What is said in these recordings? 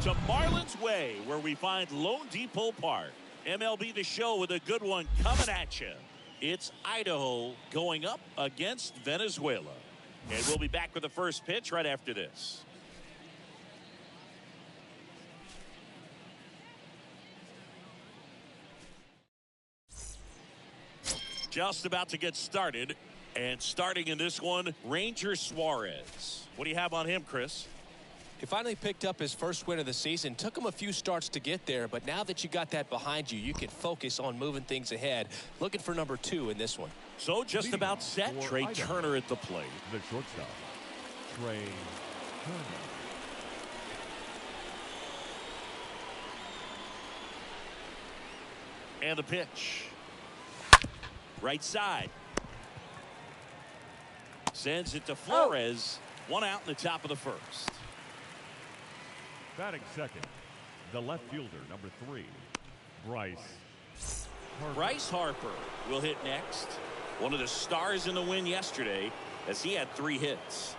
to Marlins Way, where we find Lone Depot Park. MLB The Show with a good one coming at you. It's Idaho going up against Venezuela. And we'll be back with the first pitch right after this. Just about to get started. And starting in this one, Ranger Suarez. What do you have on him, Chris? He finally picked up his first win of the season. Took him a few starts to get there, but now that you got that behind you, you can focus on moving things ahead. Looking for number 2 in this one. So just about set. Trey Turner at the plate. The shortstop, Trey Turner. And the pitch. Right side. Sends it to Flores. One out in the top of the first. Batting second, the left fielder, number 3, Bryce Harper. Bryce Harper will hit next. One of the stars in the win yesterday, as he had 3 hits.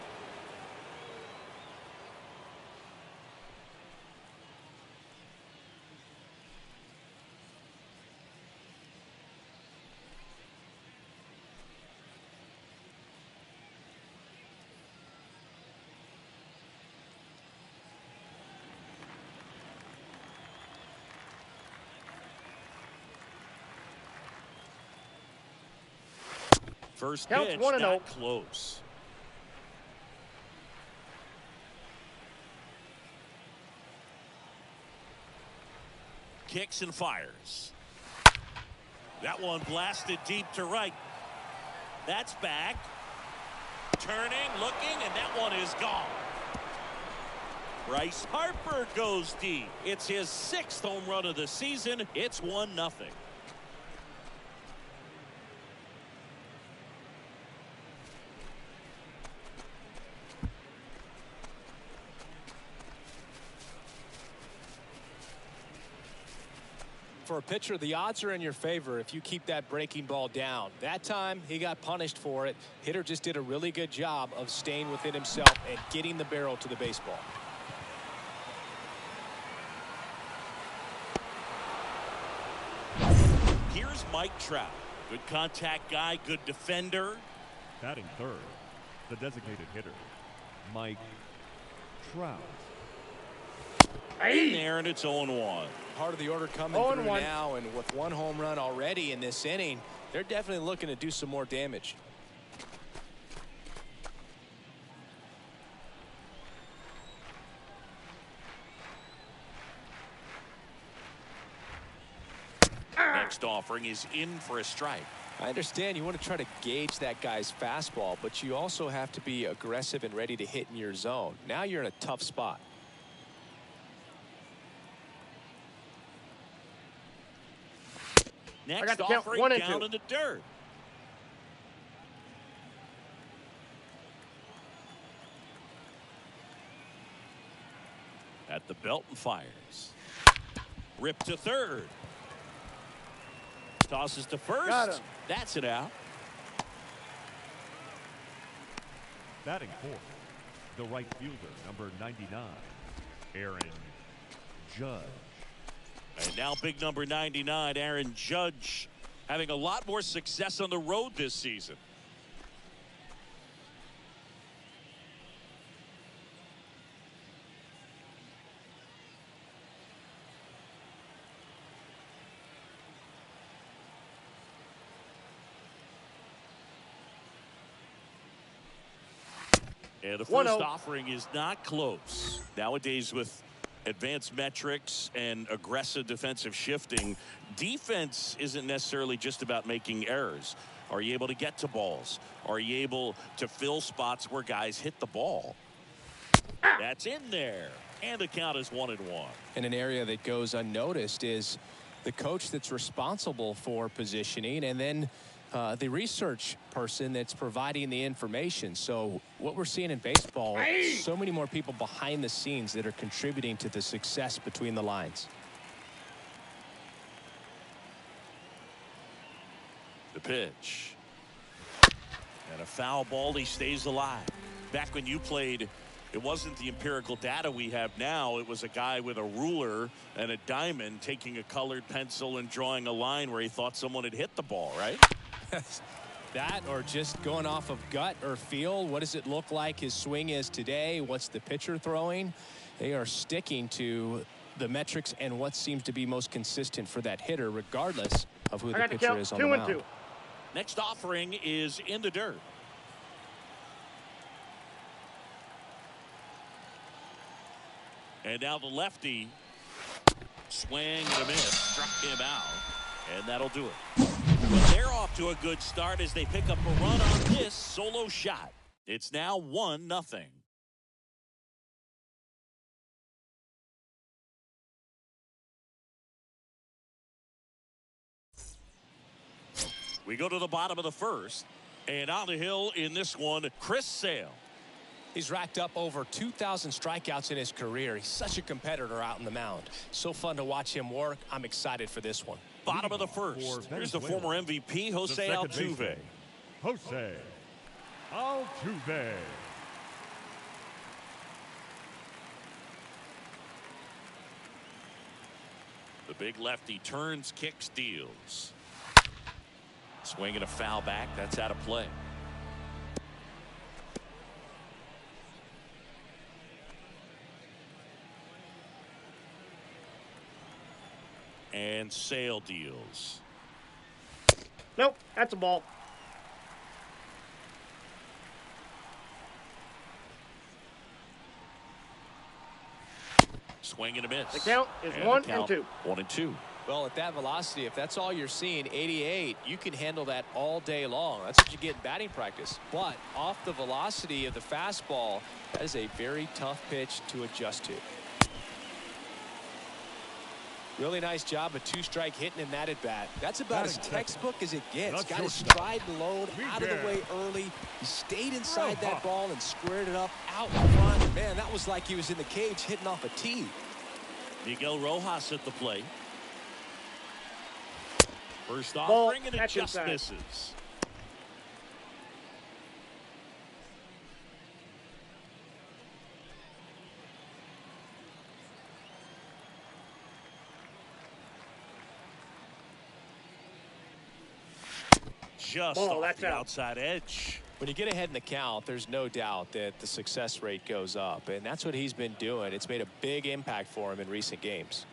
First pitch, not close. Kicks and fires. That one blasted deep to right. That's back. Turning, looking, and that one is gone. Bryce Harper goes deep. It's his 6th home run of the season. It's 1-0. For a pitcher, the odds are in your favor if you keep that breaking ball down. That time, he got punished for it. Hitter just did a really good job of staying within himself and getting the barrel to the baseball. Here's Mike Trout. Good contact guy, good defender. Batting third, the designated hitter, Mike Trout. In there, and it's 0-1. Part of the order coming through now, and with 1 home run already in this inning, they're definitely looking to do some more damage. Next offering is in for a strike. I understand you want to try to gauge that guy's fastball, but you also have to be aggressive and ready to hit in your zone. Now you're in a tough spot. Next offering down in the dirt. At the belt and fires. Rip to third. Tosses to first. That's it out. Batting fourth, the right fielder, number 99, Aaron Judge. And now big number 99, Aaron Judge, having a lot more success on the road this season. And the first offering is not close. Nowadays, with advanced metrics and aggressive defensive shifting, defense isn't necessarily just about making errors. Are you able to get to balls? Are you able to fill spots where guys hit the ball? That's in there. And the count is 1-1. And an area that goes unnoticed is the coach that's responsible for positioning, and then the research person that's providing the information. So what we're seeing in baseball, so many more people behind the scenes that are contributing to the success between the lines. The pitch. And a foul ball. He stays alive. Back when you played It wasn't the empirical data we have now. It was a guy with a ruler and a diamond taking a colored pencil and drawing a line where he thought someone had hit the ball, right? That, or just going off of gut or feel. What does it look like his swing is today? What's the pitcher throwing? They are sticking to the metrics and what seems to be most consistent for that hitter, regardless of who the pitcher is on the mound. 2-2. Next offering is in the dirt. And now the lefty, swing and a miss, struck him out, and that'll do it. But they're off to a good start as they pick up a run on this solo shot. It's now 1-0. We go to the bottom of the first, and on the hill in this one, Chris Sale. He's racked up over 2,000 strikeouts in his career. He's such a competitor out on the mound. So fun to watch him work. I'm excited for this one. Bottom of the first. Here's the former MVP, Jose Altuve. Jose Altuve. The big lefty turns, kicks, deals. Swinging a foul back. That's out of play. And Sale deals. Nope, that's a ball. Swing and a miss. The count is 1-2. 1-2. Well, at that velocity, if that's all you're seeing, 88, you can handle that all day long. That's what you get in batting practice. But off the velocity of the fastball, that is a very tough pitch to adjust to. Really nice job of two-strike hitting in that at bat. That's about as textbook as it gets. Got his stride and load out of the way early. He stayed inside that ball and squared it up out in front. Man, that was like he was in the cage hitting off a tee. Miguel Rojas at the plate. First Ball, offering, and it just inside. misses. Just Ball, off that's the out. outside edge. When you get ahead in the count, there's no doubt that the success rate goes up, and that's what he's been doing. It's made a big impact for him in recent games.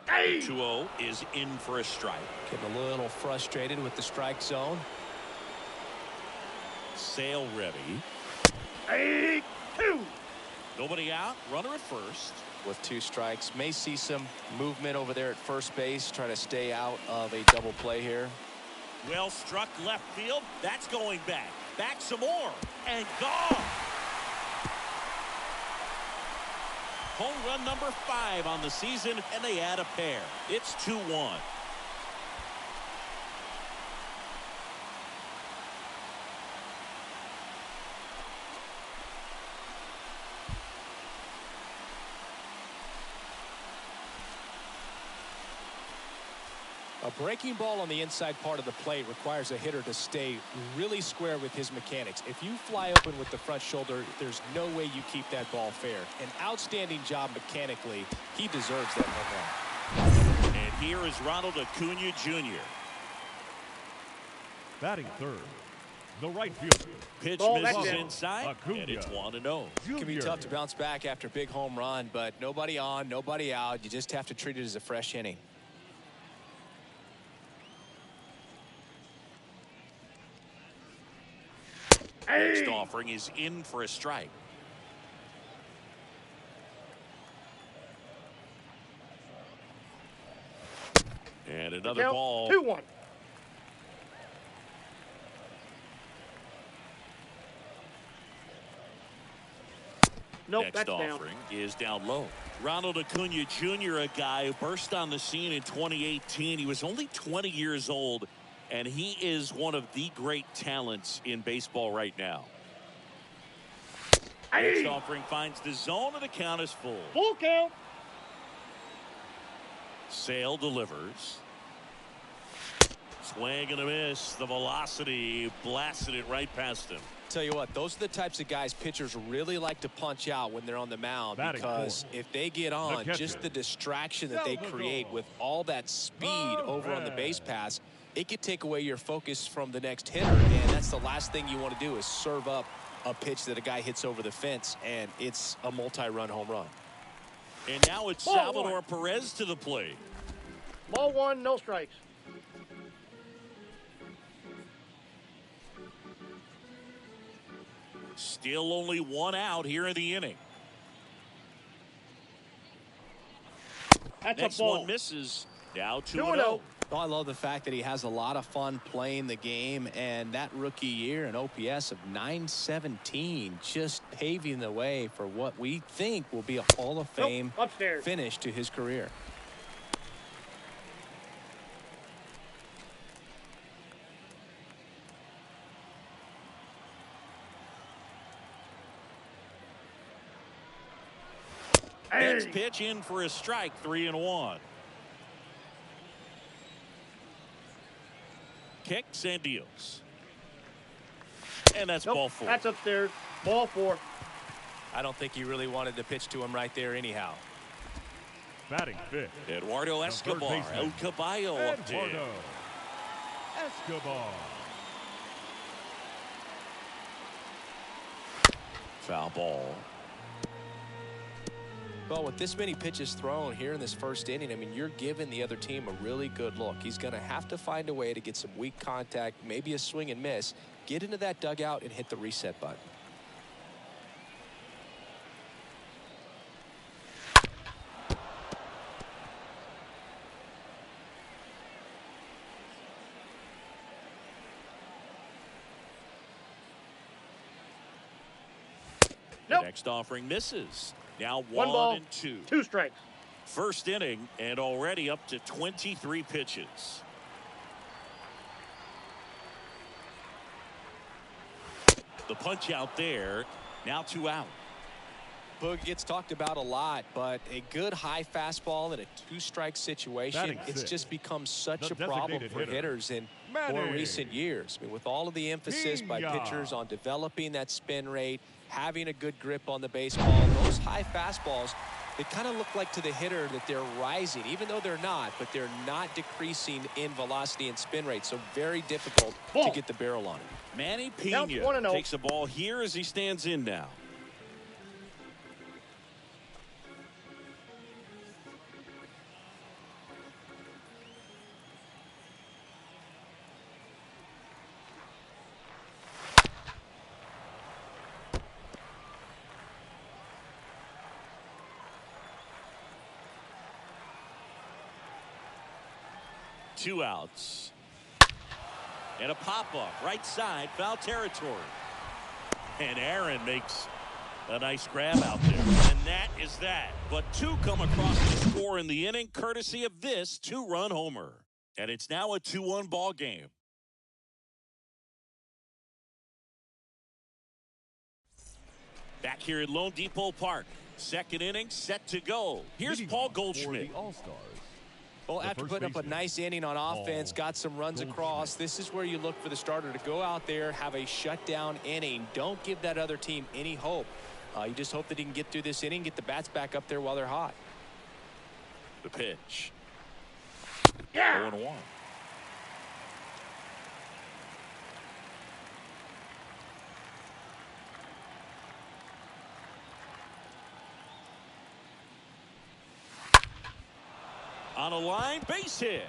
Hey! 2-0 is in for a strike. Getting a little frustrated with the strike zone. Sale ready. 8-2. Nobody out. Runner at first. With two strikes, may see some movement over there at first base, try to stay out of a double play here. Well struck left field. That's going back. Back some more. And gone. Home run number 5 on the season, and they add a pair. It's 2-1. A breaking ball on the inside part of the plate requires a hitter to stay really square with his mechanics. If you fly open with the front shoulder, there's no way you keep that ball fair. An outstanding job mechanically. He deserves that home run. And here is Ronald Acuna Jr. Batting third, the right fielder. Pitch Ball, misses that's it. inside, and it's 1-0. It can be tough to bounce back after a big home run, but nobody on, nobody out. You just have to treat it as a fresh inning. Next offering is in for a strike. And another Count, ball. 2-1. Nope, Next that's down. offering is down low. Ronald Acuna Jr., a guy who burst on the scene in 2018. He was only 20 years old, and he is one of the great talents in baseball right now. Next offering finds the zone, and the count is full. Full count. Sale delivers. Swing and a miss. The velocity blasted it right past him. Tell you what, those are the types of guys pitchers really like to punch out when they're on the mound, because if they get on, just the distraction that they create with all that speed over on the base pass, it could take away your focus from the next hitter, and that's the last thing you want to do is serve up a pitch that a guy hits over the fence, and it's a multi-run home run. And now it's Salvador Perez to the plate. Ball one, no strikes. Still only one out here in the inning. That's Next a ball. one misses. Now 2-0. Oh, I love the fact that he has a lot of fun playing the game, and that rookie year, an OPS of 917, just paving the way for what we think will be a Hall of Fame finish to his career. Next pitch in for a strike, 3-1. Kicks and deals. And that's ball four. That's upstairs. Ball four. I don't think he really wanted to pitch to him right there anyhow. Batting fifth, Eduardo Escobar. El Caballo up there. Eduardo Escobar. Foul ball. Well, with this many pitches thrown here in this first inning, I mean, you're giving the other team a really good look. He's going to have to find a way to get some weak contact, maybe a swing and miss, get into that dugout and hit the reset button. The next offering misses. Now One ball, 1-2. 2 strikes. First inning and already up to 23 pitches. The punch out there. Now 2 out. Boog gets talked about a lot, but a good high fastball in a 2-strike situation, it's just become such a problem for hitters in more recent years. I mean, with all of the emphasis by pitchers on developing that spin rate, having a good grip on the baseball, those high fastballs, they kind of look like to the hitter that they're rising, even though they're not, but they're not decreasing in velocity and spin rate, so very difficult to get the barrel on it. Manny Pena takes a ball here as he stands in now. Two outs. And a pop-up right side, foul territory. And Aaron makes a nice grab out there. And that is that. But 2 come across the score in the inning courtesy of this 2-run homer. And it's now a 2-1 ball game. Back here at Lone Depot Park. Second inning set to go. Here's Paul Goldschmidt. Well, after putting up a nice inning on offense, got some runs across, this is where you look for the starter to go out there, have a shutdown inning. Don't give that other team any hope. You just hope that he can get through this inning, get the bats back up there while they're hot. The pitch. 0-1. On a line, base hit.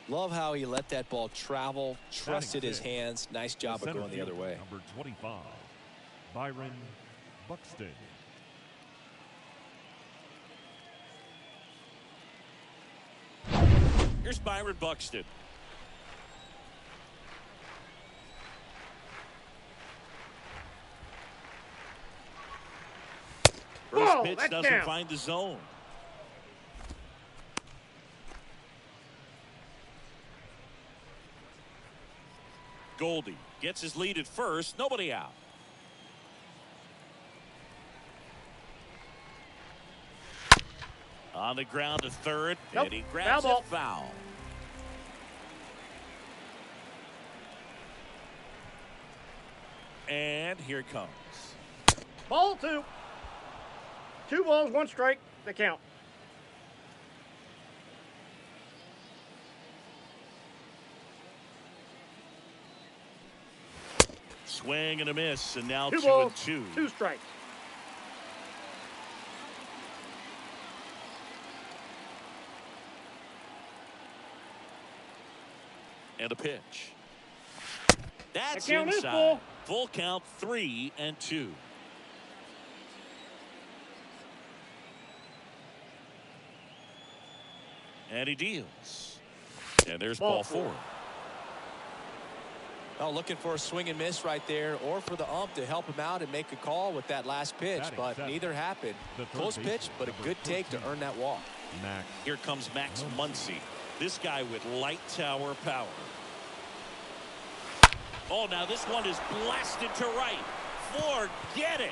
Love how he let that ball travel, trusted his hands. Nice job of going the other way. Number 25, Byron Buxton. Here's Byron Buxton. First pitch doesn't find the zone. Goldie gets his lead at first. Nobody out. On the ground to third, Nope. and he grabs Foul it, foul. And here it comes. Ball 2. 2 balls, 1 strike. The count. Swing and a miss, and now 2 2 balls, and 2. 2 strikes. And a pitch. That's The count is inside. full. Full count, 3 and 2. And he deals. And there's ball 4. Oh, looking for a swing and miss right there, or for the ump to help him out and make a call with that last pitch, but neither happened. Close pitch, but a good take to earn that walk. Max. Here comes Max Muncy. This guy with light tower power. Oh, now this one is blasted to right. Forget it.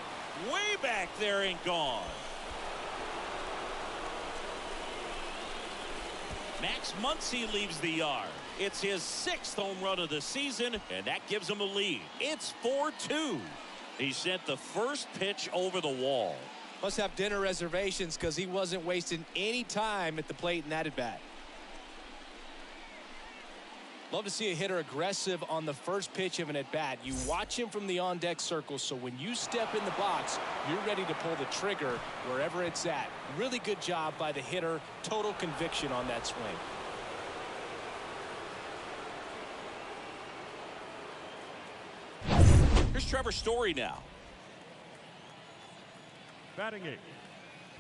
Way back there and gone. Max Muncy leaves the yard. It's his 6th home run of the season, and that gives him a lead. It's 4-2. He sent the first pitch over the wall. Must have dinner reservations because he wasn't wasting any time at the plate in that at-bat. Love to see a hitter aggressive on the first pitch of an at-bat. You watch him from the on-deck circle, so when you step in the box, you're ready to pull the trigger wherever it's at. Really good job by the hitter. Total conviction on that swing. Here's Trevor Story now. Batting 8th,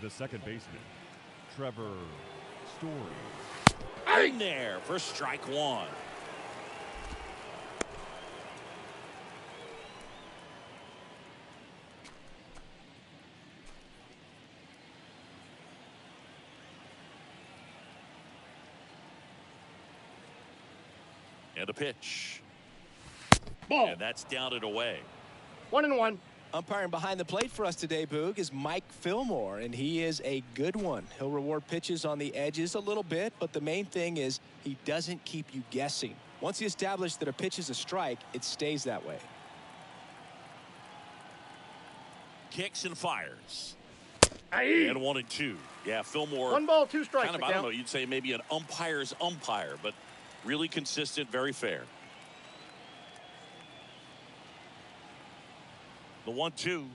the second baseman, Trevor Story. In there for strike 1. And a pitch. Ball. And that's down and away. 1-1. Umpiring behind the plate for us today, Boog, is Mike Fillmore, and he is a good one. He'll reward pitches on the edges a little bit, but the main thing is he doesn't keep you guessing. Once he establishes that a pitch is a strike, it stays that way. Kicks and fires. Aye. And 1 and 2. Yeah, Fillmore. 1 ball, 2 strikes. Kind of, the I don't count. know, you'd say maybe an umpire's umpire, but really consistent, very fair. The 1-2.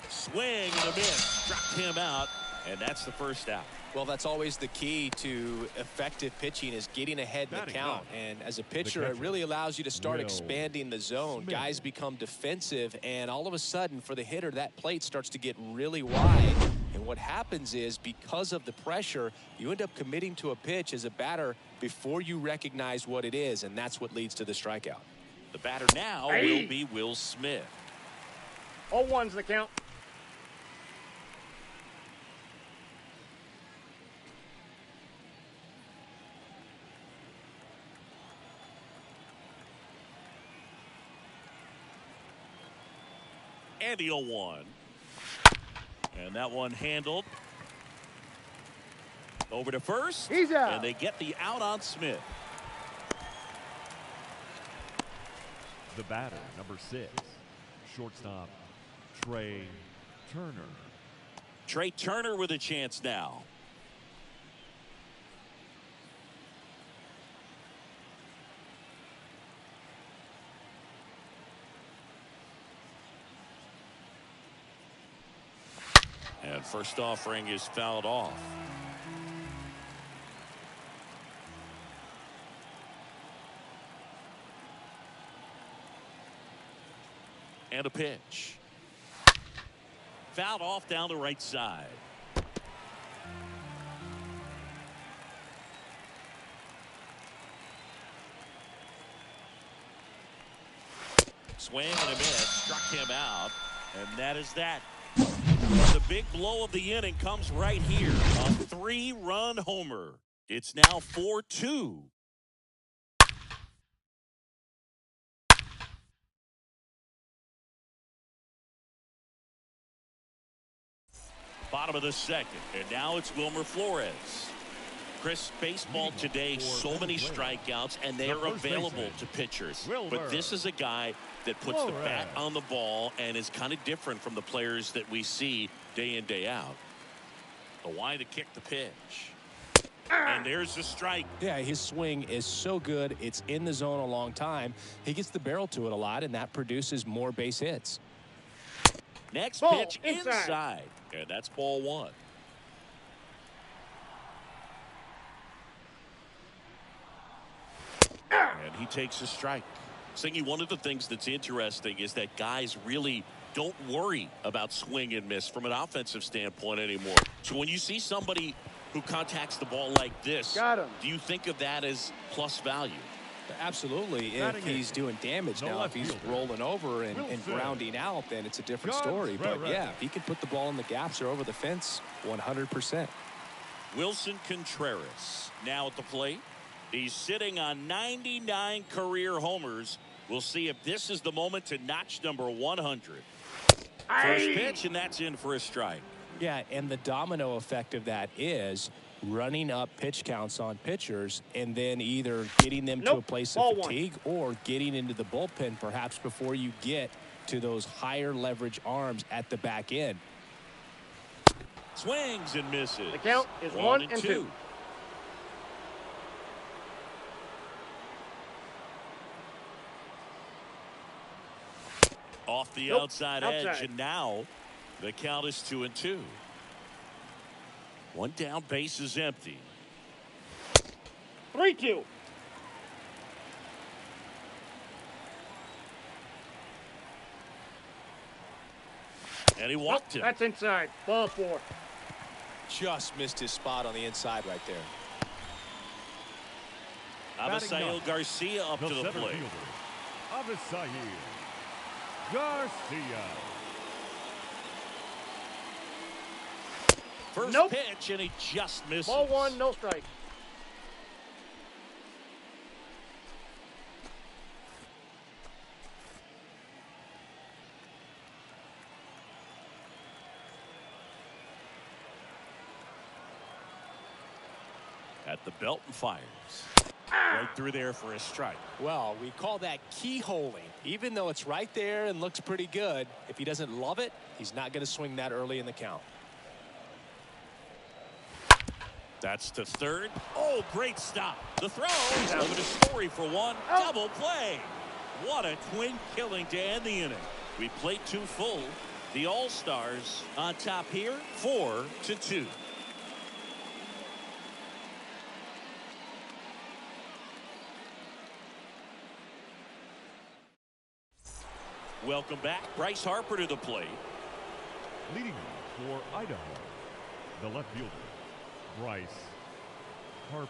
Swing and a miss. Struck him out, and that's the first out. Well, that's always the key to effective pitching, is getting ahead in the count. And as a pitcher, it really allows you to start expanding the zone. Guys become defensive, and all of a sudden, for the hitter, that plate starts to get really wide. And what happens is, because of the pressure, you end up committing to a pitch as a batter before you recognize what it is, and that's what leads to the strikeout. The batter now will be Will Smith. 0-1's the count. And the 0-1. And that one handled. Over to first. He's out. And they get the out on Smith. The batter, number 6, shortstop, Trey Turner. Trey Turner with a chance now. And first offering is fouled off. And a pitch. Fouled off down the right side. Swing and a miss. Struck him out. And that is that. The big blow of the inning comes right here. A 3-run homer. It's now 4-2. Bottom of the second, and now it's Wilmer Flores. Chris, baseball today, so many strikeouts, and they are available to pitchers. But this is a guy that puts the bat on the ball and is kind of different from the players that we see day in, day out. The why to kick the pitch. And there's the strike. Yeah, his swing is so good. It's in the zone a long time. He gets the barrel to it a lot, and that produces more base hits. Next pitch inside. And that's ball one. And he takes a strike. Singy, one of the things that's interesting is that guys really don't worry about swing and miss from an offensive standpoint anymore. So when you see somebody who contacts the ball like this, do you think of that as plus value? Absolutely. If he's doing damage now, if he's rolling over and grounding out, then it's a different story. But yeah, if he can put the ball in the gaps or over the fence, 100%. Wilson Contreras now at the plate. He's sitting on 99 career homers. We'll see if this is the moment to notch number 100. First pitch, and that's in for a strike. Yeah, and the domino effect of that is running up pitch counts on pitchers and then either getting them to a place of fatigue or getting into the bullpen perhaps before you get to those higher leverage arms at the back end. Swings and misses. The count is 1-2. Off the outside edge, and now the count is 2-2. One down, base is empty. 3-2. And he walked him. That's inside. Ball 4. Just missed his spot on the inside right there. Avisail Garcia up to the plate. Avisail Garcia. First pitch, and he just misses. Ball 1, no strike. At the belt and fires. Right through there for a strike. Well, we call that keyholing. Even though it's right there and looks pretty good, if he doesn't love it, he's not going to swing that early in the count. That's to third. Oh, great stop. The throw. He's moving to Story for one. Double play. What a twin killing to end the inning. We played 2 full. The All-Stars on top here, 4-2. Welcome back. Bryce Harper to the plate. Leading for Idaho, the left fielder, Bryce Harper.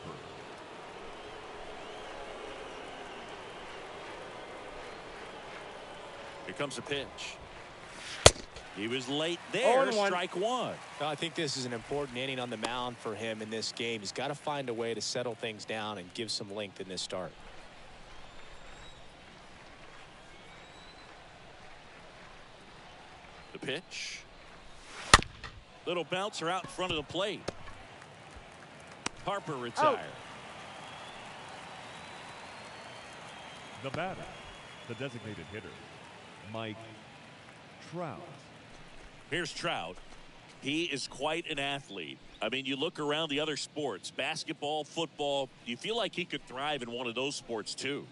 Here comes a pitch. He was late there. Strike 1. Well, I think this is an important inning on the mound for him in this game. He's got to find a way to settle things down and give some length in this start. The pitch. Little bouncer out in front of the plate. Harper retired. The batter, the designated hitter, Mike Trout. Here's Trout. He is quite an athlete. I mean, you look around the other sports, basketball, football, you feel like he could thrive in one of those sports too.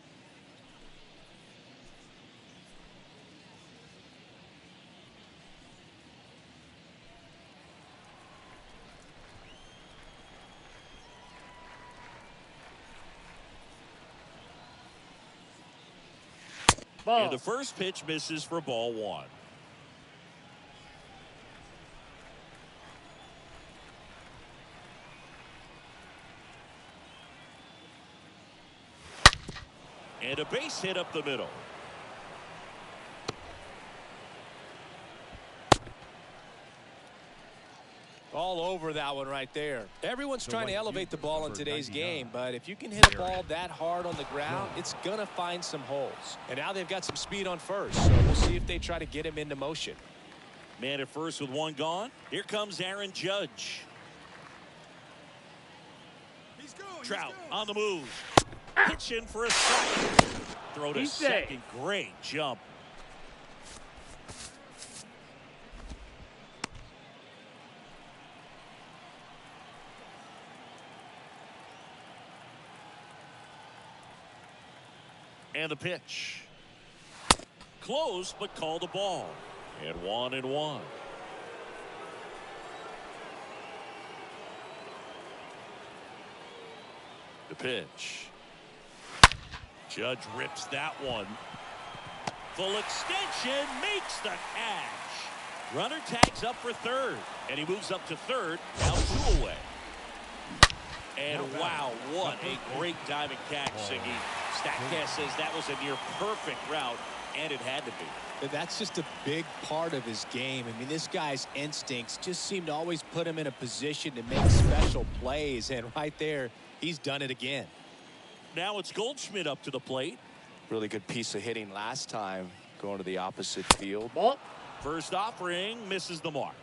And the first pitch misses for ball 1. And a base hit up the middle. All over that one right there. Everyone's trying to elevate the ball in today's game, but if you can hit a ball that hard on the ground, it's going to find some holes. And now they've got some speed on first, so we'll see if they try to get him into motion. Man at first with one gone. Here comes Aaron Judge. Trout on the move. Pitching for a strike. Throw to second. Great jump. And the pitch. Close, but called the ball. And 1-1. The pitch. Judge rips that one. Full extension, makes the catch. Runner tags up for third, and he moves up to third. Now 2 away. And wow, what a great diving catch, Siggy. Statcast says that was a near perfect route, and it had to be. That's just a big part of his game. I mean, this guy's instincts just seem to always put him in a position to make special plays, and right there, he's done it again. Now it's Goldschmidt up to the plate. Really good piece of hitting last time, going to the opposite field. Ball. First offering, misses the mark.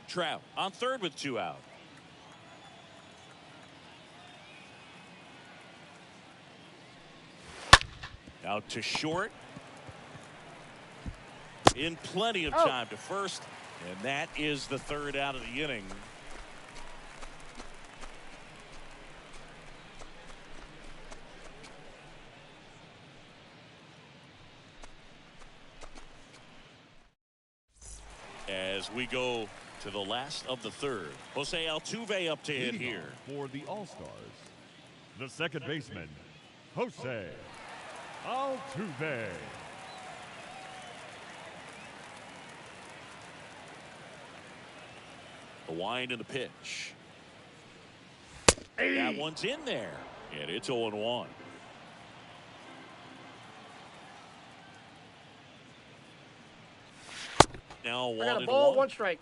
Trout on third with 2 out. Out to short. In plenty of time to first. And that is the 3rd out of the inning. As we go to the last of the 3rd. Jose Altuve up to hit here. For the All-Stars, the second baseman, Jose Altuve. The wind and the pitch. That one's in there. And it's 0-1. Now 1-1. I got a ball, 1 strike.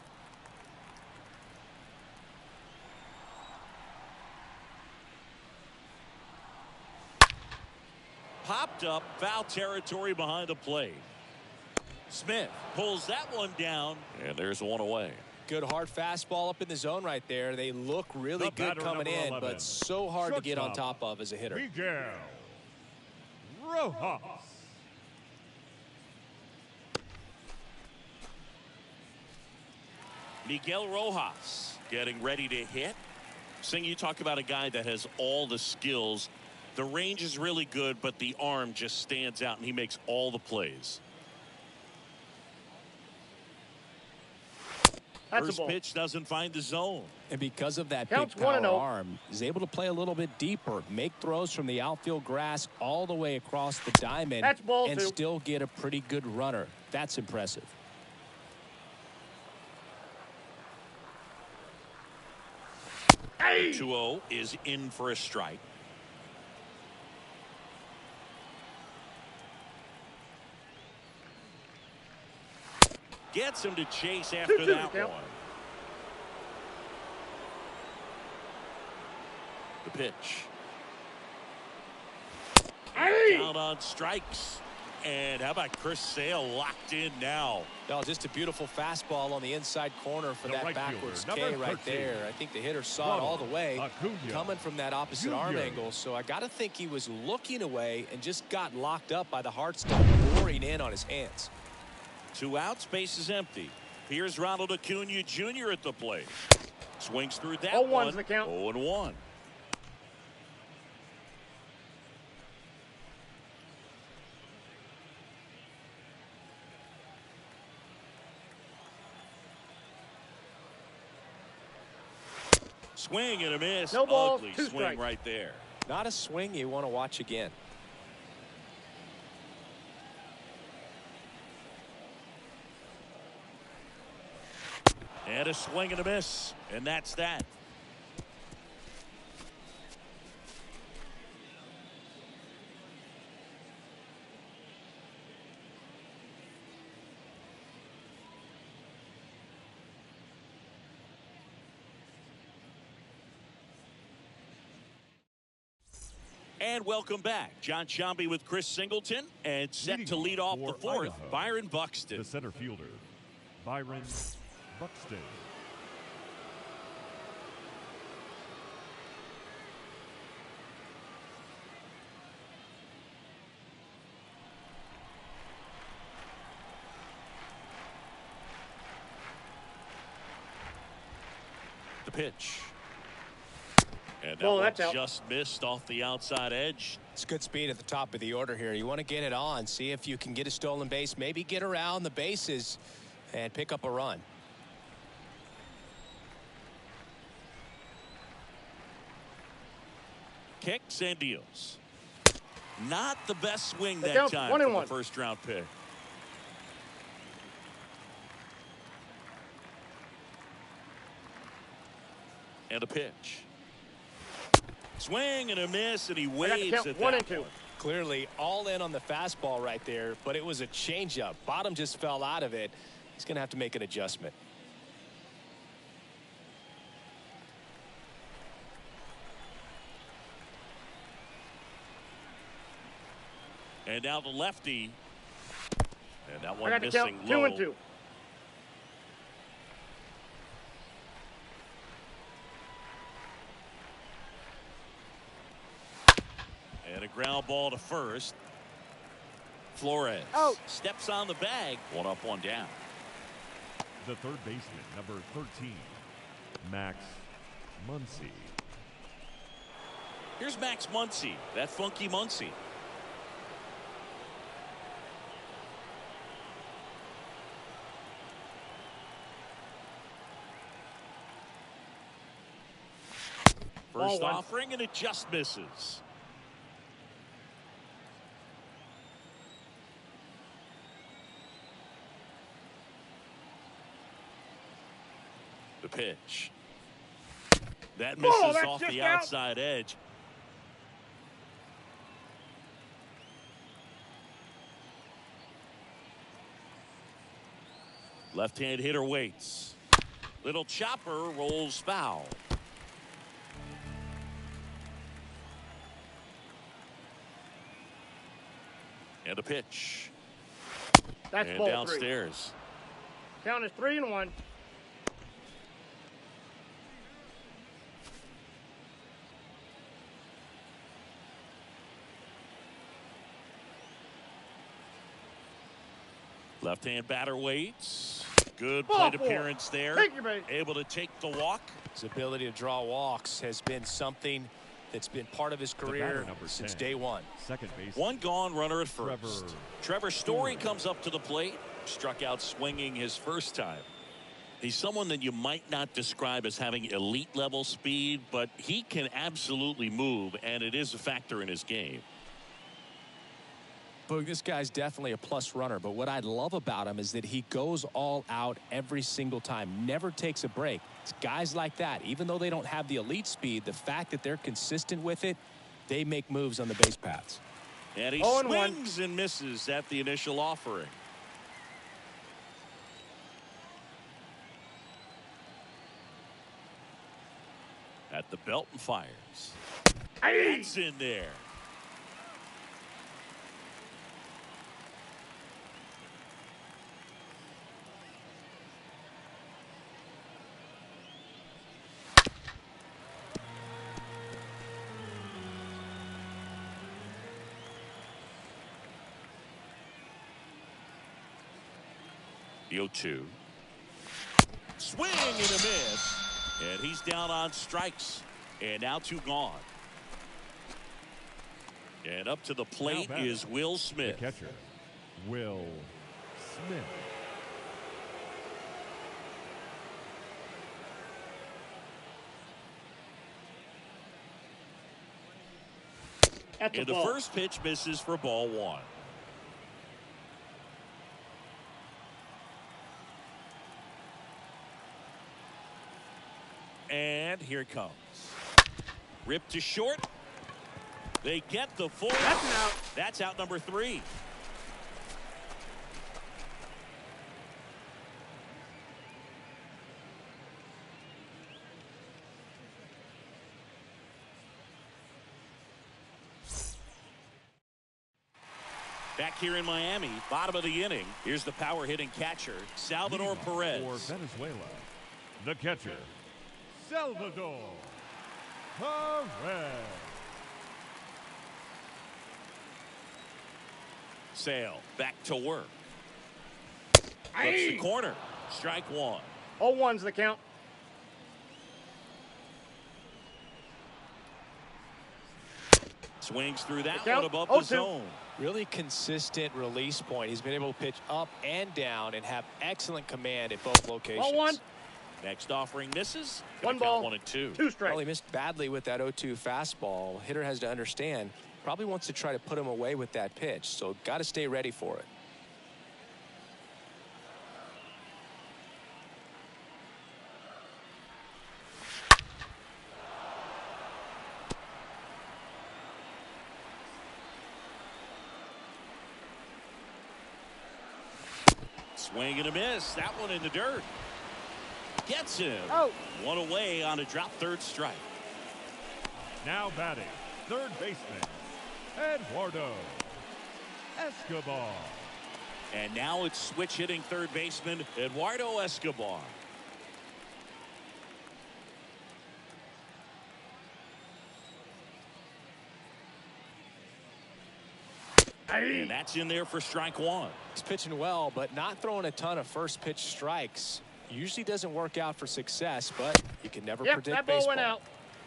Popped up, foul territory behind the plate. Smith pulls that one down, and there's 1 away. Good hard fastball up in the zone right there. They look really good coming in, 11, but so hard to get on top of as a hitter. Miguel Rojas. Miguel Rojas getting ready to hit. Sing, you talk about a guy that has all the skills. The range is really good, but the arm just stands out, and he makes all the plays. First pitch doesn't find the zone. And because of that Counts big power 1-0. arm, he's able to play a little bit deeper, make throws from the outfield grass all the way across the diamond, That's ball and 2. still get a pretty good runner. That's impressive. Hey! 2-0 is in for a strike. Gets him to chase after that one. The pitch. Hey! Down on strikes. And how about Chris Sale locked in now? No, just a beautiful fastball on the inside corner for that right backwards fielder, K right 13. there. I think the hitter saw it all the way coming from that opposite arm Junior. angle. So I got to think he was looking away and just got locked up by the heart stop boring in on his hands. 2 outs, base is empty. Here's Ronald Acuna Jr. at the plate. Swings through that 0-1's one. the count. 0-1. Swing and a miss. No balls, Ugly 2 swing strikes. right there. Not a swing you want to watch again. And a swing and a miss. And that's that. And welcome back. John Shambi with Chris Singleton. And set to lead off the fourth, Idaho, Byron Buxton. the center fielder, Byron Buxton. The pitch. And that Oh, one that's out. just missed off the outside edge. It's good speed at the top of the order here. You want to get it on, see if you can get a stolen base, maybe get around the bases and pick up a run. Kicks and deals. Not the best swing that Down, time 1 for and the 1. first round pick. And a pitch. Swing and a miss, and he waves count. at 1 that and 2. one. Clearly all in on the fastball right there, but it was a changeup. Bottom just fell out of it. He's going to have to make an adjustment. And now the lefty. And that I one got to missing count. low. 2 and 2. And a ground ball to first. Flores Out. steps on the bag. 1 up, 1 down. The third baseman, number 13, Max Muncy. Here's Max Muncy, that funky Muncy. First Ball 1. offering, and it just misses. The pitch. That misses that's off just the out. outside edge. Left-hand hitter waits. Little chopper rolls foul. And a pitch. That's And ball 3. downstairs. Count is 3 and 1. Left-hand batter waits. Good Ball plate 4. appearance there. Take your base. Able to take the walk. His ability to draw walks has been something that's been part of his batter, career number since 10. day one. Second base. 1 gone, runner at first. Trevor Trevor Story comes up to the plate. Struck out swinging his first time. He's someone that you might not describe as having elite level speed, but he can absolutely move, and it is a factor in his game. Boog, this guy's definitely a plus runner, but what I love about him is that he goes all out every single time, never takes a break. It's guys like that, even though they don't have the elite speed, the fact that they're consistent with it, they make moves on the base paths. And he 0 and 1. swings and misses at the initial offering. At the belt and fires. It's in there. The 0-2. Swing and a miss. And he's down on strikes. And now 2 gone. And up to the plate Now batting, is Will the Smith. catcher, Will Smith. At the And the ball. first pitch misses for ball 1. And here it comes. Ripped to short. They get the full. That's an out. That's out number 3. Back here in Miami, bottom of the inning. Here's the power hitting catcher, Salvador Perez. For Venezuela, the catcher, Salvador Perez. Sale back to work. Flips the corner. Strike one. 0-1's the count. Swings through that count, one above 0-2. the zone. Really consistent release point. He's been able to pitch up and down and have excellent command at both locations. 0-1. Next offering misses. One Gonna count ball, 1-2. 2 strikes. Well, he missed badly with that 0-2 fastball. Hitter has to understand, probably wants to try to put him away with that pitch, so got to stay ready for it. Swing and a miss. That one in the dirt. Gets him. Oh. One away on a drop third strike. Now batting, third baseman, Eduardo Escobar. And now it's switch hitting third baseman Eduardo Escobar. And that's in there for strike one. He's pitching well, but not throwing a ton of first pitch strikes. Usually doesn't work out for success, but you can never predict that ball baseball. went out.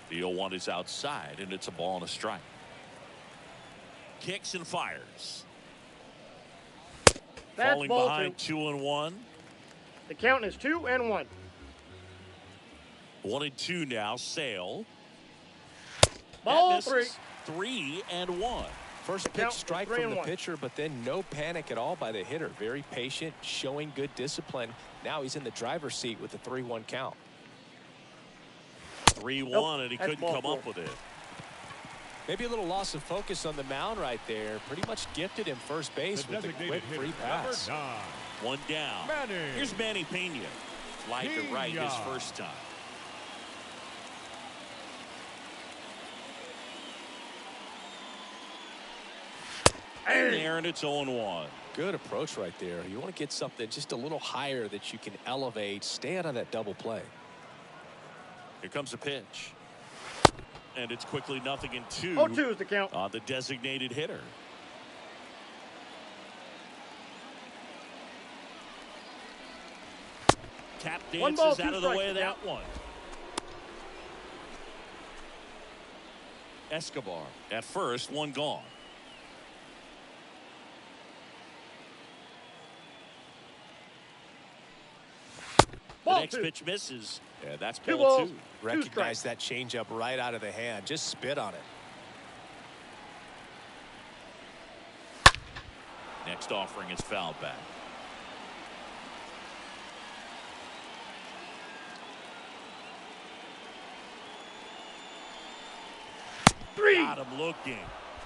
The 0-1 is outside, and it's a ball and a strike. Kicks and fires. That's Falling ball behind 2. 2-1. The count is 2-1. 1-2 now. Sale. Ball That misses. 3-1. First pitch count strike is from the 3-1. pitcher, but then no panic at all by the hitter. Very patient, showing good discipline. Now he's in the driver's seat with the 3-1 count. 3-1, Nope, and he that's couldn't ball come up 4. with it. Maybe a little loss of focus on the mound right there. Pretty much gifted him first base The with a designated quick free hitter, pass. number 9. One down. Manny. Here's Manny Pena. Fly to right his Pena. first time. In there, and it's 0-1. Good approach right there. You want to get something just a little higher that you can elevate. Stay out of that double play. Here comes a pitch. And it's quickly 0-2. 0-2 is the count. On the designated hitter. Tap One ball, dances 2 out of the strikes way of now. that one. Escobar at first, one gone. The Ball next 2. pitch misses. Yeah, that's 2 ball balls. 2. Recognize strikes. that changeup right out of the hand. Just spit on it. Next offering is fouled back. Got him looking.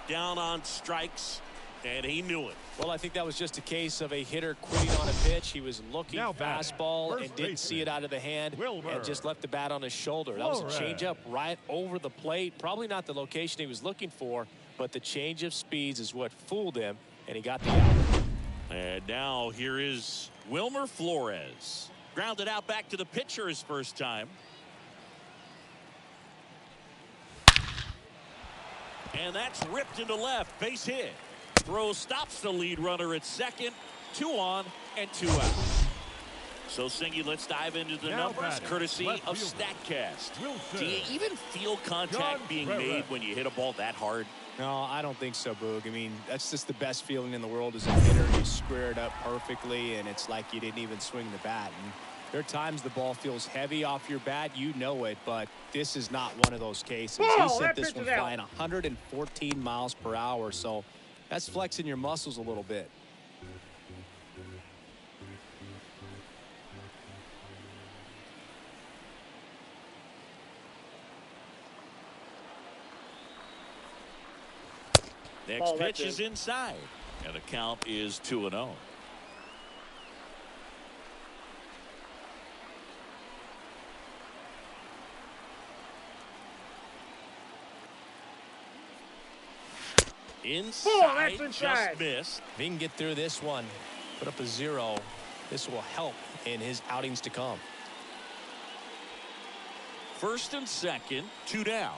Down on strikes, and he knew it. Well, I think that was just a case of a hitter quitting on a pitch. He was looking Now batting, fastball first and didn't see it baseman, out of the hand Wilmer and just left the bat on his shoulder. That was a Flores. changeup right over the plate. Probably not the location he was looking for, but the change of speeds is what fooled him, and he got the out. And now here is Wilmer Flores. Grounded out back to the pitcher his first time. And that's ripped into left. Base hit. Throw stops the lead runner at second. 2 on and 2 out. So, Singy, let's dive into the Now numbers batting, courtesy left of fielder, StatCast. Wilson. Do you even feel contact John being Perez. made when you hit a ball that hard? No, I don't think so, Boog. I mean, that's just the best feeling in the world as a hitter. You square it up perfectly, and it's like you didn't even swing the bat. And there are times the ball feels heavy off your bat. You know it, but this is not one of those cases. Whoa, He sent that this pitch one is out. flying 114 miles per hour, so that's flexing your muscles a little bit. Next Ball, that's pitch is in. inside. And the count is 2-0. Inside, that's just inside. missed. If he can get through this one, put up a 0, this will help in his outings to come. First and second, 2 down.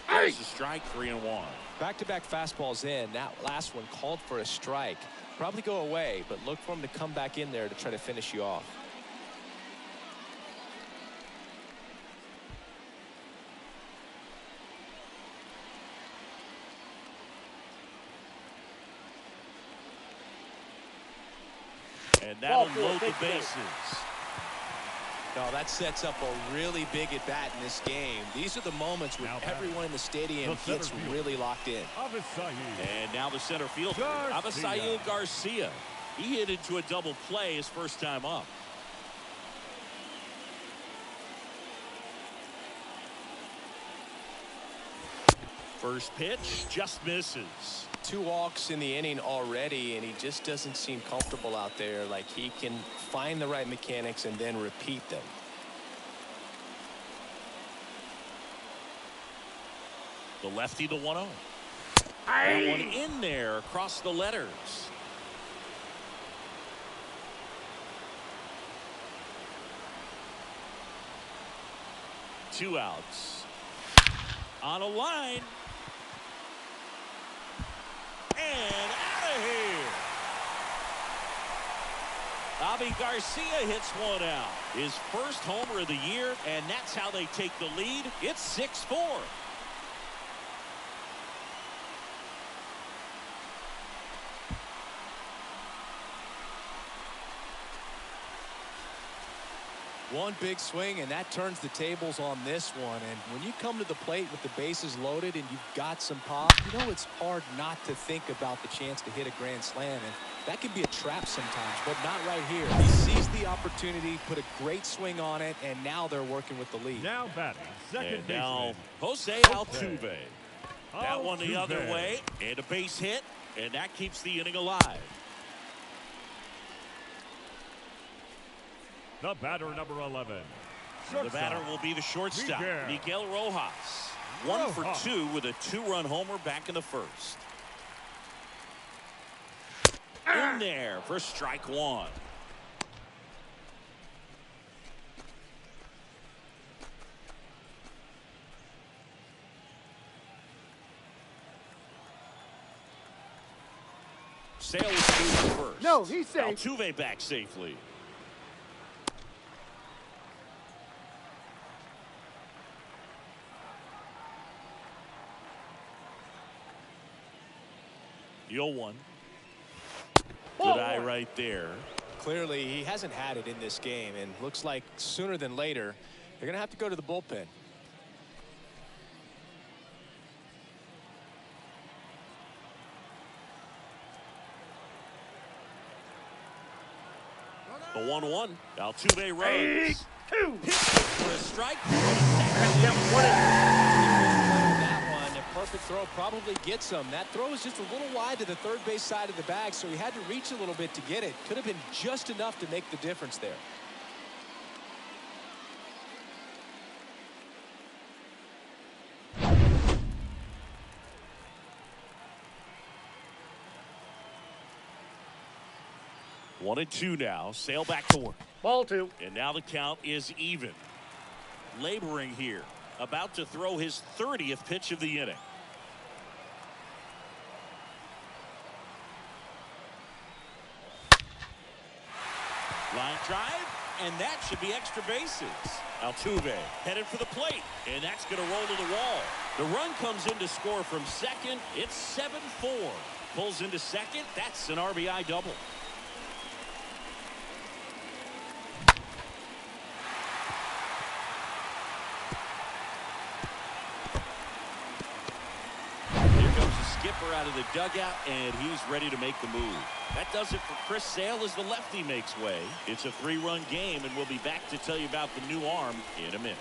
There's a strike, 3-1. Back-to-back fastballs in. That last one called for a strike. Probably go away, but look for him to come back in there to try to finish you off. And that'll load the bases. No, that sets up a really big at-bat in this game. These are the moments when everyone in the stadium gets really locked in. And now the center fielder, Avisail Garcia. He hit into a double play his first time up. First pitch just misses. 2 walks in the inning already, and he just doesn't seem comfortable out there. Like he can find the right mechanics and then repeat them. The lefty, the 1-0. That one in there across the letters. Two outs. On a line. And out of here. Avi Garcia hits one out. His first homer of the year, and that's how they take the lead. It's 6-4. One big swing, and that turns the tables on this one. And when you come to the plate with the bases loaded and you've got some pop, you know it's hard not to think about the chance to hit a grand slam. And that can be a trap sometimes, but not right here. He sees the opportunity, put a great swing on it, and now they're working with the lead. Now batting, second baseman. Now Jose Altuve. That one the other way, and a base hit, and that keeps the inning alive. The batter, number 11. The batter will be the shortstop, Miguel Rojas. 1 for 2 with a 2-run homer back in the first. In there for strike 1. Sale is through first. No, he's safe. Altuve back safely. The 0-1. Good eye right there. Clearly, he hasn't had it in this game, and looks like sooner than later, they're going to have to go to the bullpen. The 1-1. Altuve runs. 2. Hits for a strike. Perfect throw, probably gets him. That throw is just a little wide to the third base side of the bag, so he had to reach a little bit to get it. Could have been just enough to make the difference there. One and 2 now. Sale back to work. Ball 2. And now the count is even. Laboring here. About to throw his 30th pitch of the inning. Line drive, and that should be extra bases. Altuve headed for the plate, and that's going to roll to the wall. The run comes in to score from second. It's 7-4. Pulls into second. That's an RBI double. Skipper out of the dugout, and he's ready to make the move. That does it for Chris Sale as the lefty makes way. It's a 3-run game, and we'll be back to tell you about the new arm in a minute.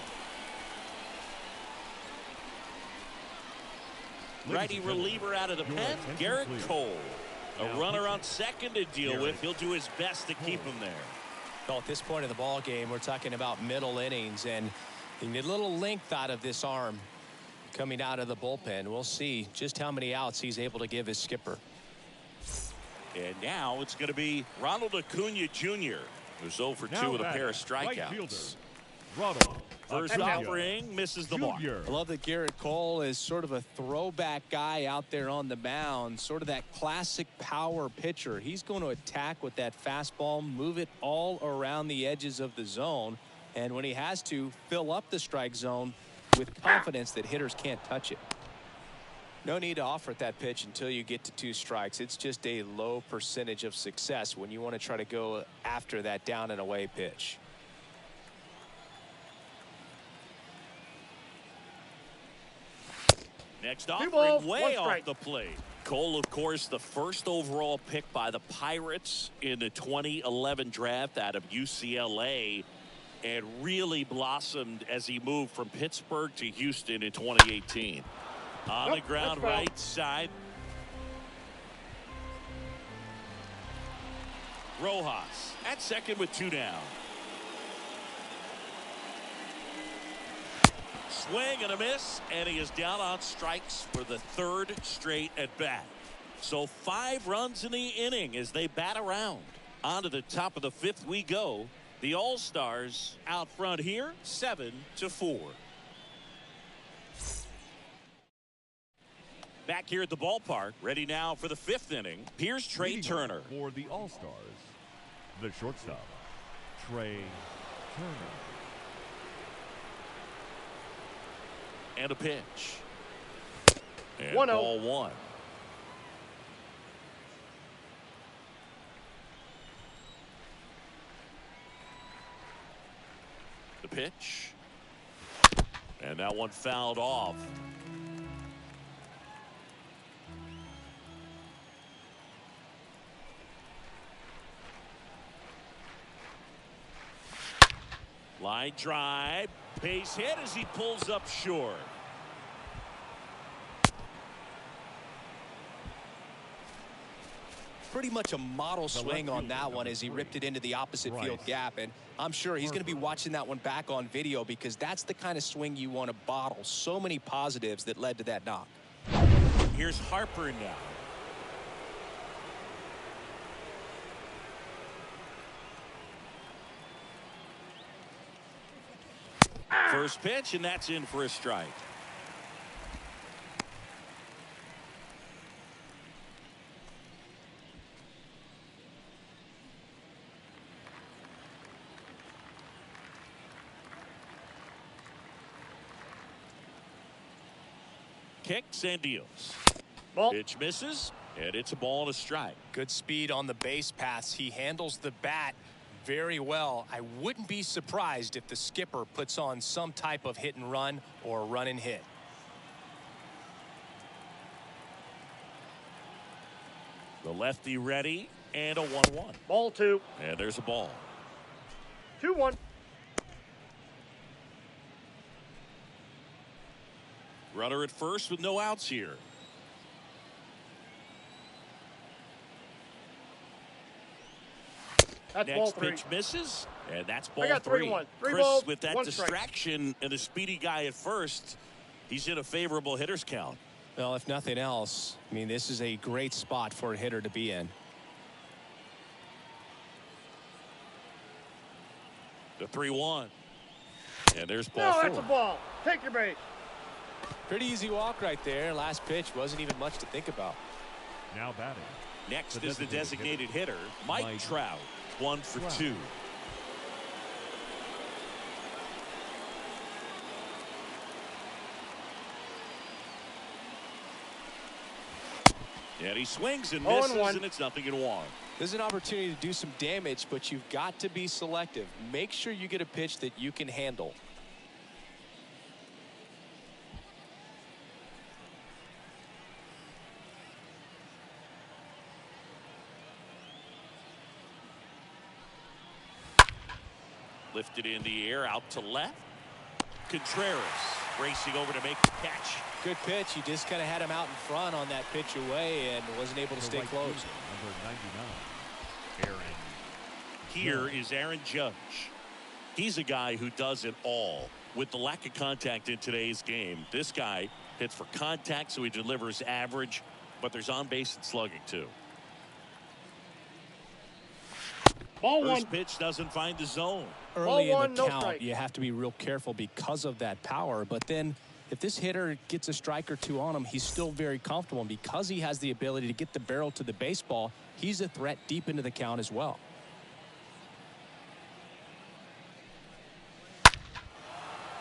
Righty reliever out of the pen, Garrett Cole. A runner on second to deal with. He'll do his best to keep him there. Well, at this point of the ball game, we're talking about middle innings, and you need a little length out of this arm coming out of the bullpen. We'll see just how many outs he's able to give his skipper. And now it's going to be Ronald Acuna Jr., who's 0 for 2 with a pair of strikeouts. First offering misses the mark. I love that Garrett Cole is sort of a throwback guy out there on the mound, sort of that classic power pitcher. He's going to attack with that fastball, move it all around the edges of the zone, and when he has to, fill up the strike zone with confidence that hitters can't touch it. No need to offer at that pitch until you get to 2 strikes. It's just a low percentage of success when you want to try to go after that down and away pitch. Next offering way off the plate. Cole, of course, the first overall pick by the Pirates in the 2011 draft out of UCLA, and really blossomed as he moved from Pittsburgh to Houston in 2018. On the ground, right side. Rojas at second with 2 down. Swing and a miss, and he is down on strikes for the 3rd straight at bat. So 5 runs in the inning as they bat around. On to the top of the 5th we go. The All-Stars out front here, 7-4. Back here at the ballpark, ready now for the 5th inning. Here's Trey Turner. For the All-Stars, the shortstop, Trey Turner. And a pitch. And 1-0. ball 1. The pitch. And that one fouled off. Line drive. Base hit as he pulls up short. Pretty much a model swing on that one as he ripped it into the opposite field gap, and I'm sure he's going to be watching that one back on video because that's the kind of swing you want to bottle. So many positives that led to that knock. Here's Harper now. First pitch, and that's in for a strike. Kicks and deals. Ball. Pitch misses, and it's a ball and a strike. Good speed on the base paths. He handles the bat very well. I wouldn't be surprised if the skipper puts on some type of hit and run or run and hit. The lefty ready, and a 1-1. Ball 2. And there's a ball. 2-1. Runner at first with no outs here. That's Next ball 3. pitch misses, and that's ball I got 3. 3-1. 3 Chris, balls, with that 1 strike. distraction and a speedy guy at first, he's in a favorable hitter's count. Well, if nothing else, I mean, this is a great spot for a hitter to be in. The 3-1. And there's ball No, 4. that's a ball. Take your base. Pretty easy walk right there. Last pitch wasn't even much to think about. Now batting. Next is the designated hitter, Mike Trout. 1 for 2. And he swings and misses, 0-1. and it's 0-1. There's an opportunity to do some damage, but you've got to be selective. Make sure you get a pitch that you can handle. Lifted in the air, out to left. Contreras racing over to make the catch. Good pitch. He just kind of had him out in front on that pitch away and wasn't able to stay close. Number 99, Aaron here is Aaron Judge. He's a guy who does it all. With the lack of contact in today's game, this guy hits for contact, so he delivers average, but there's on base and slugging too. Ball First one. pitch doesn't find the zone. Early Ball in the one, no count, strike. you have to be real careful because of that power. But then if this hitter gets a strike or two on him, he's still very comfortable. And because he has the ability to get the barrel to the baseball, he's a threat deep into the count as well.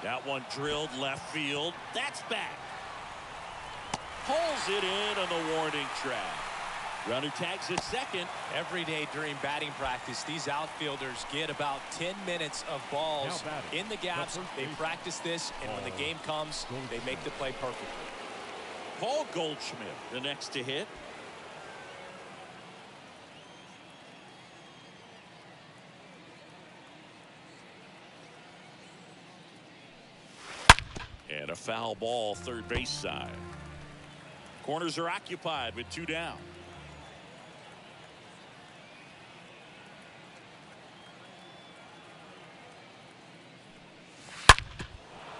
That one drilled left field. That's back. Pulls it in on the warning track. Runner tags at second. Every day during batting practice, these outfielders get about 10 minutes of balls in the gaps. They practice this, and when the game comes, they make the play perfectly. Paul Goldschmidt, the next to hit. And a foul ball, third base side. Corners are occupied with 2 down.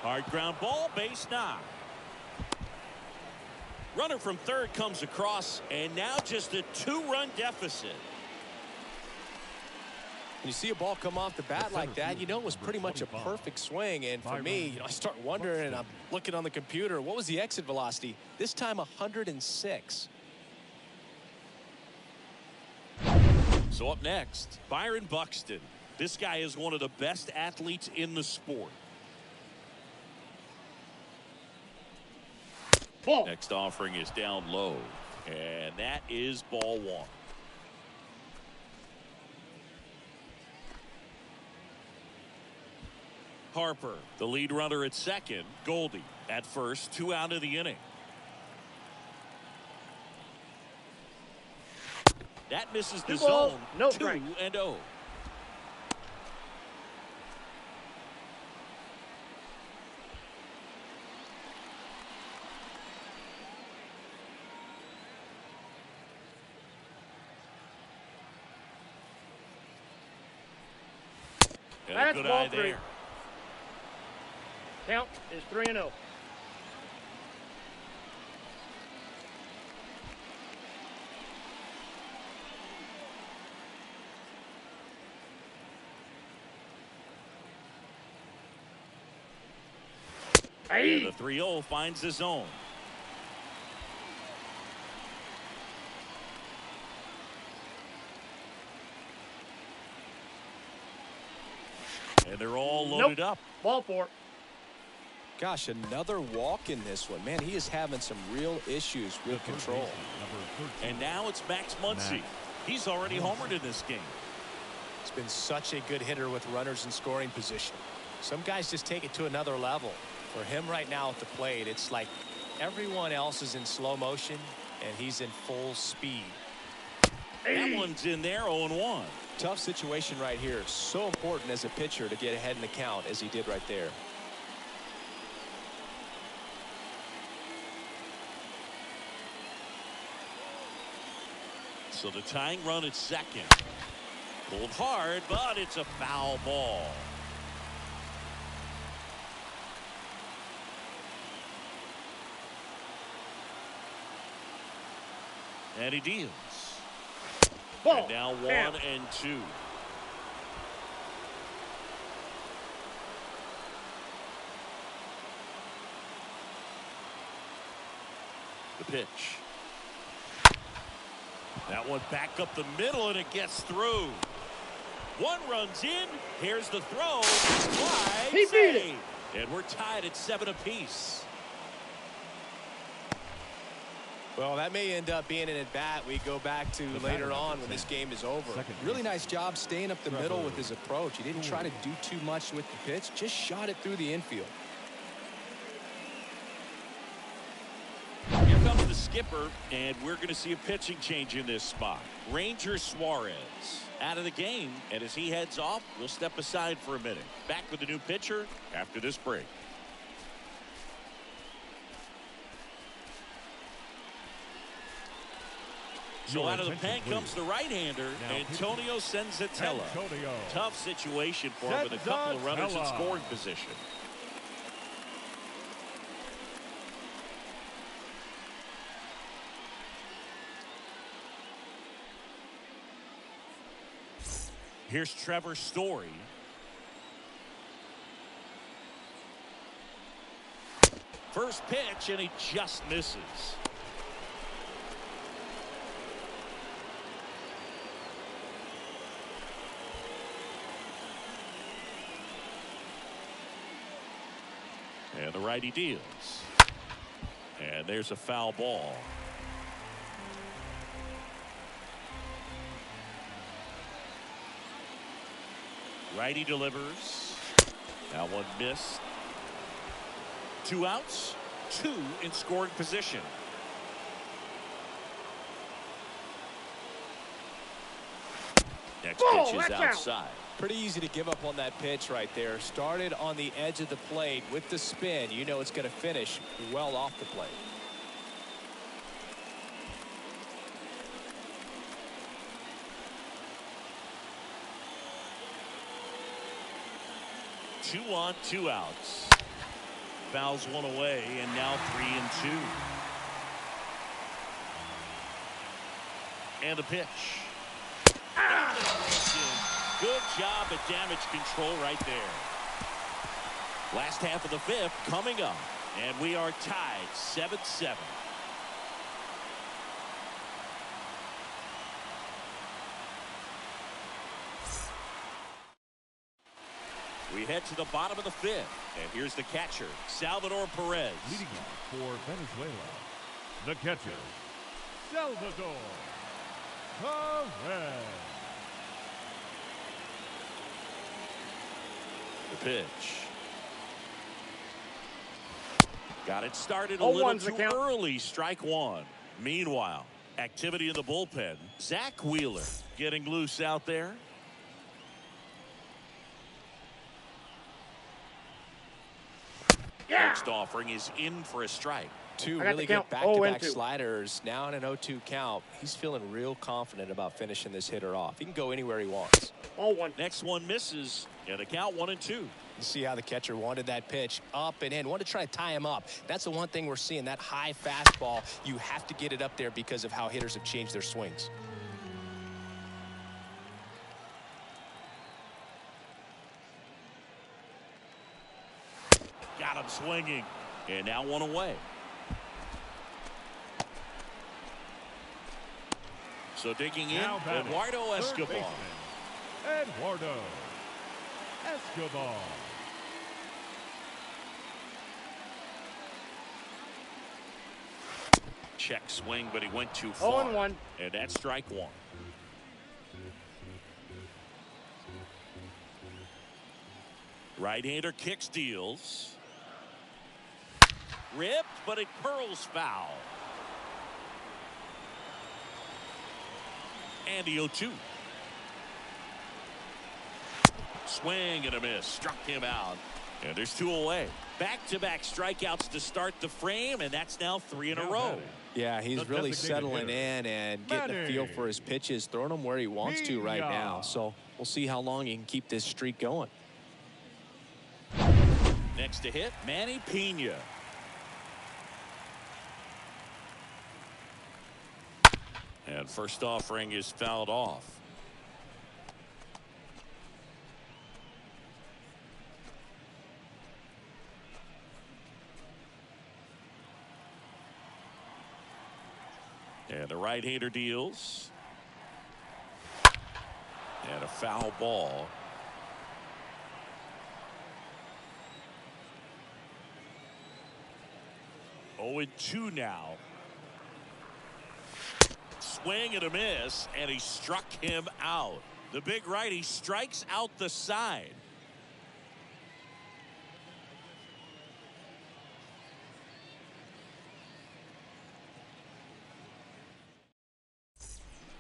Hard ground ball, base knock. Runner from third comes across, and now just a 2-run deficit. When you see a ball come off the bat like that, you know it was pretty much a perfect swing. And for me, I start wondering, and I'm looking on the computer, what was the exit velocity? This time 106. So up next, Byron Buxton. This guy is one of the best athletes in the sport. Ball. Next offering is down low, and that is ball 1. Harper, the lead runner at second. Goldie at first, 2 out of the inning. That misses the 2 balls, zone. no 2-0. And a That's good ball eye 3. there. Count is 3-0. And the 3-0 finds the zone. And they're all loaded up. Ball 4. Gosh, another walk in this one. Man, he is having some real issues with control. And now it's Max Muncy. He's already homered in this game. He's been such a good hitter with runners in scoring position. Some guys just take it to another level. For him right now at the plate, it's like everyone else is in slow motion, and he's in full speed. That one's in there, 0-1. Tough situation right here. So important as a pitcher to get ahead in the count as he did right there. So the tying run at second. Pulled hard, but it's a foul ball. And he deals. Ball. And now 1 Down. and 2. The pitch. That one back up the middle, and it gets through. One runs in. Here's the throw. Wide He beat it. save. And we're tied at 7 apiece. Well, that may end up being an at-bat we go back to later on when this game is over. Really nice job staying up the middle with his approach. He didn't try to do too much with the pitch, just shot it through the infield. Here comes the skipper, and we're going to see a pitching change in this spot. Ranger Suarez out of the game, and as he heads off, we'll step aside for a minute. Back with the new pitcher after this break. So your out of the attention, pen please. comes the right-hander, Antonio Senzatella. Antonio. Tough situation for him with a couple of runners in Senzatella. scoring position. Here's Trevor Story. First pitch, and he just misses. And the righty deals. And there's a foul ball. Righty delivers. That one missed. 2 outs, 2 in scoring position. Next pitch is outside. Pretty easy to give up on that pitch right there. Started on the edge of the plate with the spin. You know it's going to finish well off the plate. Two on, 2 outs. Fouls one away, and now 3-2. And the pitch. Good job at damage control right there. Last half of the 5th coming up, and we are tied 7-7. We head to the bottom of the 5th, and here's the catcher, Salvador Perez. Leading off for Venezuela, the catcher, Salvador Perez. The pitch. Got it started a little too early. Strike 1. Meanwhile, activity in the bullpen. Zach Wheeler getting loose out there. Next offering is in for a strike. 2 really good back-to-back sliders. Now in an 0-2 count. He's feeling real confident about finishing this hitter off. He can go anywhere he wants. 0-1. Next one misses, and the count 1-2. You see how the catcher wanted that pitch up and in. Wanted to try to tie him up. That's the one thing we're seeing. That high fastball, you have to get it up there because of how hitters have changed their swings. Got him swinging, and now 1 away. So digging in, Eduardo Escobar. Eduardo Escobar. Check swing, but he went too far. 0-1. And that's strike 1. Right-hander kicks, deals. Ripped, but it curls foul. And the 0-2. Swing and a miss. Struck him out. And there's 2 away. Back-to-back strikeouts to start the frame, and that's now 3 in a row. Yeah, he's really settling in and getting a feel for his pitches, throwing them where he wants to right now. So we'll see how long he can keep this streak going. Next to hit, Manny Pena. And first offering is fouled off. And the right-hander deals. And a foul ball. Oh, 0-2 now. Swing and a miss, and he struck him out. The big righty strikes out the side.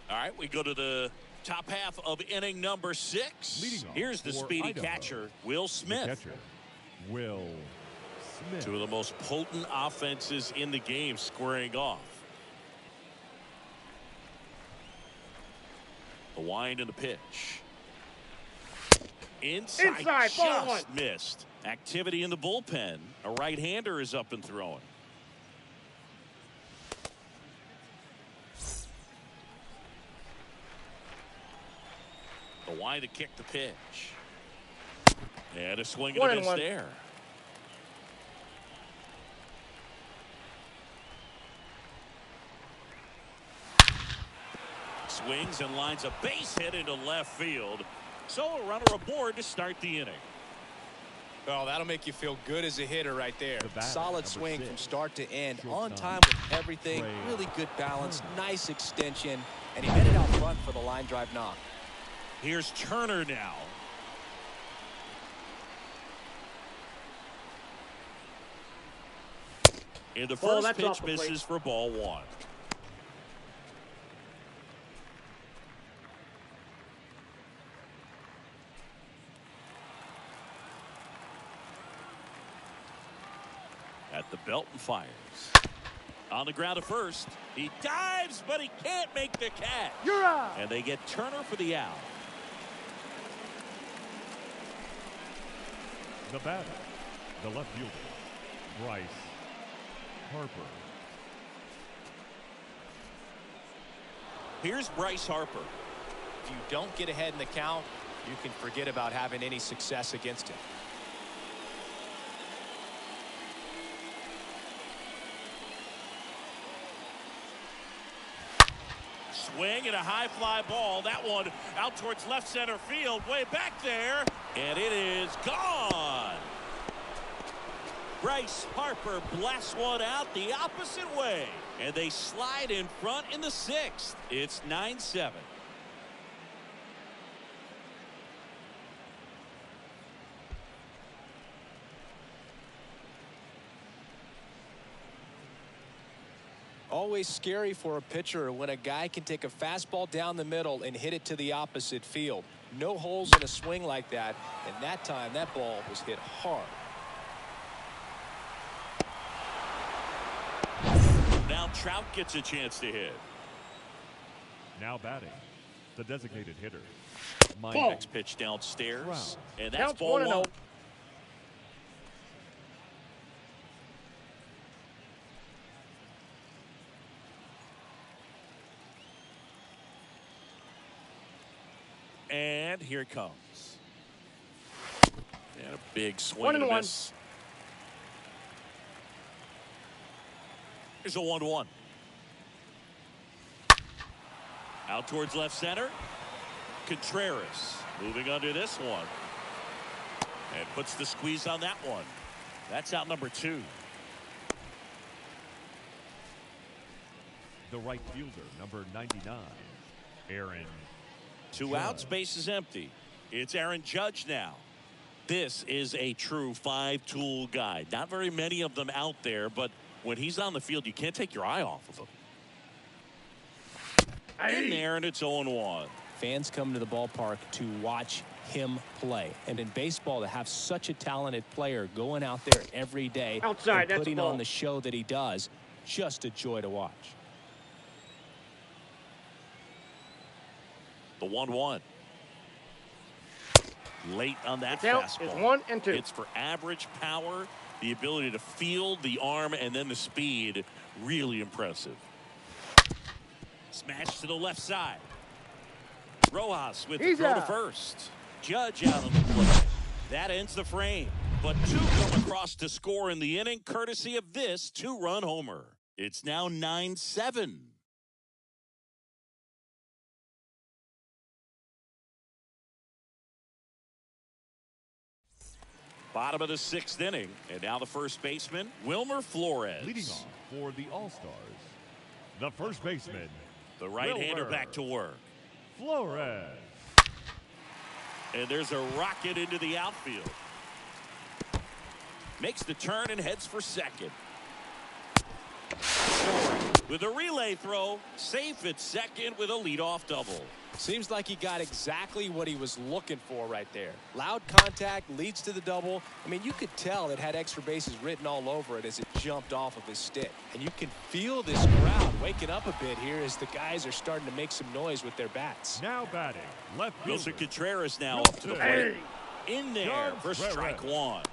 All right, we go to the top half of inning number 6. Here's the speedy catcher, Will Smith. Catcher, Will Smith. 2 of the most potent offenses in the game squaring off. The wind and the pitch. Inside ball just missed. Activity in the bullpen. A right-hander is up and throwing. The wind to kick the pitch. And a swing and a miss there. Swings and lines a base hit into left field. So a runner aboard to start the inning. Oh, that'll make you feel good as a hitter right there. Solid swing from start to end. On time with everything. Really good balance. Nice extension. And he headed out front for the line drive knock. Here's Turner now. And the first pitch misses for ball one. At the belt and fires. On the ground at first. He dives, but he can't make the catch. You're out. And they get Turner for the out. The batter, the left fielder, Bryce Harper. Here's Bryce Harper. If you don't get ahead in the count, you can forget about having any success against him. Swing and a high fly ball. That one out towards left center field. Way back there. And it is gone. Bryce Harper blasts one out the opposite way. And they slide in front in the sixth. It's 9-7. Always scary for a pitcher when a guy can take a fastball down the middle and hit it to the opposite field. No holes in a swing like that, and that time that ball was hit hard. Now Trout gets a chance to hit. Now batting, the designated hitter, Next pitch downstairs, Trout. and that's ball one. And here it comes. And a big swing and a miss. Here's a 1-1. Out towards left center. Contreras moving under this one. And puts the squeeze on that one. That's out number 2. the right fielder, number 99, Aaron. 2 outs, base is empty. It's Aaron Judge now. This is a true 5-tool guy. Not very many of them out there, but when he's on the field, you can't take your eye off of him. In there, and it's 0-1. Fans come to the ballpark to watch him play. And in baseball, to have such a talented player going out there every day outside, and putting on the show that he does, just a joy to watch. The 1-1. Late on that fastball. It's 1 and 2. It's for average power, the ability to field, the arm, and then the speed. Really impressive. Smash to the left side. Rojas with the throw to first. Judge out on the play. That ends the frame. But 2 come across to score in the inning, courtesy of this 2-run homer. It's now 9-7. Bottom of the 6th inning, and now the first baseman, Wilmer Flores. Leading off for the All-Stars, the first baseman, the right-hander back to work. Flores. And there's a rocket into the outfield. Makes the turn and heads for second. With a relay throw, safe at second with a leadoff double. Seems like he got exactly what he was looking for right there. Loud contact leads to the double. I mean, you could tell it had extra bases written all over it as it jumped off of his stick. And you can feel this crowd waking up a bit here as the guys are starting to make some noise with their bats. Now batting, left fielder. Wilson Contreras now up to the plate. In there for strike one.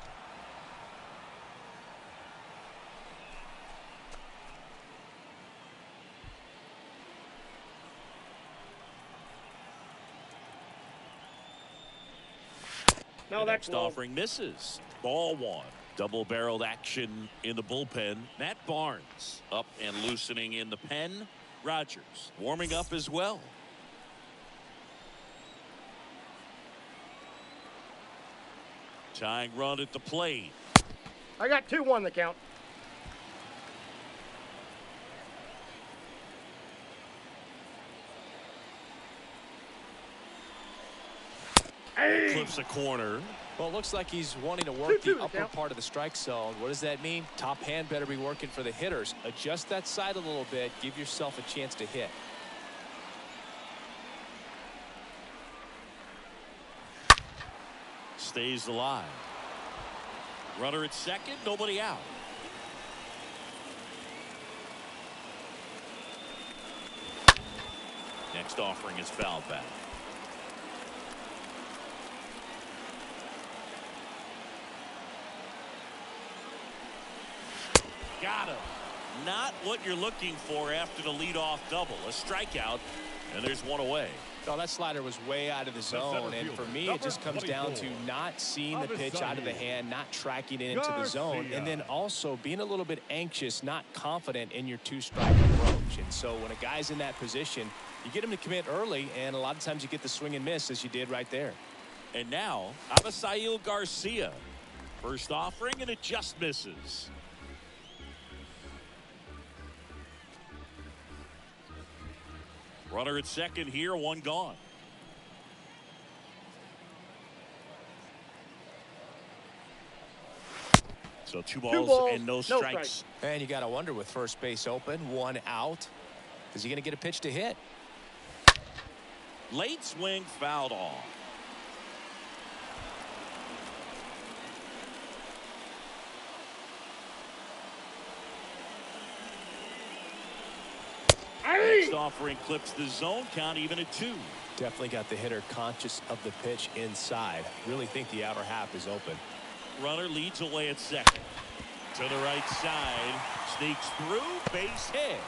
No, that's Next offering misses. Ball one. Double-barreled action in the bullpen. Matt Barnes up and loosening in the pen. Rogers warming up as well. Tying run at the plate. I got 2-1 the count. Clips a corner. Well, it looks like he's wanting to work the 2-2 upper count. part of the strike zone. What does that mean? Top hand better be working for the hitters. Adjust that side a little bit. Give yourself a chance to hit. Stays alive. Runner at second, nobody out. Next offering is foul back. Got him. Not what you're looking for after the leadoff double. A strikeout, and there's one away. Oh, that slider was way out of the zone, and for me, it just comes down to not seeing the pitch out of the hand, not tracking it into the zone, and then also being a little bit anxious, not confident in your two-strike approach. And so when a guy's in that position, you get him to commit early, and a lot of times you get the swing and miss, as you did right there. And now, Abisail Garcia. First offering, and it just misses. Runner at second here, one gone. So two balls and no strikes. And you got to wonder, with first base open, one out, is he going to get a pitch to hit? Late swing, fouled off. Next offering clips the zone, count even at 2. Definitely got the hitter conscious of the pitch inside. Really think the outer half is open. Runner leads away at second. To the right side. Sneaks through. Base hit.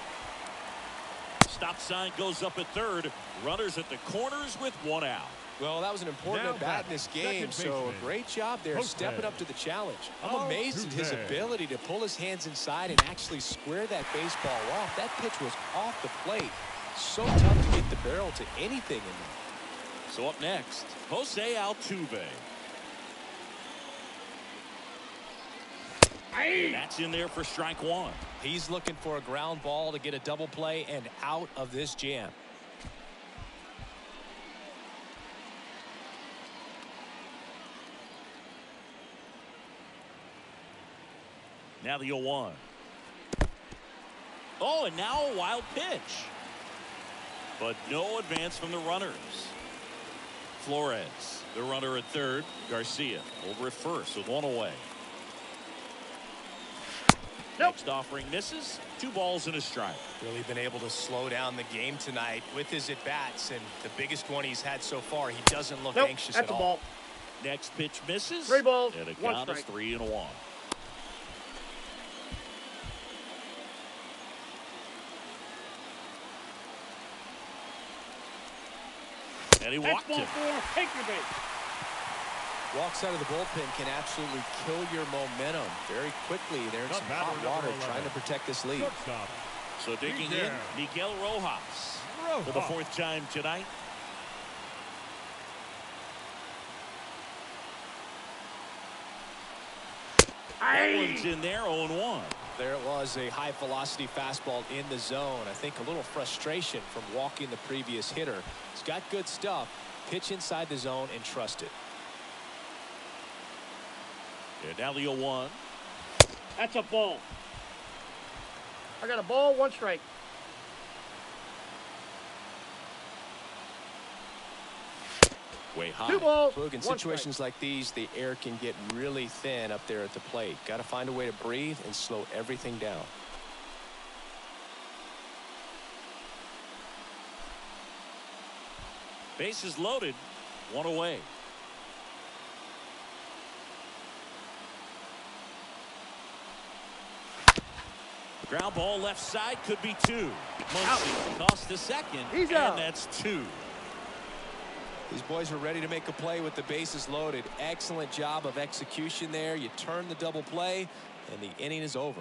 Stop sign goes up at third. Runners at the corners with one out. Well, that was an important Now at-bat in this game, so a great job there stepping up to the challenge. I'm amazed at his ability to pull his hands inside and actually square that baseball off. That pitch was off the plate. So tough to get the barrel to anything in there. So up next, Jose Altuve. That's in there for strike one. He's looking for a ground ball to get a double play and out of this jam. Now the 0-1. Oh, and now a wild pitch. But no advance from the runners. Flores, the runner at third. Garcia over at first with one away. Next offering misses. 2 balls and a strike. Really been able to slow down the game tonight with his at-bats, and the biggest one he's had so far, he doesn't look anxious at all. Ball. Next pitch misses. 3 balls, and a 1 count strike. is 3-1. And he walked him. Take your base. Walks out of the bullpen can absolutely kill your momentum very quickly. They're in some hot water trying to protect this lead. So digging in, Miguel Rojas for the 4th time tonight. That one's in there, 0-1. There it was, a high velocity fastball in the zone. I think a little frustration from walking the previous hitter. He's got good stuff. Pitch inside the zone and trust it. And now the 0-1. That's a ball. I got a ball, 1 strike. Way high. 2 balls, Look, in 1 situations like these, the air can get really thin up there at the plate. Got to find a way to breathe and slow everything down. Bases loaded. 1 away. Ground ball left side, could be 2. Muncy tossed to second. He's and out. That's 2. These boys are ready to make a play with the bases loaded. Excellent job of execution there. You turn the double play, and the inning is over.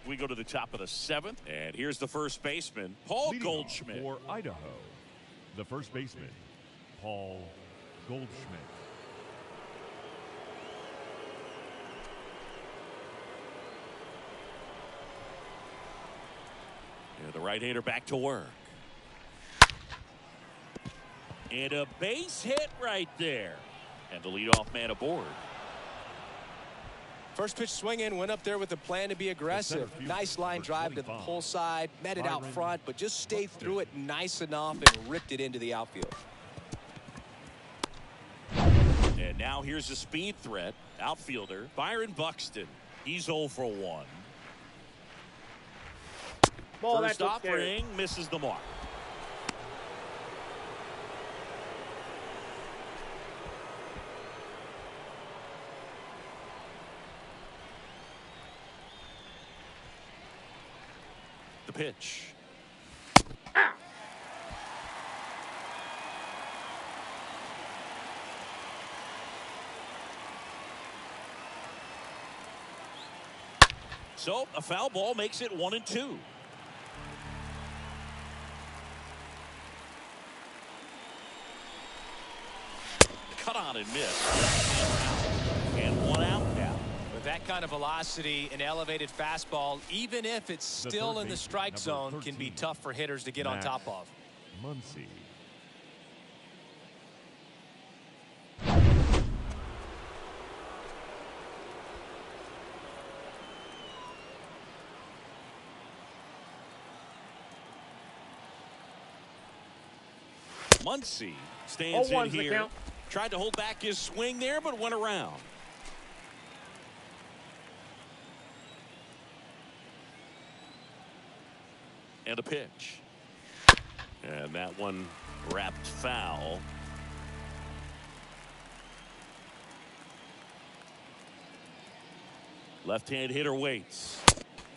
We go to the top of the 7th, and here's the first baseman, Paul Leading off Goldschmidt. for Idaho, the first baseman, Paul Goldschmidt. Yeah, the right-hander back to work. And a base hit right there. And the leadoff man aboard. First pitch swinging, went up there with a plan to be aggressive. Nice line drive to the pull side, met it out front, but just stayed through it nice enough and ripped it into the outfield. And now here's a speed threat. Outfielder Byron Buxton. He's 0 for 1. Ball, First that's offering misses the mark. The pitch. So a foul ball makes it 1-2. Cut on and miss. And 1 out now. With that kind of velocity, an elevated fastball, even if it's still in the strike zone, can be tough for hitters to get on top of. Muncy. Muncy stands in 0-1's the here. count. Tried to hold back his swing there, but went around. And a pitch. And that one wrapped foul. Left-hand hitter waits.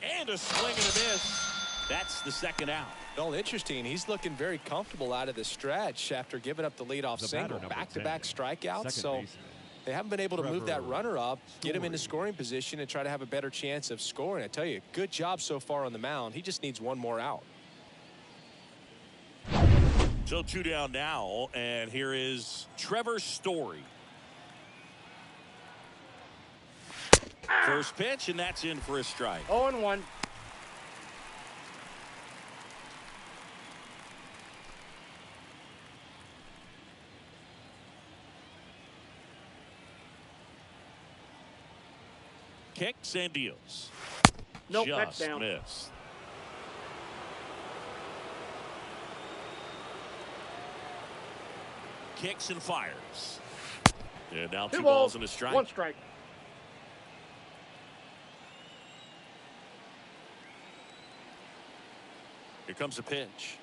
And a swing and a miss. That's the 2nd out. Well, interesting. He's looking very comfortable out of the stretch after giving up the leadoff single. Back-to-back strikeouts. So they haven't been able to move that runner up, get him into scoring position, and try to have a better chance of scoring. I tell you, good job so far on the mound. He just needs 1 more out. So 2 down now, and here is Trevor Story. First pitch, and that's in for a strike. 0-1. Kicks and deals. Nope, that's Just down. missed. Kicks and fires. And now 2 balls and a strike. 1 strike. Here comes a pitch.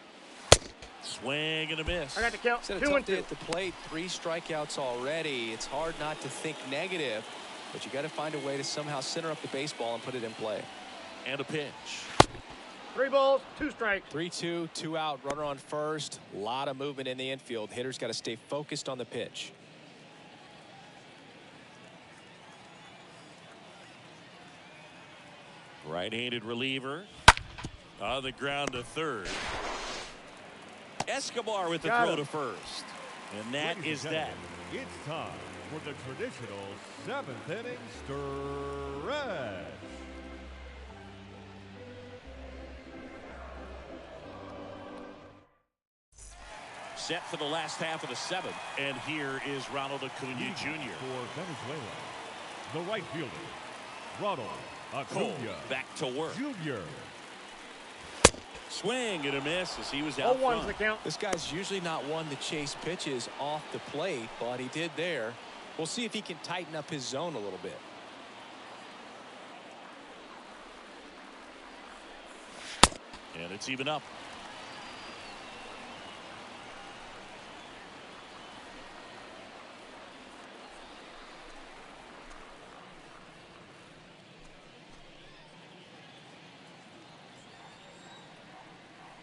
Swing and a miss. I got the count. Instead of 2 tough and to 2. hit the plate, 3 strikeouts already. It's hard not to think negative, but you got to find a way to somehow center up the baseball and put it in play. And a pitch. 3 balls, 2 strikes. 3-2, 2 out, runner on first. A lot of movement in the infield. Hitters got to stay focused on the pitch. Right-handed reliever. On the ground to third. Escobar with the Got throw him. to first. And that Ladies is and that. gentlemen, it's time for the traditional 7th inning stretch. Set for the last half of the 7th. And here is Ronald Acuna Jr. For Venezuela, the right fielder, Ronald Cole Acuna back to work. Jr. Swing and a miss as he was out 0-1's front. the count. This guy's usually not one to chase pitches off the plate, but he did there. We'll see if he can tighten up his zone a little bit. And it's even up.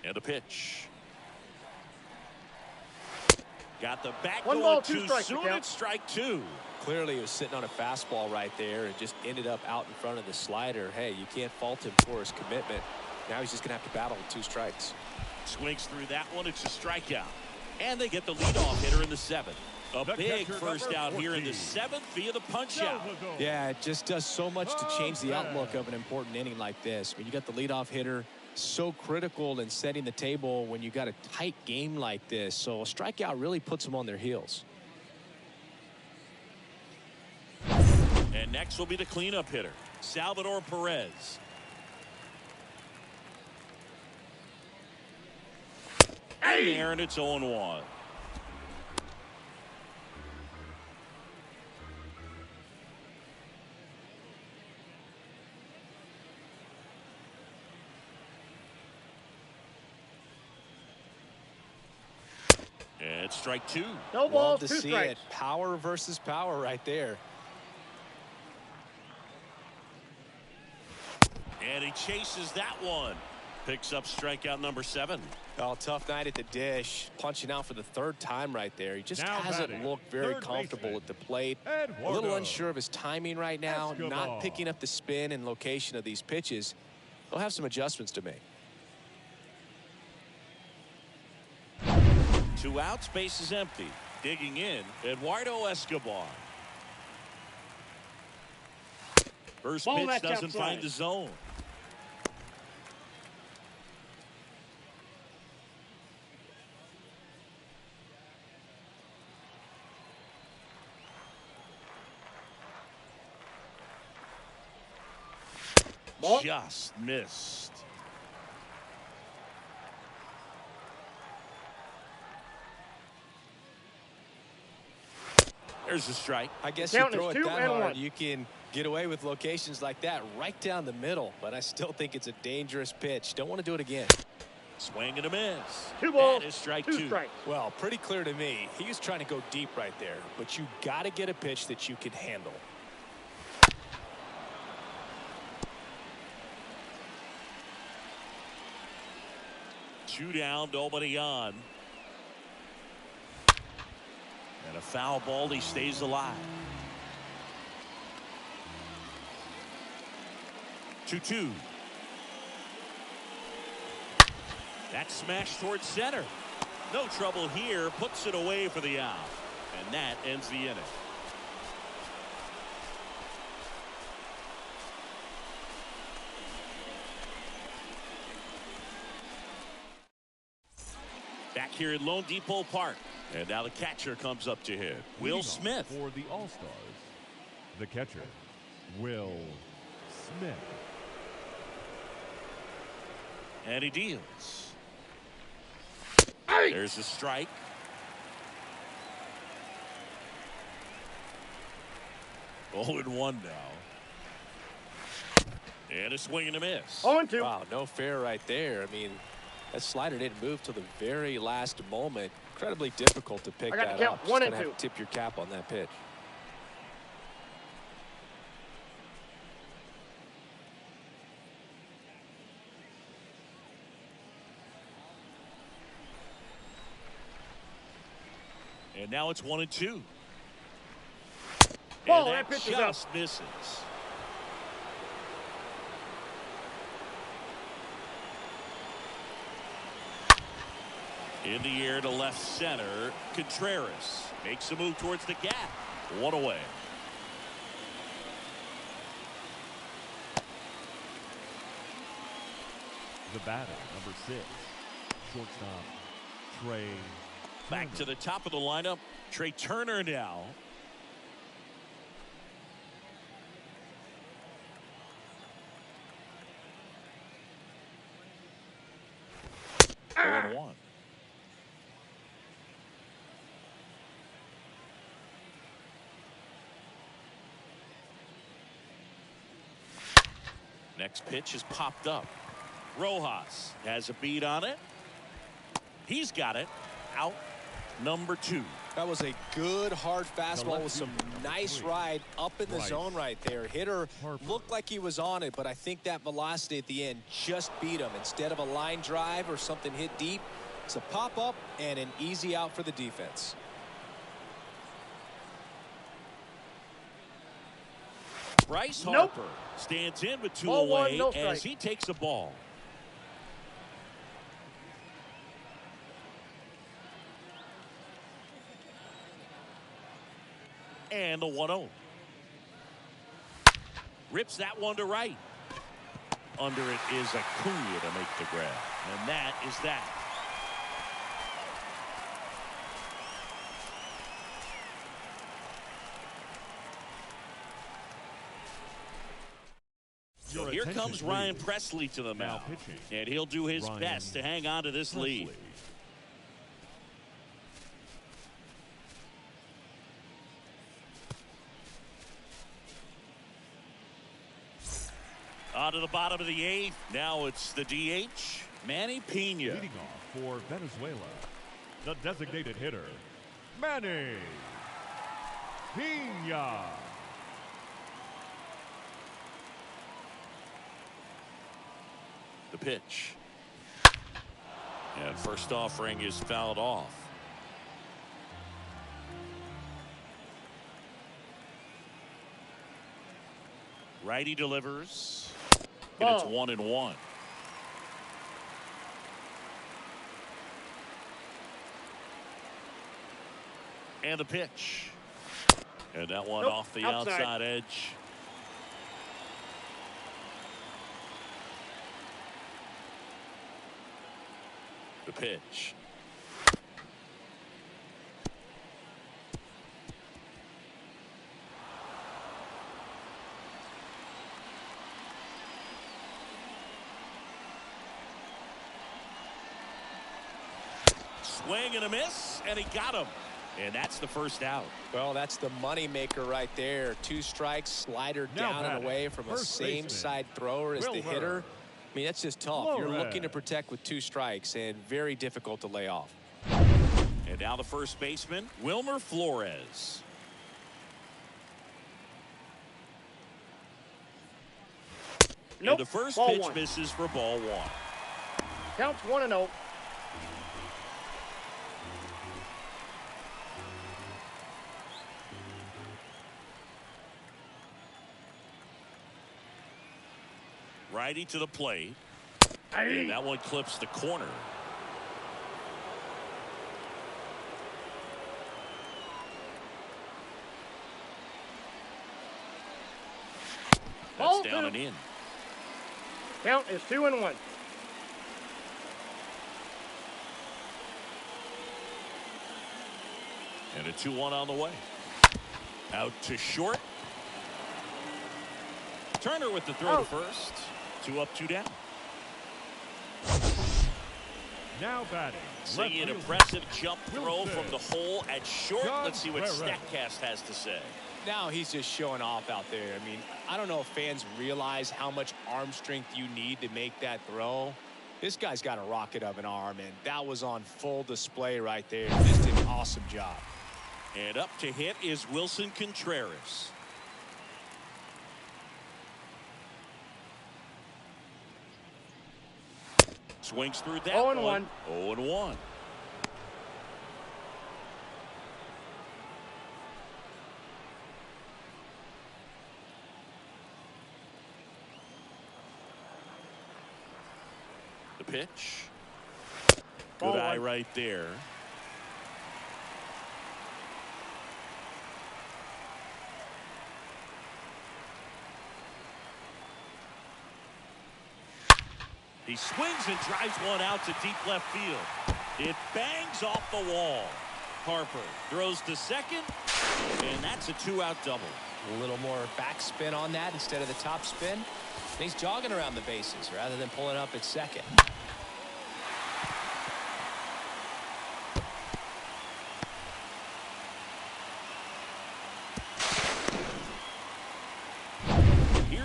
And a pitch. Got the back 1 door ball, 2 too strikes, soon. count. It's strike 2. Clearly, he was sitting on a fastball right there and just ended up out in front of the slider. Hey, you can't fault him for his commitment. Now he's just going to have to battle with 2 strikes. Swings through that one. It's a strikeout. And they get the leadoff hitter in the 7th. A The big catcher, first number out here in the 14. 7th via the punch out. Yeah, it just does so much to change the outlook of an important inning like this. When you got the leadoff hitter, so critical in setting the table when you got a tight game like this. So a strikeout really puts them on their heels. And next will be the cleanup hitter, Salvador Perez. And there, and it's 0-1. And it's strike 2. No balls, Love to 2 see strikes. it. Power versus power right there. And he chases that one. Picks up strikeout number 7. Oh, tough night at the dish. Punching out for the 3rd time right there. He just Now hasn't batting, looked very third comfortable baseman, at the plate. A Eduardo little unsure of his timing right now. Escobar. Not picking up the spin and location of these pitches. He'll have some adjustments to make. 2 outs, base is empty. Digging in, Eduardo Escobar. First Ball, pitch that's doesn't outside. find the zone. Ball. Just missed. There's a strike. I guess Count you throw is it 2 that and hard, 1. you can get away with locations like that right down the middle. But I still think it's a dangerous pitch. Don't want to do it again. Swing and a miss. 2 balls, That is strike 2 2. strikes. Well, pretty clear to me. He was trying to go deep right there. But you got to get a pitch that you can handle. Two down, nobody on. And a foul ball, he stays alive. 2-2. That's smashed towards center. No trouble here, puts it away for the out. And that ends the inning. Back here at Lone Depot Park. And now the catcher comes up to hit. Will Leading off Smith. For the All-Stars, the catcher, Will Smith. And he deals. There's a strike. Oh, and 1 now. And a swing and a miss. 0-2. Wow, no fair right there. I mean, that slider didn't move till the very last moment. Incredibly difficult to pick I got that to count. up. 1 Just and gonna 2. have to tip your cap on that pitch. And now it's 1-2. Ball, And that pitch is just misses. In the air to left center. Contreras makes a move towards the gap. 1 away. The batter, number 6, shortstop, Trey. Back to the top of the lineup. Trey Turner now. 0-1. Next pitch is popped up. Rojas has a beat on it. He's got it. Out number 2. That was a good hard fastball with some nice ride up in the zone right there. Hitter looked like he was on it, but I think that velocity at the end just beat him. Instead of a line drive or something hit deep, it's a pop up and an easy out for the defense. Bryce Harper stands in with 2 away as he takes a ball. And the 1-0. Rips that one to right. Under it is Acuna to make the grab. And that is that. So here comes Ryan Presley to the mound. And he'll do his best to hang on to this lead. On to the bottom of the 8th. Now it's the DH, Manny Pena. Leading off for Venezuela, the designated hitter, Manny Pena. The pitch. And first offering is fouled off. Righty delivers. And it's 1-1. And the pitch. And that one off the outside edge. The pitch. Swing and a miss, and he got him. And that's the first out. Well, that's the money maker right there. 2 strikes, slider down and away from a same side thrower as the hitter. I mean, that's just tough. You're looking to protect with 2 strikes and very difficult to lay off. And now the first baseman, Wilmer Flores. And the first pitch misses for ball 1. Counts 1-0. Righty to the plate. And that one clips the corner. That's down and in. Count is 2-1. And a 2-1 on the way. Out to short. Turner with the throw to first. 2 up, 2 down. Now batting. Seeing an impressive jump throw from the hole at short. Let's see what StatCast has to say. Now he's just showing off out there. I mean, I don't know if fans realize how much arm strength you need to make that throw. This guy's got a rocket of an arm, and that was on full display right there. Just an awesome job. And up to hit is Wilson Contreras. Swings through that 0-1. 0-1. The pitch. Good eye right there. He swings and drives one out to deep left field. It bangs off the wall. Harper throws to second, and that's a 2-out double. A little more backspin on that instead of the top spin. And he's jogging around the bases rather than pulling up at second.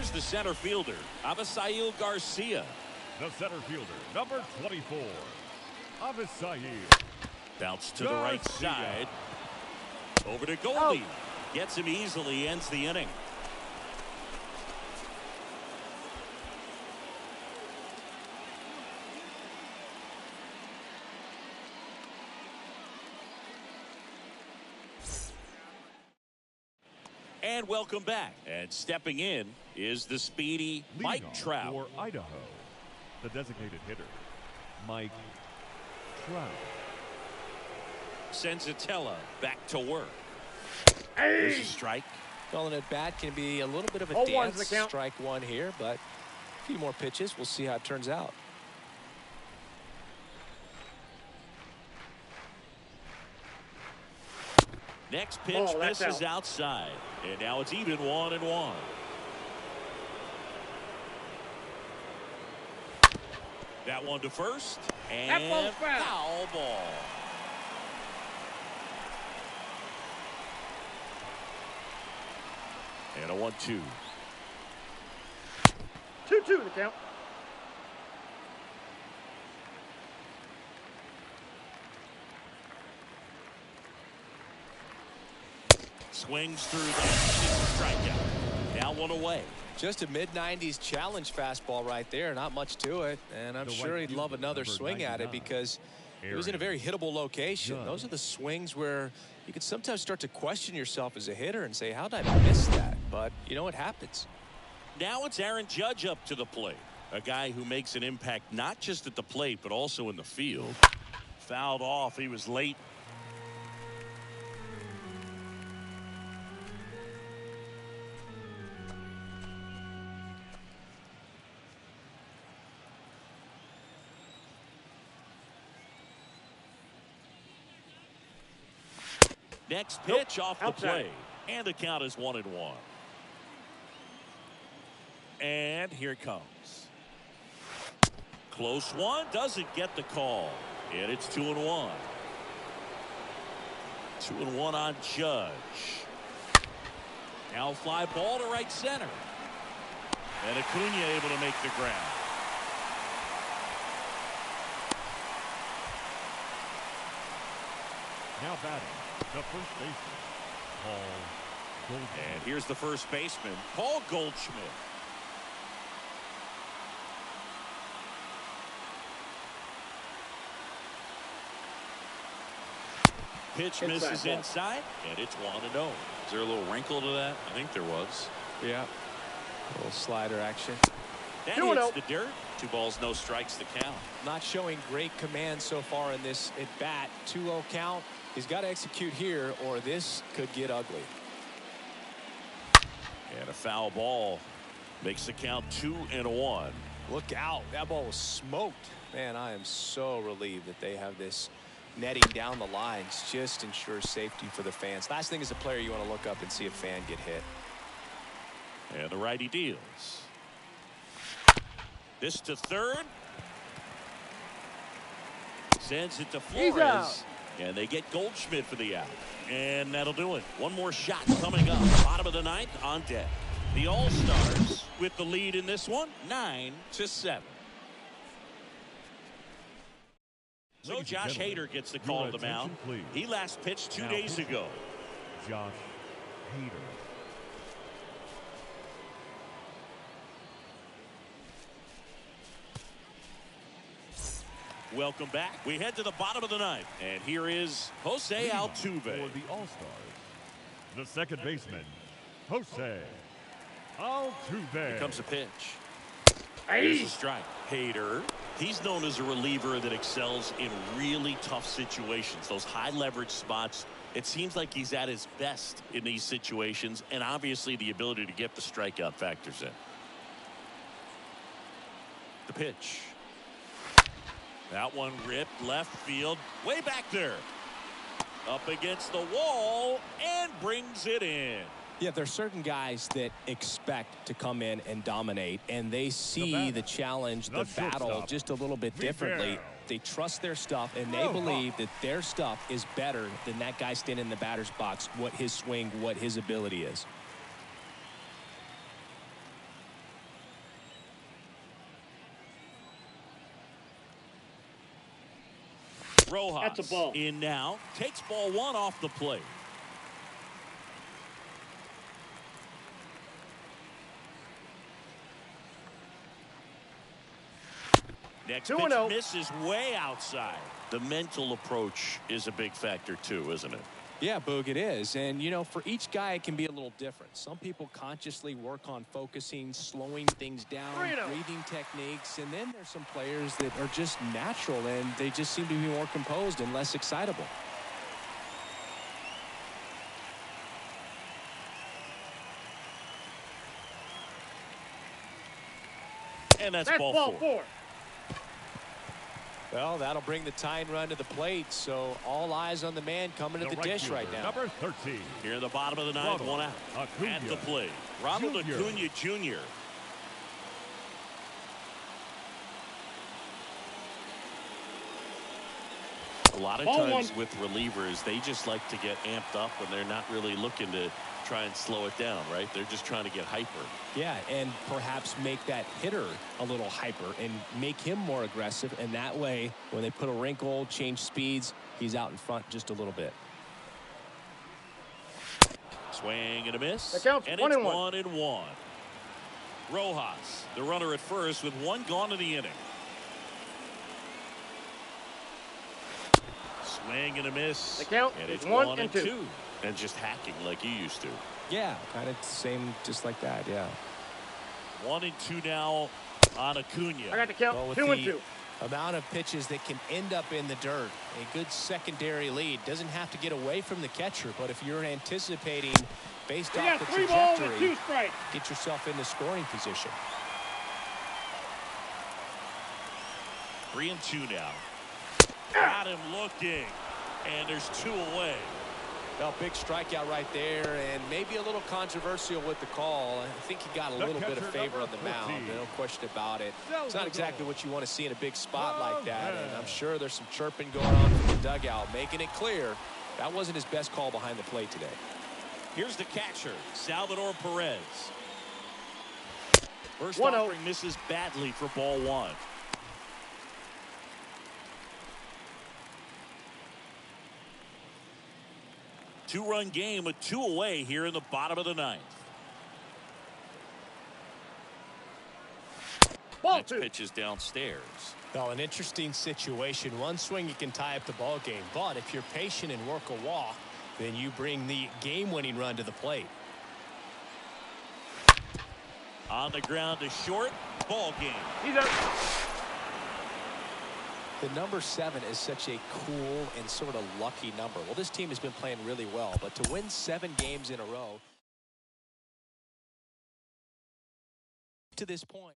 Here's the center fielder, Avisail Garcia. The center fielder, number 24, Avisail. Bounce to the right side. Over to Goldie. Gets him easily, ends the inning. And welcome back. And stepping in is the speedy Mike Trout. For Idaho, the designated hitter, Mike Trout. Senzatella back to work. There's a strike. Calling it bat can be a little bit of a 0-1's dance. the count. Strike one here, but a few more pitches. We'll see how it turns out. Next pitch misses outside. And now it's even 1-1. That one to first. And foul ball. And a 1-2. 2-2 the count. Swings through that strikeout. Now one away. Just a mid-90s challenge fastball right there. Not much to it. And I'm sure he'd love another swing at it because it was in a very hittable location. Those are the swings where you can sometimes start to question yourself as a hitter and say, how did I miss that? But, you know, it happens. Now it's Aaron Judge up to the plate. A guy who makes an impact not just at the plate, but also in the field. Fouled off. He was late. Next pitch off the plate. And the count is 1-1. And here it comes. Close one. Doesn't get the call. And it's 2-1. 2-1 on Judge. Now fly ball to right center. And Acuna able to make the grab. Now batting, the first baseman, Paul Goldschmidt. And here's the first baseman, Paul Goldschmidt. Pitch misses inside, and it's 1-0. Is there a little wrinkle to that? I think there was. Yeah. A little slider action. That hits the dirt. 2 balls, no strikes to count. Not showing great command so far in this at bat. 2-0 count. He's got to execute here or this could get ugly. And a foul ball makes the count 2-1. Look out. That ball was smoked. Man, I am so relieved that they have this netting down the lines. Just ensures safety for the fans. Last thing as a player, you want to look up and see a fan get hit. And the righty deals. This to third. Sends it to Flores. And they get Goldschmidt for the out. And that'll do it. One more shot coming up. Bottom of the 9th on deck. The All-Stars with the lead in this one, 9-7. So Josh Hader gets the call to the mound. He last pitched 2 days ago. Josh Hader. Welcome back. We head to the bottom of the 9th. And here is Jose Altuve. For the All-Stars, the second baseman, Jose Altuve. Here comes a pitch. Here's a strike. Hader. He's known as a reliever that excels in really tough situations. Those high leverage spots. It seems like he's at his best in these situations. And obviously the ability to get the strikeout factors in. The pitch. That one ripped left field. Way back there. Up against the wall and brings it in. Yeah, there's certain guys that expect to come in and dominate, and they see the challenge, the battle just a little bit differently. They trust their stuff, and they believe that their stuff is better than that guy standing in the batter's box, what his swing, what his ability is. Rojas That's a ball. in now. Takes ball one off the plate. Next pitch 2-0. misses way outside. The mental approach is a big factor too, isn't it? Yeah, Boog, it is. And, you know, for each guy, it can be a little different. Some people consciously work on focusing, slowing things down, 3-0. breathing techniques. And then there's some players that are just natural, and they just seem to be more composed and less excitable. And that's Ball ball 4. Well, that'll bring the tying run to the plate, so all eyes on the man coming to the dish right now. Number 13. Here in the bottom of the ninth, one out. Acuna At the plate, Ronald Jr. Acuna Jr. A lot of Ball times one. with relievers, they just like to get amped up and they're not really looking to try and slow it down, right? They're just trying to get hyper. Yeah, and perhaps make that hitter a little hyper and make him more aggressive. And that way, when they put a wrinkle, change speeds, he's out in front just a little bit. Swing and a miss. That counts. And 1-1. it's 1-1. Rojas, the runner at first with one gone in the inning. Swing and a miss. The count and is it's 1-2. And just hacking like you used to. Yeah, kind of same, just like that, yeah. 1-2 now on Acuna. I got the count. Well, with 2-2. the amount of pitches that can end up in the dirt, a good secondary lead doesn't have to get away from the catcher, but if you're anticipating based We off got the 3 balls and trajectory, 2 strikes. get yourself into scoring position. 3-2 now. Got him looking. And there's 2 away. Well, big strikeout right there, and maybe a little controversial with the call. I think he got a little bit of favor on the mound. No question about it. It's not exactly what you want to see in a big spot like that, and I'm sure there's some chirping going on from the dugout, making it clear that wasn't his best call behind the plate today. Here's the catcher, Salvador Perez. First 1-0. offering misses badly for ball 1. Two-run game with 2 away here in the bottom of the ninth. Ball Next 2. pitch is downstairs. Well, an interesting situation. One swing, you can tie up the ball game, but if you're patient and work a walk, then you bring the game-winning run to the plate. On the ground to short. Ball game. He's out. The number 7 is such a cool and sort of lucky number. Well, this team has been playing really well, but to win 7 games in a row to this point.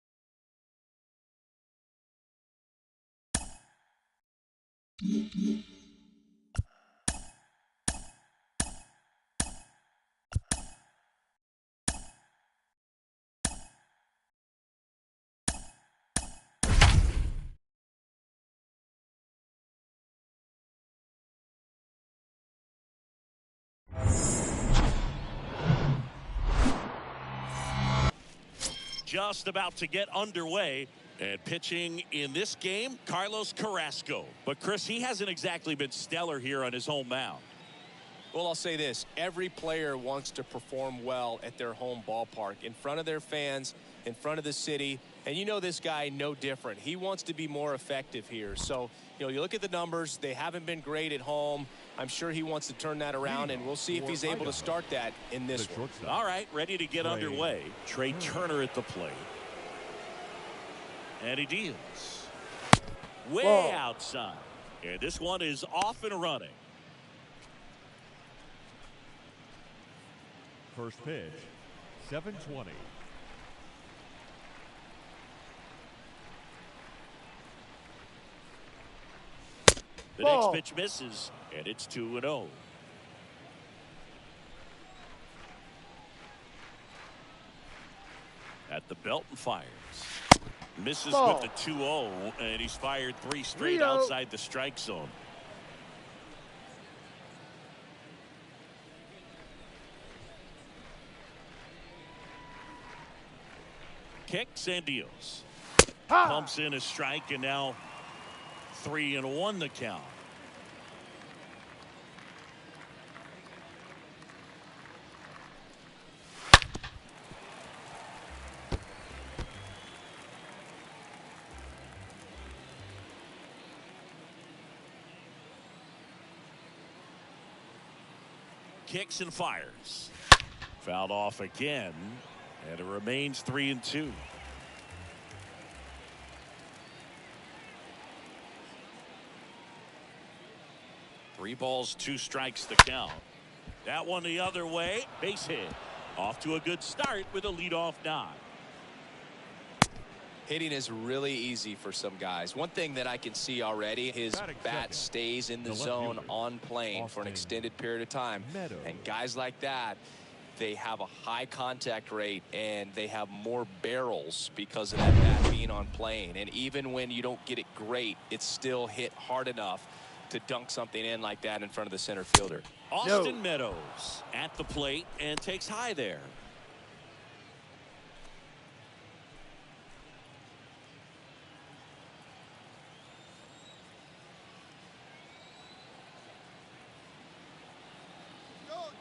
Just about to get underway. And pitching in this game, Carlos Carrasco. But, Chris, he hasn't exactly been stellar here on his home mound. Well, I'll say this. Every player wants to perform well at their home ballpark, in front of their fans, in front of the city. And you know this guy no different. He wants to be more effective here. So, you know, you look at the numbers. They haven't been great at home. I'm sure he wants to turn that around, and we'll see if he's able to start that in this one. All right, ready to get underway. Trey Turner at the plate. And he deals. Way outside. And this one is off and running. First pitch, 7:20. The next pitch misses, and it's 2-0. At the belt and fires. Misses with the 2-0, and he's fired 3 straight outside the strike zone. Kicks and deals. Pumps in a strike, and now 3-1 the count. kicks and fires. Fouled off again, and it remains 3-2. Three balls, 2 strikes to count. That one the other way. Base hit. Off to a good start with a leadoff nod. Hitting is really easy for some guys. One thing that I can see already, his bat stays in the zone on plane for an extended period of time. And guys like that, they have a high contact rate and they have more barrels because of that bat being on plane. And even when you don't get it great, it's still hit hard enough to dunk something in like that in front of the center fielder. Austin Meadows at the plate and takes high there.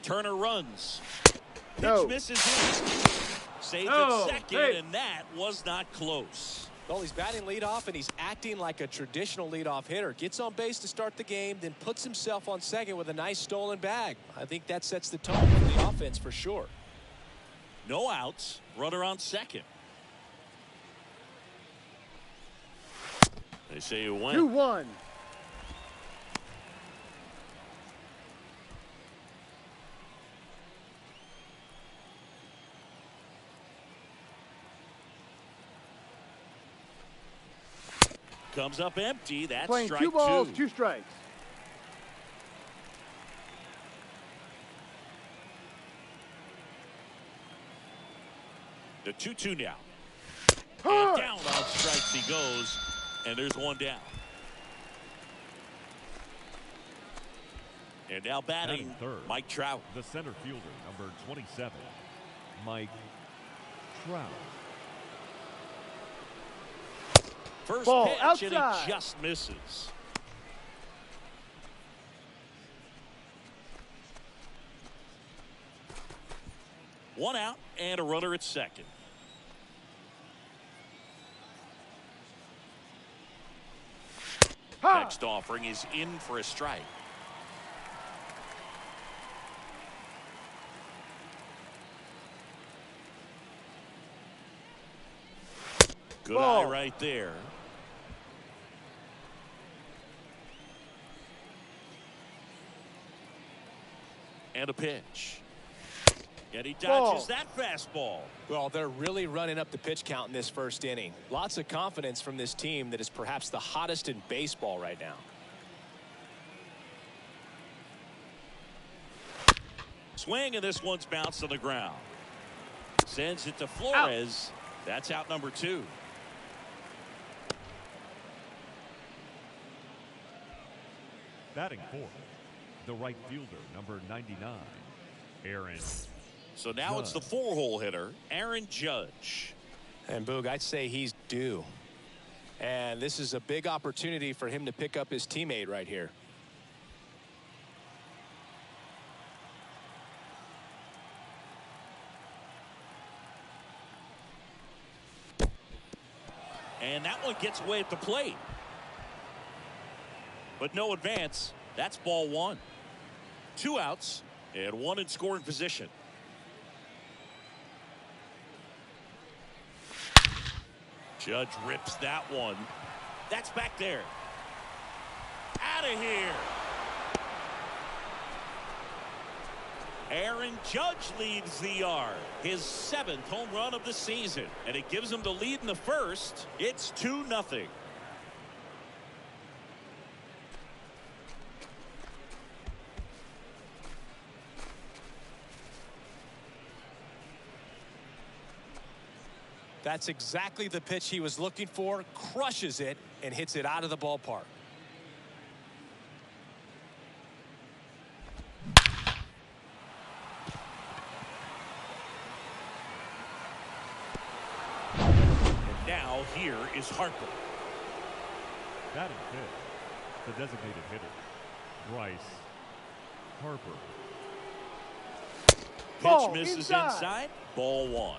Turner runs. Pitch misses him. Saves at second, and that was not close. Well, he's batting leadoff, and he's acting like a traditional leadoff hitter. Gets on base to start the game, then puts himself on second with a nice stolen bag. I think that sets the tone for the offense for sure. No outs. Runner on second. They say you win. 2-1. Comes up empty. That's Playing strike 2 balls, 2. 2 strikes. The 2-2 now. And down on strikes he goes, and there's 1 down. And now batting third, Mike Trout. The center fielder, number 27, Mike Trout. First Ball pitch, outside. and he just misses. One out and a runner at second. Next offering is in for a strike. Good eye right there. And a pitch. And he dodges that fastball. Well, they're really running up the pitch count in this first inning. Lots of confidence from this team that is perhaps the hottest in baseball right now. Swing, and this one's bounced on the ground. Sends it to Flores. That's out number 2. Batting fourth, the right fielder, number 99, Aaron. So now it's the 4-hole hitter, Aaron Judge. And Boog, I'd say he's due. And this is a big opportunity for him to pick up his teammate right here. And that one gets away at the plate. But no advance. That's ball 1. 2 outs and 1 in scoring position. Judge rips that one. That's back there. Out of here. Aaron Judge leads the yard. His 7th home run of the season. And it gives him the lead in the first. It's 2-0. That's exactly the pitch he was looking for. Crushes it and hits it out of the ballpark. And now here is Harper. Batting fifth, the designated hitter, Bryce Harper. Pitch misses inside. Ball 1.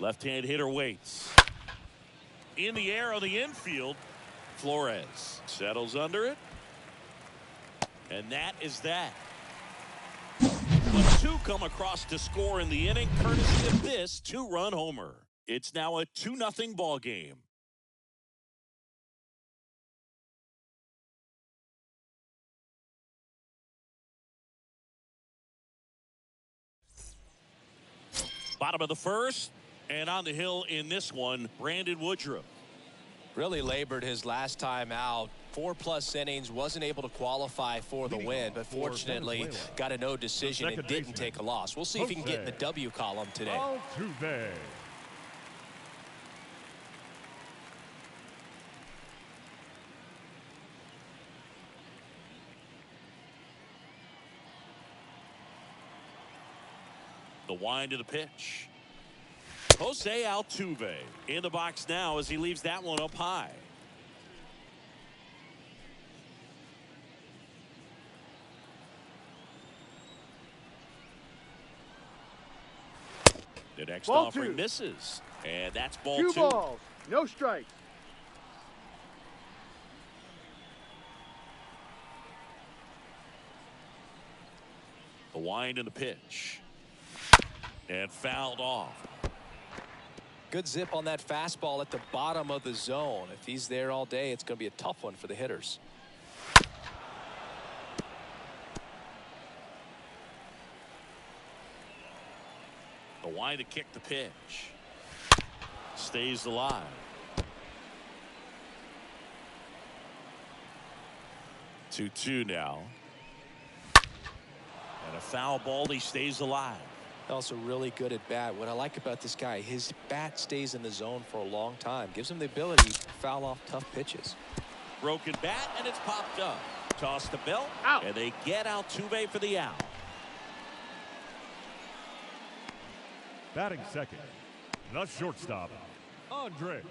Left-hand hitter waits. In the air on the infield. Flores settles under it. And that is that. But two come across to score in the inning, courtesy of this two-run homer. It's now a 2-0 ball game. Bottom of the first, and on the hill in this one, Brandon Woodruff. Really labored his last time out. 4+ innings, wasn't able to qualify for the win, but fortunately got a no decision and didn't take a loss. We'll see if he can get in the W column today. The wind of the pitch. Jose Altuve in the box now as he leaves that one up high. The next offering misses, and that's ball two. 2 balls, no strikes. The wind and the pitch. And fouled off. Good zip on that fastball at the bottom of the zone. If he's there all day, it's going to be a tough one for the hitters. The wind to kick the pitch. Stays alive. Two now. And a foul ball. He stays alive. Also really good at bat. What I like about this guy, his bat stays in the zone for a long time. Gives him the ability to foul off tough pitches. Broken bat, and it's popped up. Toss the belt, out. And they get Altuve for the out. Batting second, the shortstop, Andres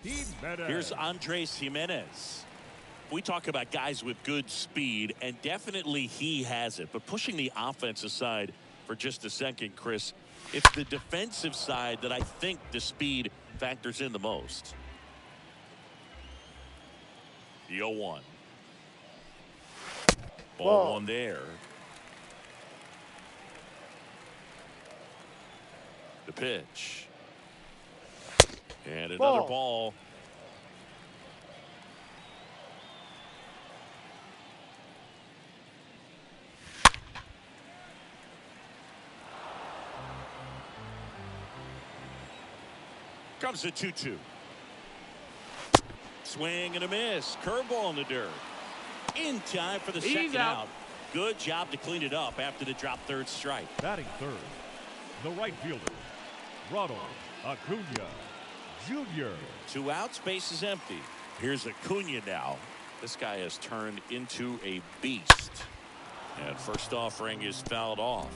Jimenez. Here's Andres Jimenez. We talk about guys with good speed, and definitely he has it. But pushing the offense aside for just a second, Chris, it's the defensive side that I think the speed factors in the most. The 0-1. Ball one there. The pitch. And another ball. Comes the 2-2. Swing and a miss. Curveball in the dirt. In time for the second out. Good job to clean it up after the drop third strike. Batting third, the right fielder, Ronald Acuna Jr. 2 outs, base is empty. Here's Acuna now. This guy has turned into a beast. And first offering is fouled off.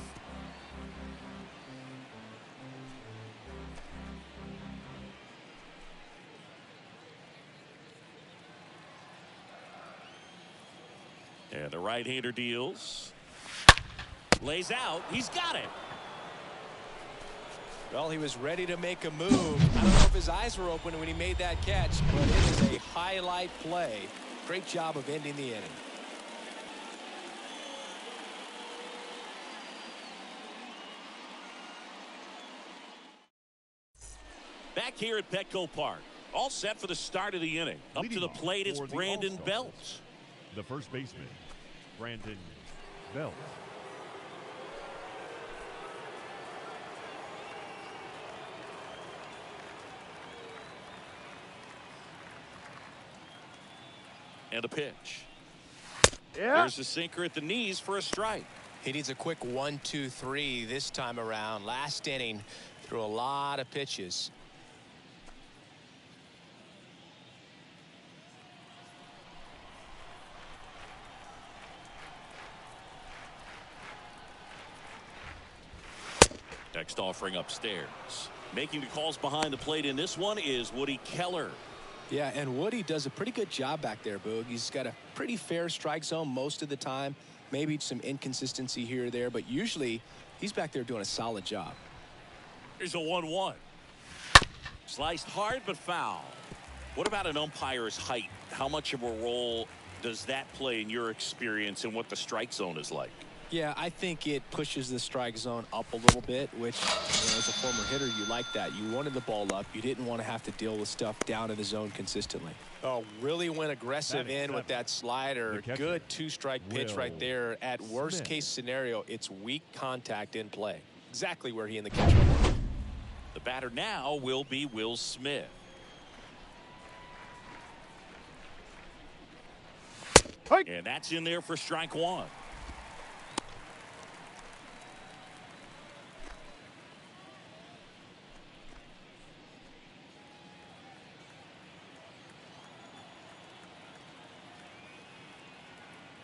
And the right-hander deals. Lays out. He's got it. Well, he was ready to make a move. I don't know if his eyes were open when he made that catch, but it is a highlight play. Great job of ending the inning. Back here at Petco Park. All set for the start of the inning. Up to the plate is Brandon Belt. The first baseman, Brandon Belt. And a pitch. Yeah. There's a sinker at the knees for a strike. He needs a quick 1-2-3 this time around. Last inning, threw a lot of pitches. Next offering upstairs. Making the calls behind the plate in this one is Woody Keller. Yeah, and Woody does a pretty good job back there, Boog. He's got a pretty fair strike zone most of the time. Maybe some inconsistency here or there, but usually he's back there doing a solid job. Here's a 1-1. Sliced hard but foul. What about an umpire's height? How much of a role does that play in your experience and what the strike zone is like? Yeah, I think it pushes the strike zone up a little bit, which, as a former hitter, you like that. You wanted the ball up. You didn't want to have to deal with stuff down in the zone consistently. Oh, really went aggressive in with that slider. Good two-strike pitch right there. At worst case scenario, it's weak contact in play. Exactly where he and the catcher were. The batter now will be Will Smith. And that's in there for strike one.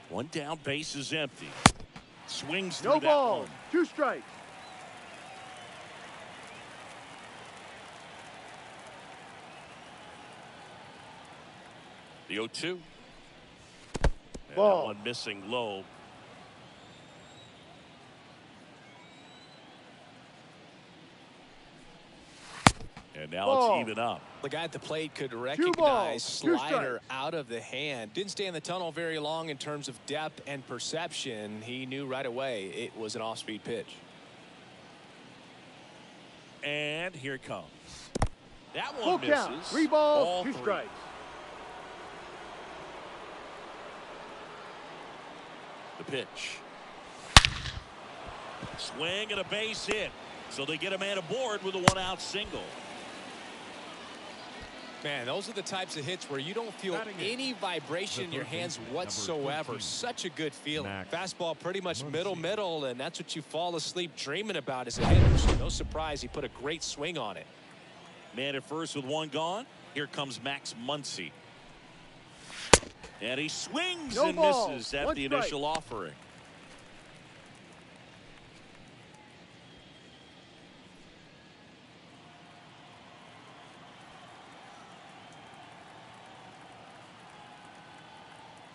One down, base is empty. Swings through No that ball. one. 2 strikes. The 0-2. And Ball. that one missing low. And now Ball. it's even up. The guy at the plate could 2 recognize balls, 2 slider strikes. out of the hand. Didn't stay in the tunnel very long in terms of depth and perception. He knew right away it was an off-speed pitch. And here it comes. That Full one misses. count. 3 balls, All 2 three. strikes. The pitch. Swing and a base hit. So they get a man aboard with a 1-out single. Man, those are the types of hits where you don't feel any vibration in your hands whatsoever. Such a good feeling. Fastball pretty much middle, and that's what you fall asleep dreaming about as a hitter. So no surprise, he put a great swing on it. Man at first with 1 gone. Here comes Max Muncy. And he swings No and ball. misses at 1 the strike. initial offering.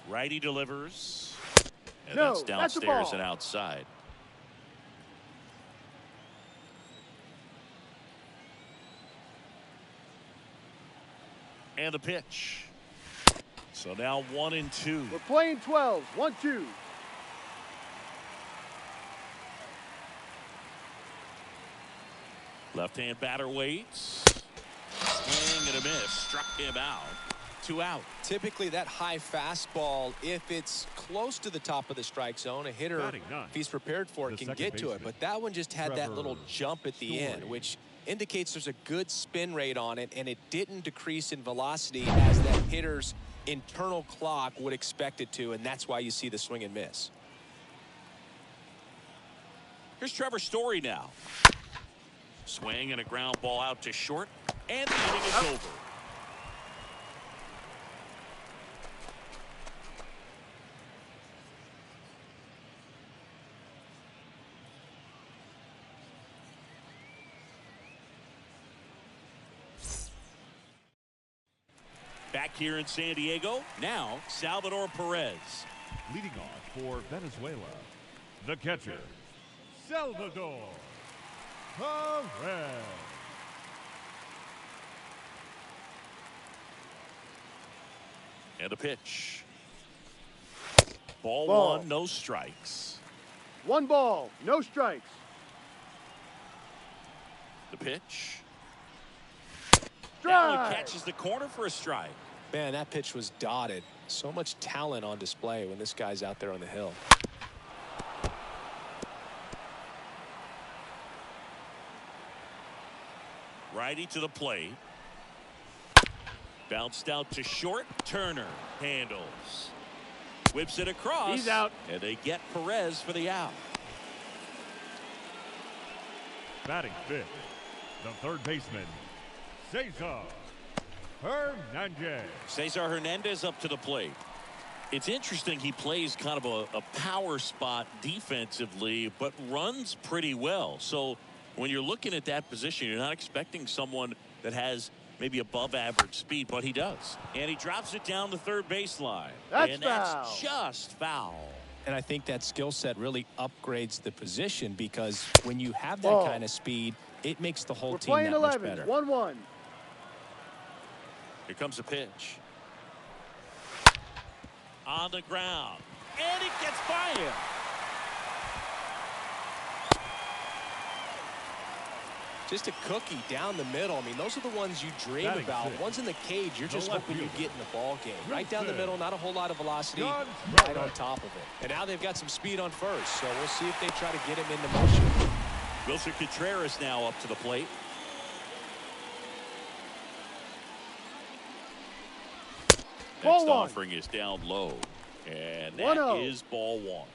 Righty delivers. And No, that's that's a downstairs ball. and outside. And the pitch. So now 1-2. We're playing 12. 1-2. Left-hand batter waits. Swing and a miss. Struck him out. 2 out. Typically, that high fastball, if it's close to the top of the strike zone, a hitter, Batting ninth. if he's prepared for it, The can second get to it. baseman, But that one just had that Trevor little jump at the end, Story. which indicates there's a good spin rate on it, and it didn't decrease in velocity as that hitter's internal clock would expect it to, and that's why you see the swing and miss. Here's Trevor Story now. Swing and a ground ball out to short. And the inning is over. Back here in San Diego, now Salvador Perez. Leading off for Venezuela, the catcher, Salvador Perez. And a pitch. Ball Ball. 1, no strikes. 1 ball. No strikes. The pitch. That one Strike. catches the corner for a strike. Man, that pitch was dotted. So much talent on display when this guy's out there on the hill. Righty to the plate. Bounced out to short. Turner handles. Whips it across. He's out. And they get Perez for the out. Batting fifth, the third baseman, Cesar Hernandez. Cesar Hernandez up to the plate. It's interesting, he plays kind of a power spot defensively, but runs pretty well. So when you're looking at that position, you're not expecting someone that has maybe above average speed, but he does. And he drops it down the third baseline. That's and foul. that's just foul. And I think that skill set really upgrades the position, because when you have that Ball. kind of speed, it makes the whole We're team playing that much 11, better. 1-1. Here comes a pitch. On the ground. And it gets by him. Just a cookie down the middle. I mean, those are the ones you dream about. Ones in the cage, you're just hoping you get in the ball game. Right down the middle, not a whole lot of velocity, right on top of it. And now they've got some speed on first, so we'll see if they try to get him into motion. Wilson Contreras now up to the plate. Next offering is down low. And that is ball one.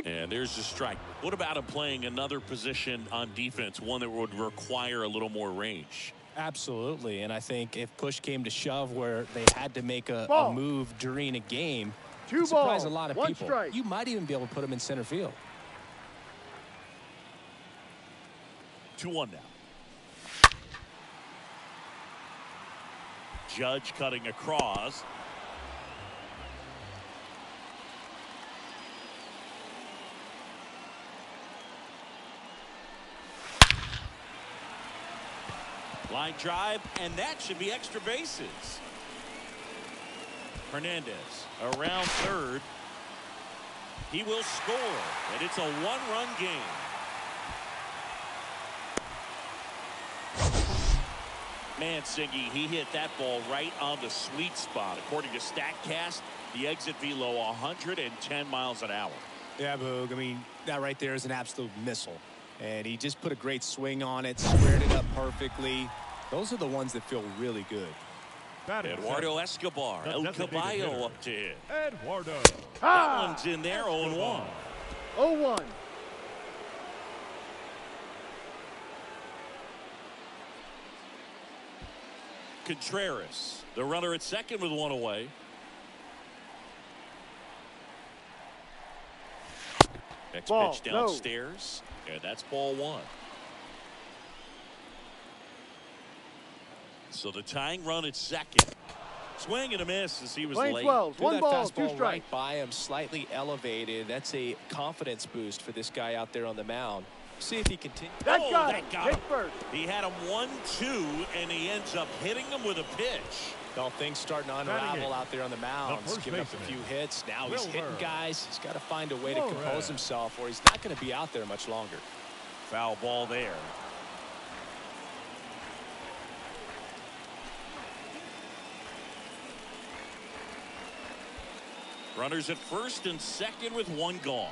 And there's the strike. What about him playing another position on defense, one that would require a little more range? Absolutely, and I think if push came to shove where they had to make a move during a game, it surprised a lot of people. Strike. You might even be able to put him in center field. 2-1 now. Judge cutting across. Line drive, and that should be extra bases. Hernandez around third. He will score, and it's a one-run game. Singy, he hit that ball right on the sweet spot. According to StatCast, the exit velo 110 miles an hour. Yeah, Boog. I mean, that right there is an absolute missile. And he just put a great swing on it, squared it up perfectly. Those are the ones that feel really good. Eduardo Escobar, El Caballo up to hit. Eduardo. That one's in there, 0-1. 0-1. Contreras, the runner at second with one away. Next pitch downstairs, and that's ball one. So the tying run at second. Swing and a miss as he was late. 12, one ball, 2 strikes. Right by him, slightly elevated. That's a confidence boost for this guy out there on the mound. See if he continues. That got him. First. He had him 1-2, and he ends up hitting him with a pitch. Well, things starting to unravel out there on the mound. He's giving up a few hits. Now he's hitting guys. He's got to find a way to compose himself, or he's not going to be out there much longer. Foul ball there. Runners at first and second with one gone.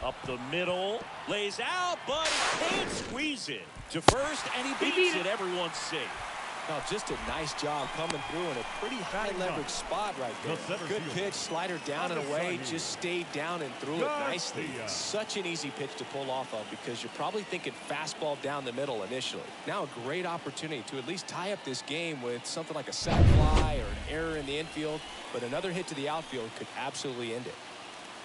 Up the middle, lays out, but he can't squeeze it to first, and he beats it. Everyone's safe. Now, just a nice job coming through in a pretty high leverage spot right there. Good pitch, slider down and away, just stayed down and threw it nicely. Such an easy pitch to pull off of because you're probably thinking fastball down the middle initially. Now a great opportunity to at least tie up this game with something like a sac fly or an error in the infield, but another hit to the outfield could absolutely end it.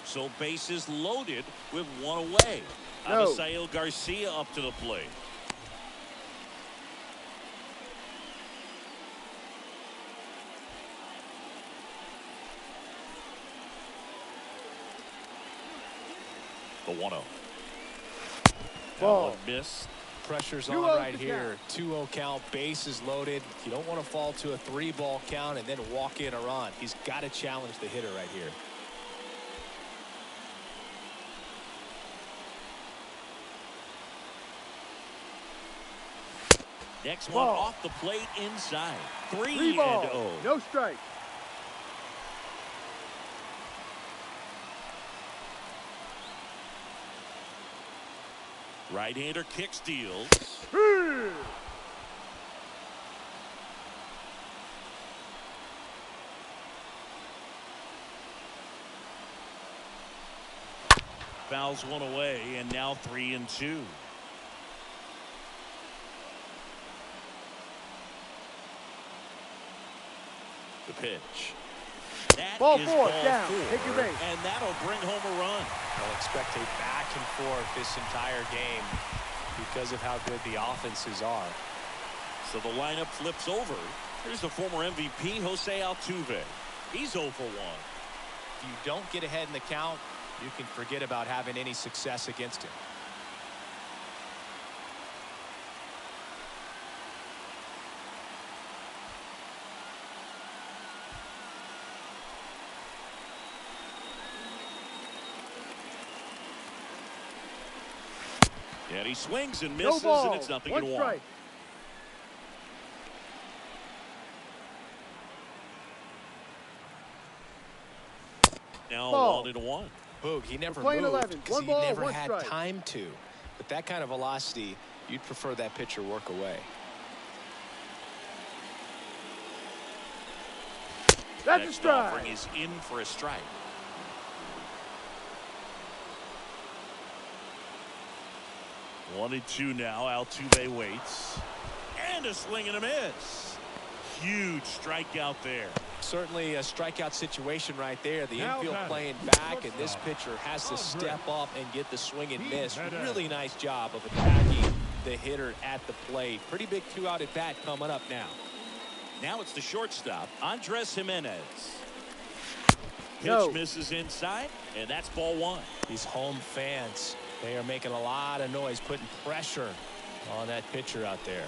So bases loaded with one away. Abisail Garcia up to the plate. The 1-0. Ball. Miss. Pressure's on right here. 2-0 count, bases loaded. You don't want to fall to a 3-ball count and then walk in a run. He's got to challenge the hitter right here. Next one off the plate inside. 3-0. No strike. Right-hander kick steals. Fouls one away, and now 3-2. The pitch. That Ball is four, ball down. four, Take your base. and that'll bring home a run. I'll expect a back and forth this entire game because of how good the offenses are. So the lineup flips over. Here's the former MVP, Jose Altuve. He's 0 for 1. If you don't get ahead in the count, you can forget about having any success against him. And he swings and No misses, ball. and it's nothing One in one. strike. Now Ball. 1-1. Boog, he never playing moved 11. because One he ball, never one had strike. time to. With that kind of velocity, you'd prefer that pitcher work away. That's a Next strike. offering is in for a strike. One and two now. Altuve waits. And a swing and a miss. Huge strikeout there. Certainly a strikeout situation right there. The Now infield batting. playing back, and this pitcher has to step up and get the swing and miss. Really nice job of attacking the hitter at the plate. Pretty big 2-out at bat coming up now. Now it's the shortstop, Andres Jimenez. Pitch No. misses inside, and that's ball one. These home fans, they are making a lot of noise, putting pressure on that pitcher out there.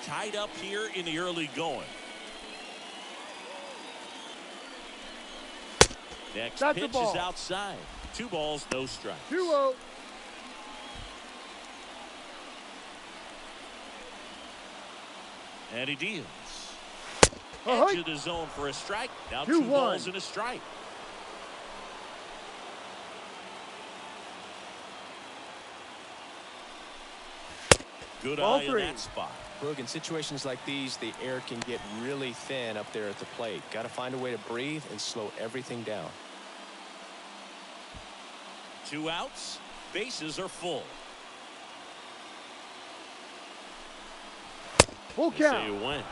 Tied up here in the early going. Next That's a pitch ball. is outside. 2 balls, no strikes. 2-0. And he deals. Uh-huh. Edge of the zone for a strike. Now 2-1. 2 balls and a strike. Good Ball eye in 3. that spot. Look, in situations like these, the air can get really thin up there at the plate. Got to find a way to breathe and slow everything down. 2 outs. Bases are full. Full They say count. you win.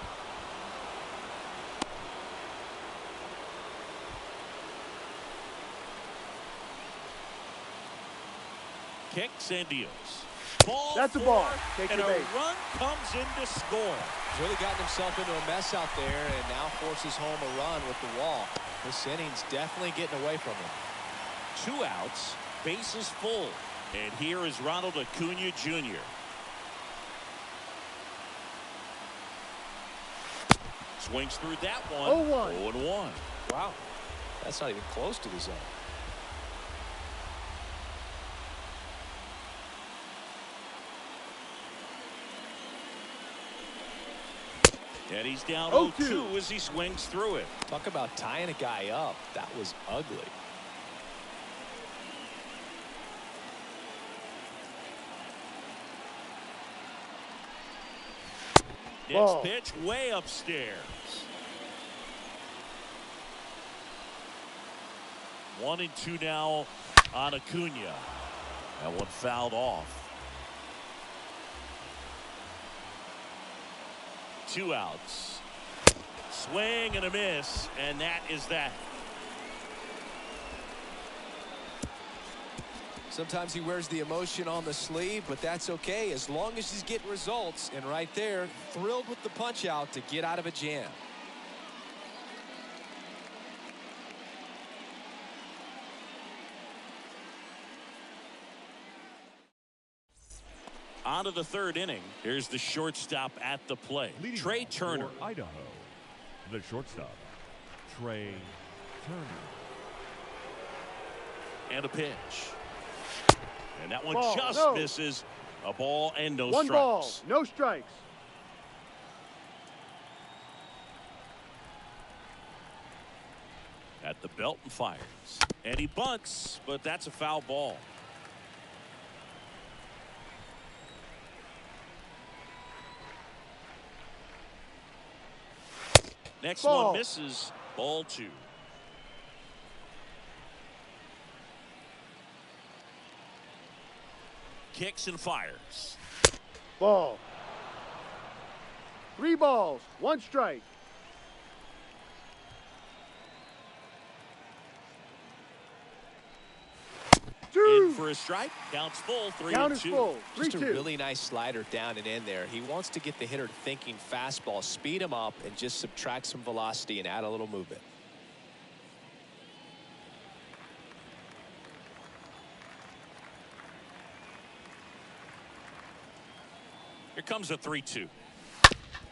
Kicks and deals. Ball That's a 4, ball. Take and your a base. run comes in to score. He's really gotten himself into a mess out there and now forces home a run with the walk. This inning's definitely getting away from him. 2 outs, bases full. And here is Ronald Acuna Jr. Swings through that one. 0-1. 0-1. Wow. That's not even close to the zone. And he's down 0-2. 0-2 as he swings through it. Talk about tying a guy up. That was ugly. Next Ball. pitch way upstairs. 1-2 now on Acuna. That one fouled off. 2 outs. Swing and a miss, and that is that. Sometimes he wears the emotion on the sleeve, but that's okay as long as he's getting results. And right there, thrilled with the punch out to get out of a jam. On to the 3rd inning. Here's the shortstop at the plate. Leading Trey off Turner. for Idaho, the shortstop, Trey Turner. And a pitch. And that one Ball. just No. misses. A ball and no 1 ball. strikes. No strikes. At the belt and fires. And he bunts, but that's a foul ball. Next Ball. one misses. Ball 2. Kicks and fires. Ball. 3 balls. 1 strike. for a strike. Counts full, 3-2. Count is full, 3-2. Just a really nice slider down and in there. He wants to get the hitter thinking fastball, speed him up, and just subtract some velocity and add a little movement. Here comes a 3-2.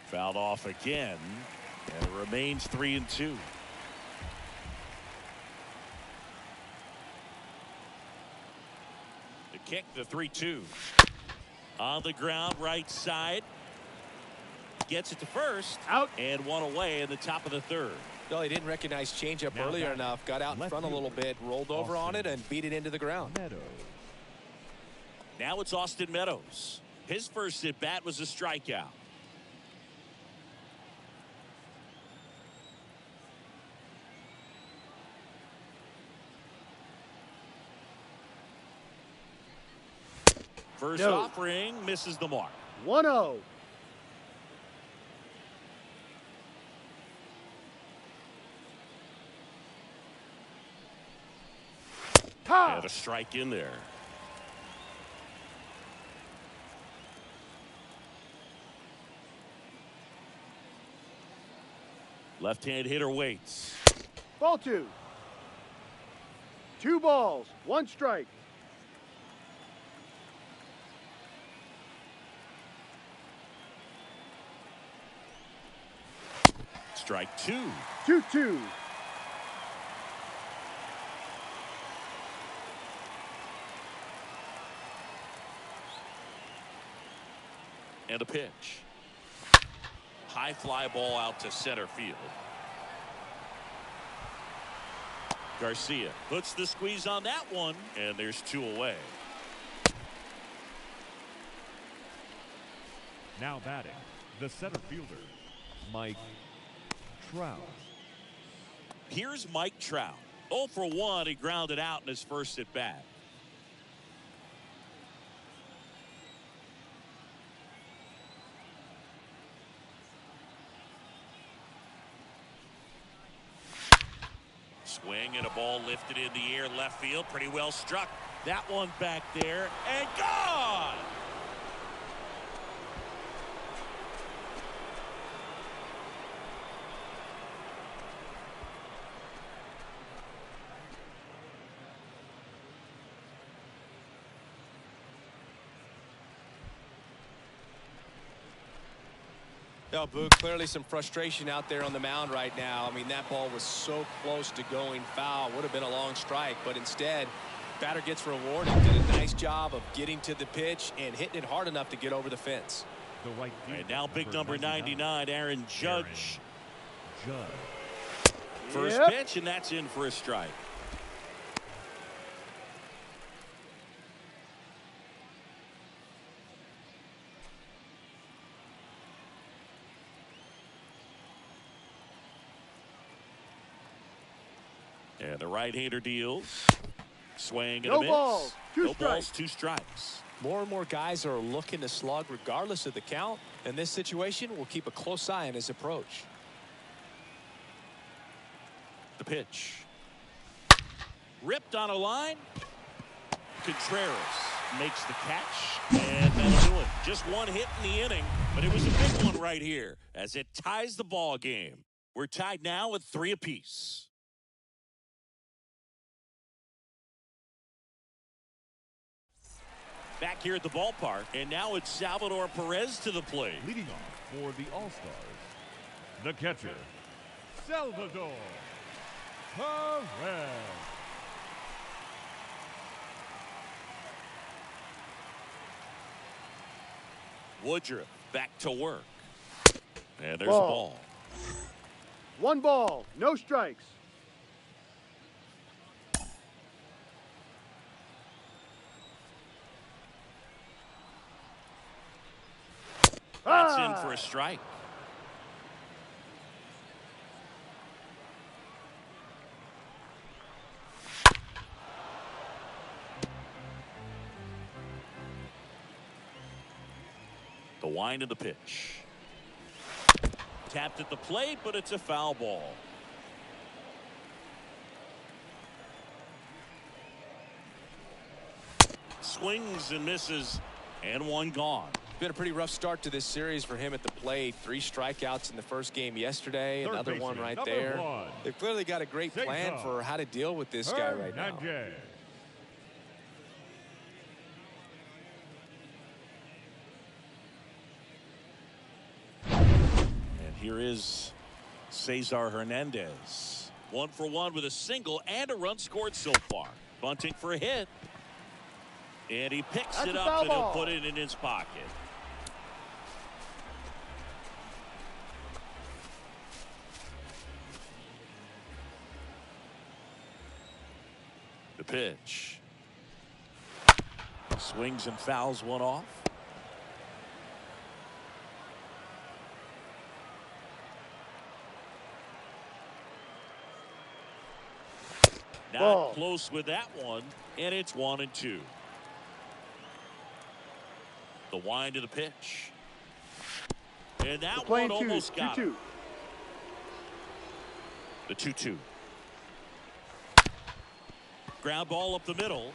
Fouled off again, and it remains 3-2. The kick, the 3-2. On the ground, right side. Gets it to first. Out. And one away in the top of the third. No, he didn't recognize changeup earlier enough. Got out in front a little bit, rolled over on it, and beat it into the ground. Now it's Austin Meadows. His first at bat was a strikeout. First offering misses the mark. 1-0. And a strike in there. Left-hand hitter waits. Ball 2. 2 balls, 1 strike. Strike 2. 2-2. And a pitch. High fly ball out to center field. Garcia puts the squeeze on that one, and there's 2 away. Now batting, the center fielder, Mike Trout. Here's Mike Trout. 0 for 1. He grounded out in his first at bat. Swing and a ball lifted in the air, left field, pretty well struck. That one back there and gone. No, Boo, clearly some frustration out there on the mound right now. I mean, that ball was so close to going foul. Would have been a long strike, but instead, batter gets rewarded. Did a nice job of getting to the pitch and hitting it hard enough to get over the fence. The right fielder, And now big number 99, Aaron Judge. Judge. First pitch, and that's in for a strike. And the right-hander deals. Swing and a No miss. balls, 2 No strikes. balls, 2 strikes. More and more guys are looking to slug regardless of the count. In this situation, we'll keep a close eye on his approach. The pitch. Ripped on a line. Contreras makes the catch, and that'll do it. Just 1 hit in the inning, but it was a big one right here as it ties the ball game. We're tied now with 3 apiece. Back here at the ballpark, and now it's Salvador Perez to the plate. Leading off for the All-Stars, the catcher, Salvador Perez. Woodruff back to work. And there's Ball. a ball. 1 ball, no strikes. That's in for a strike. The wind of the pitch. Tapped at the plate, but it's a foul ball. swings and misses, and one gone. Been a pretty rough start to this series for him at the plate. 3 strikeouts in the first game yesterday. Another one right there. They've clearly got a great plan for how to deal with this guy right now. And here is Cesar Hernandez. 1 for 1 with a single and a run scored so far. Bunting for a hit. And he picks it up and he'll put it in his pocket. The pitch. Swings and fouls one off. Not close with that one, and it's 1-2. The wind of the pitch. And that one almost got him. The 2-2. Ground ball up the middle.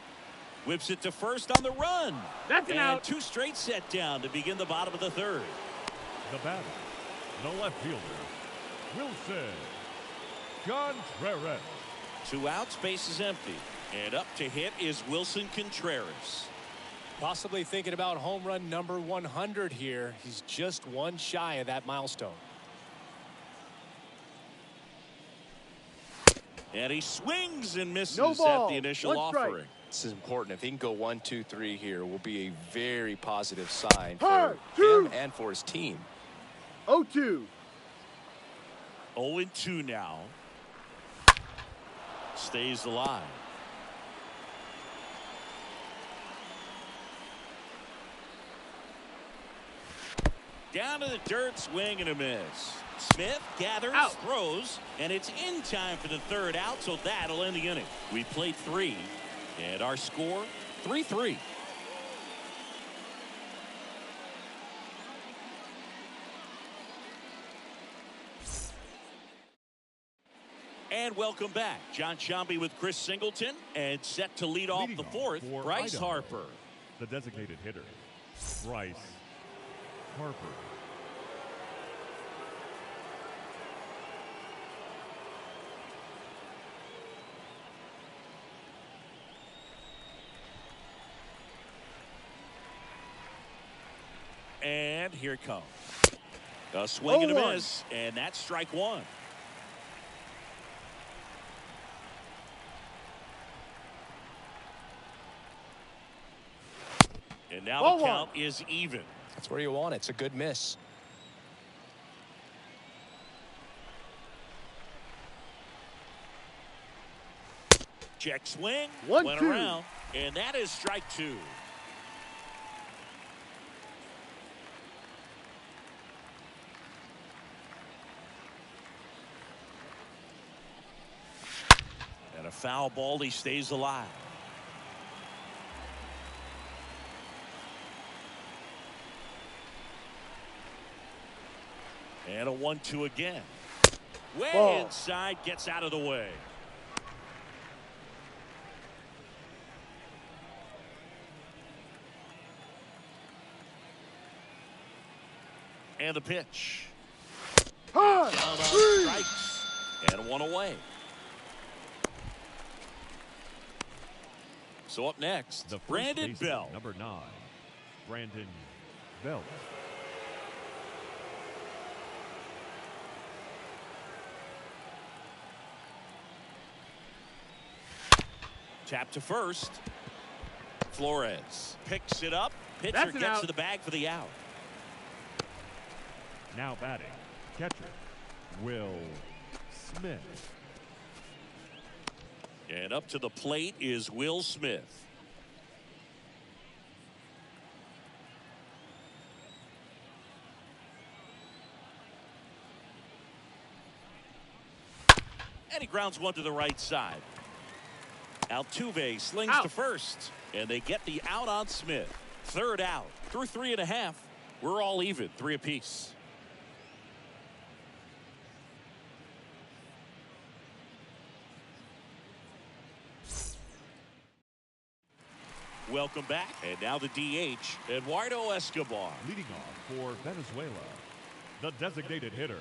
Whips it to first on the run. That's an out. 2 straight set down to begin the bottom of the 3rd. The batter, the left fielder, Wilson Contreras. 2 outs, base is empty. And up to hit is Wilson Contreras. Possibly thinking about home run number 100 here. He's just 1 shy of that milestone. And he swings and misses at the initial offering. This is important. If he can go 1, 2, 3 here, will be a very positive sign for him and for his team. 0-2. 0-2 now. Stays alive. Down to the dirt, swing and a miss. Smith gathers, throws, and it's in time for the 3rd out, so that'll end the inning. We played 3, and our score, 3-3. And welcome back. John Sciambi with Chris Singleton, and set to lead off the 4th, Bryce Harper. The designated hitter, Bryce Harper. And here it comes. A swing and a miss, and that's strike 1. And now the count is even. That's where you want it. It's a good miss. Check swing. Went around. And that is strike 2. And a foul ball. He stays alive. And a 1-2 again. Way inside, gets out of the way. And the pitch. Down on strikes. And 1 away. So up next, The Brandon Belt. Number 9, Brandon Belt. Tap to first. Flores picks it up. Pitcher gets to the bag for the out. Now batting, catcher, Will Smith. And up to the plate is Will Smith. And he grounds one to the right side. Altuve slings to first, and they get the out on Smith. 3rd out. Through 3.5. We're all even, 3 apiece. Welcome back. And now the DH, Eduardo Escobar. Leading off for Venezuela, the designated hitter,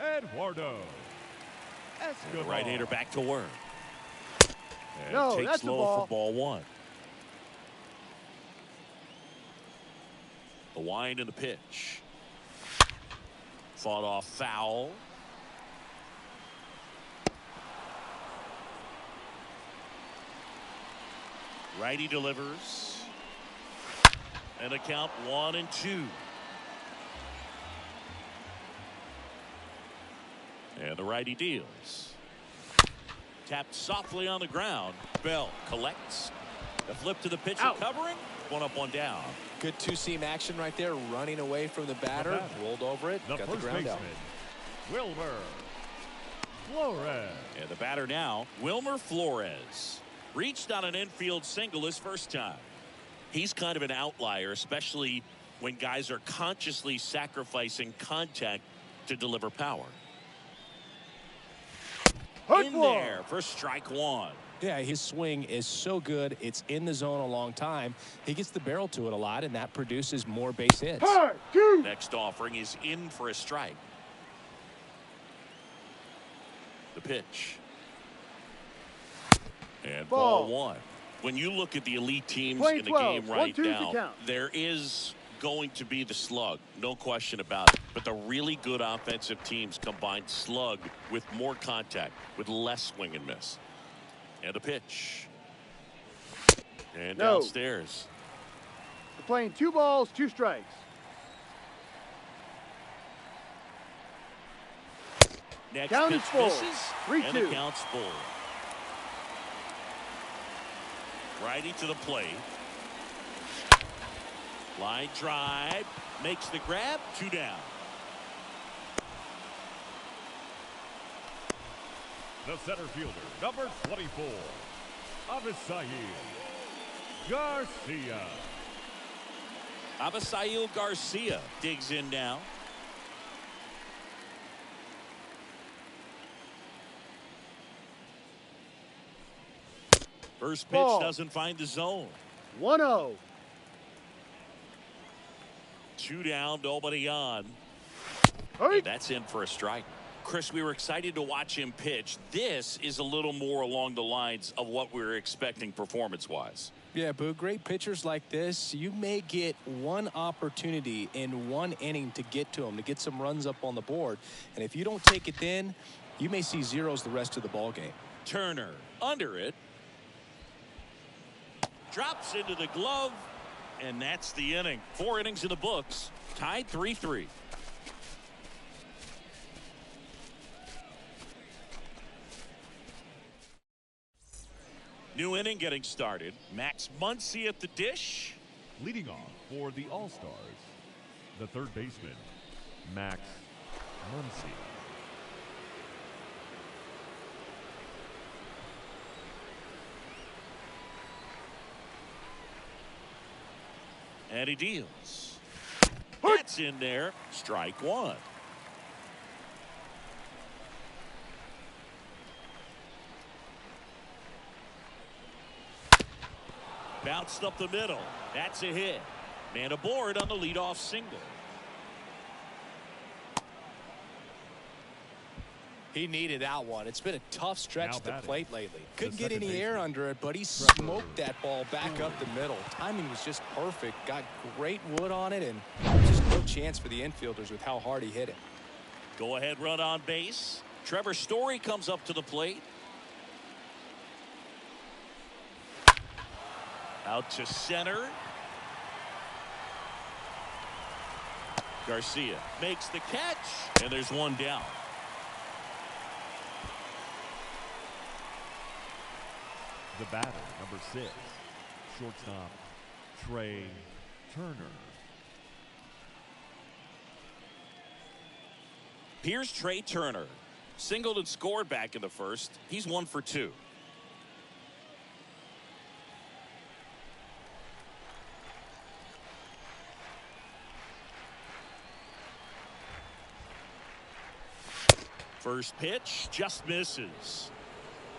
Eduardo Escobar. The right-hander back to work. And No, takes that's the low ball. for ball one. The wind and the pitch. Fought off foul. Righty delivers. And a count 1-2. And the righty deals. Tapped softly on the ground. Bell collects. The flip to the pitcher Out. covering. One up, one down. Good two-seam action right there, running away from the batter, rolled over it, The got the first ground baseman, out. Wilmer Flores. And the batter now, Wilmer Flores. Reached on an infield single his first time. He's kind of an outlier, especially when guys are consciously sacrificing contact to deliver power. Hook In ball. there for strike one. Yeah, his swing is so good. It's in the zone a long time. He gets the barrel to it a lot, and that produces more base hits. Hard, two. Next offering is in for a strike. The pitch. And ball one. When you look at the elite teams Play in the 12. game right 1-2 to now, count. there is going to be the slug, no question about it. But the really good offensive teams combine slug with more contact, with less swing and miss. And a pitch. And No. downstairs. We're playing 2 balls, 2 strikes. Next Count pitch is full. misses. 3-2. And the count's full. Righty to the plate. Line drive. Makes the grab. 2 down. The center fielder, number 24, Avisail Garcia. Avisail Garcia digs in now. First pitch Ball. doesn't find the zone. 1-0. 2 down, nobody on. Hurry. And that's in for a strike. Chris, we were excited to watch him pitch. This is a little more along the lines of what we were expecting performance-wise. Yeah, Boo, great pitchers like this, you may get one opportunity in one inning to get to them, to get some runs up on the board. And if you don't take it then, you may see zeros the rest of the ball game. Turner under it. Drops into the glove. And that's the inning. 4 innings in the books. Tied 3-3. New inning getting started. Max Muncy at the dish. Leading off for the All-Stars, the third baseman, Max Muncy. And he deals. That's in there. Strike one. Bounced up the middle. That's a hit. Man aboard on the leadoff single. He needed that one. It's been a tough stretch Now at the batting, plate lately. the Couldn't get second any air baseman, under it, but he Trevor. smoked that ball back up the middle. Timing was just perfect. Got great wood on it, and just no chance for the infielders with how hard he hit it. Go ahead run on base. Trevor Story comes up to the plate. Out to center. Garcia makes the catch, and there's one down. The batter, number 6, shortstop, Trey Turner. Here's Trey Turner. Singled and scored back in the first. He's 1 for 2. First pitch just misses.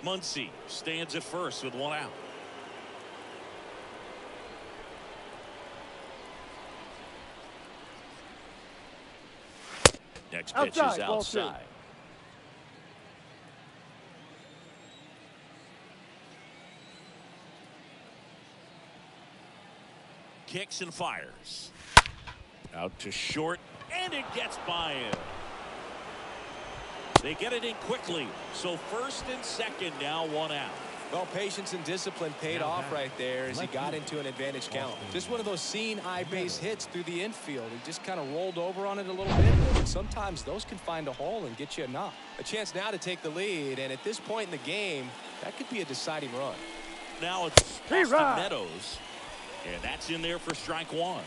Muncy stands at first with 1 out. Next pitch is Outside, ball two. outside. Kicks and fires. Out to short, and it gets by him. They get it in quickly. So first and second, now one out. Well, patience and discipline paid off right there as he got into an advantage count. Just one of those seeing eye base hits through the infield. He just kind of rolled over on it a little bit. And sometimes those can find a hole and get you a knock. A chance now to take the lead, and at this point in the game, that could be a deciding run. Now it's Austin Meadows, and that's in there for strike one.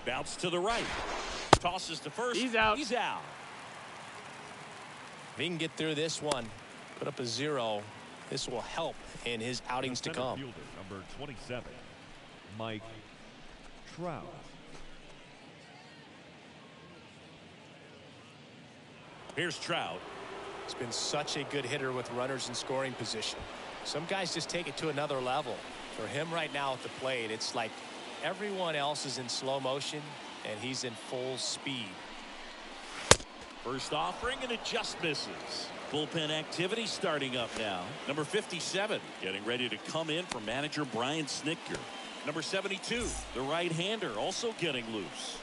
Bounce to the right. Tosses to first. He's out. He's out. If he can get through this one, put up a 0, this will help in his outings to come. Fielder, number 27, Mike Trout. Here's Trout. He's been such a good hitter with runners in scoring position. Some guys just take it to another level. For him right now at the plate, it's like everyone else is in slow motion, and he's in full speed. First offering, and it just misses. Bullpen activity starting up now. Number 57 getting ready to come in for manager Brian Snitker. Number 72, the right-hander, also getting loose.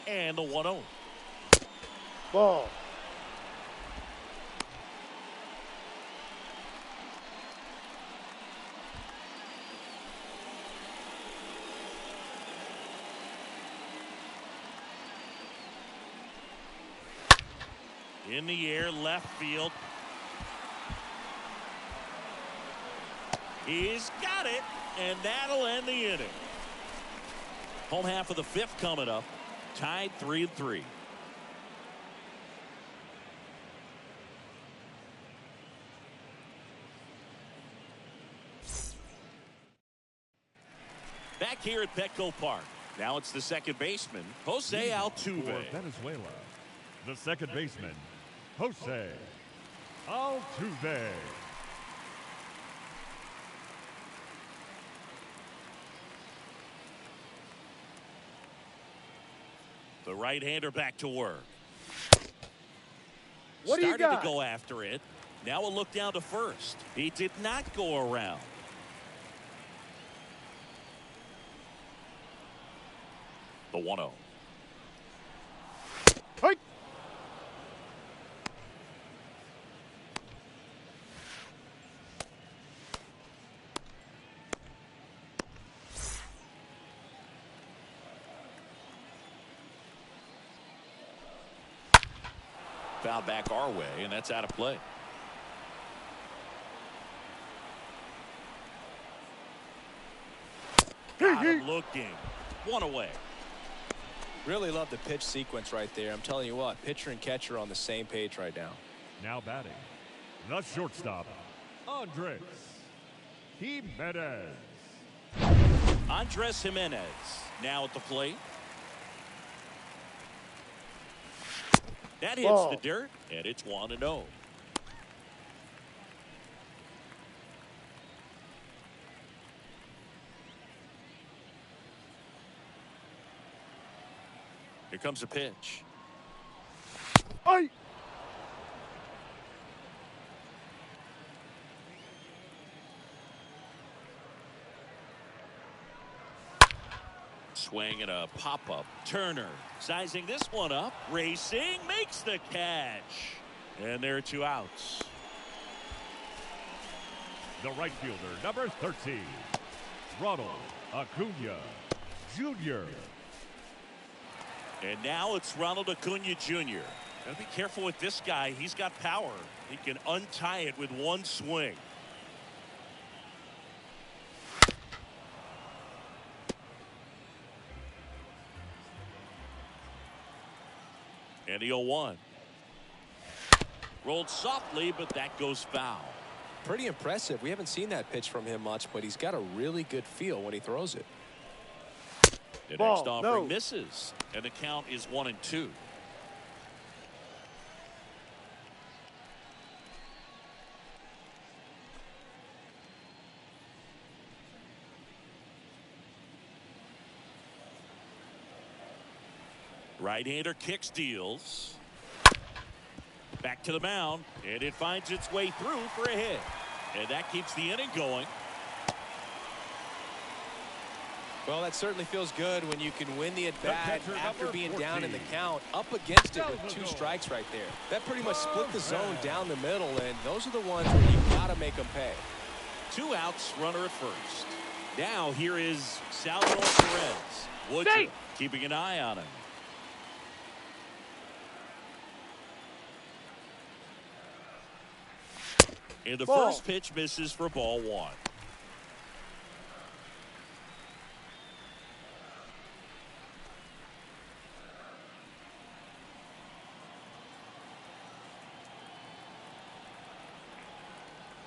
And the 1-0. Ball. In the air, left field. He's got it, and that'll end the inning. Home half of the fifth coming up. Tied 3-3. Back here at Petco Park. Now it's the second baseman, Jose Altuve. For Venezuela, the second baseman, Jose Altuve. The right-hander back to work. What do you got? Started to go after it. Now a look down to first. He did not go around. The 1-0. Hey. Foul back our way, and that's out of play. Got him looking. One away. Really love the pitch sequence right there. I'm telling you what, pitcher and catcher are on the same page right now. Now batting, the shortstop, Andres Jimenez. Andres Jimenez now at the plate. That hits Ball. the dirt, and it's 1-0. Here comes a pitch. Hey. Swing and a pop-up. Turner sizing this one up. Racing, makes the catch. And there are two outs. The right fielder, number 13, Ronald Acuna Jr. And now it's Ronald Acuna Jr. Gotta be careful with this guy. He's got power. He can untie it with one swing. And the 0-1. Rolled softly, but that goes foul. pretty impressive. We haven't seen that pitch from him much, but he's got a really good feel when he throws it. The Ball, next offering no. misses, and the count is 1-2. Right-hander kicks, deals. Back to the mound, and it finds its way through for a hit. And that keeps the inning going. Well, that certainly feels good when you can win the at-bat after being down in the 14. count, up against it with 2 strikes right there. That pretty much split the zone down the middle, and those are the ones where you've got to make them pay. 2 outs, runner at first. Now here is Salvador Perez. Woodruff keeping an eye on him. And the first pitch misses for ball 1.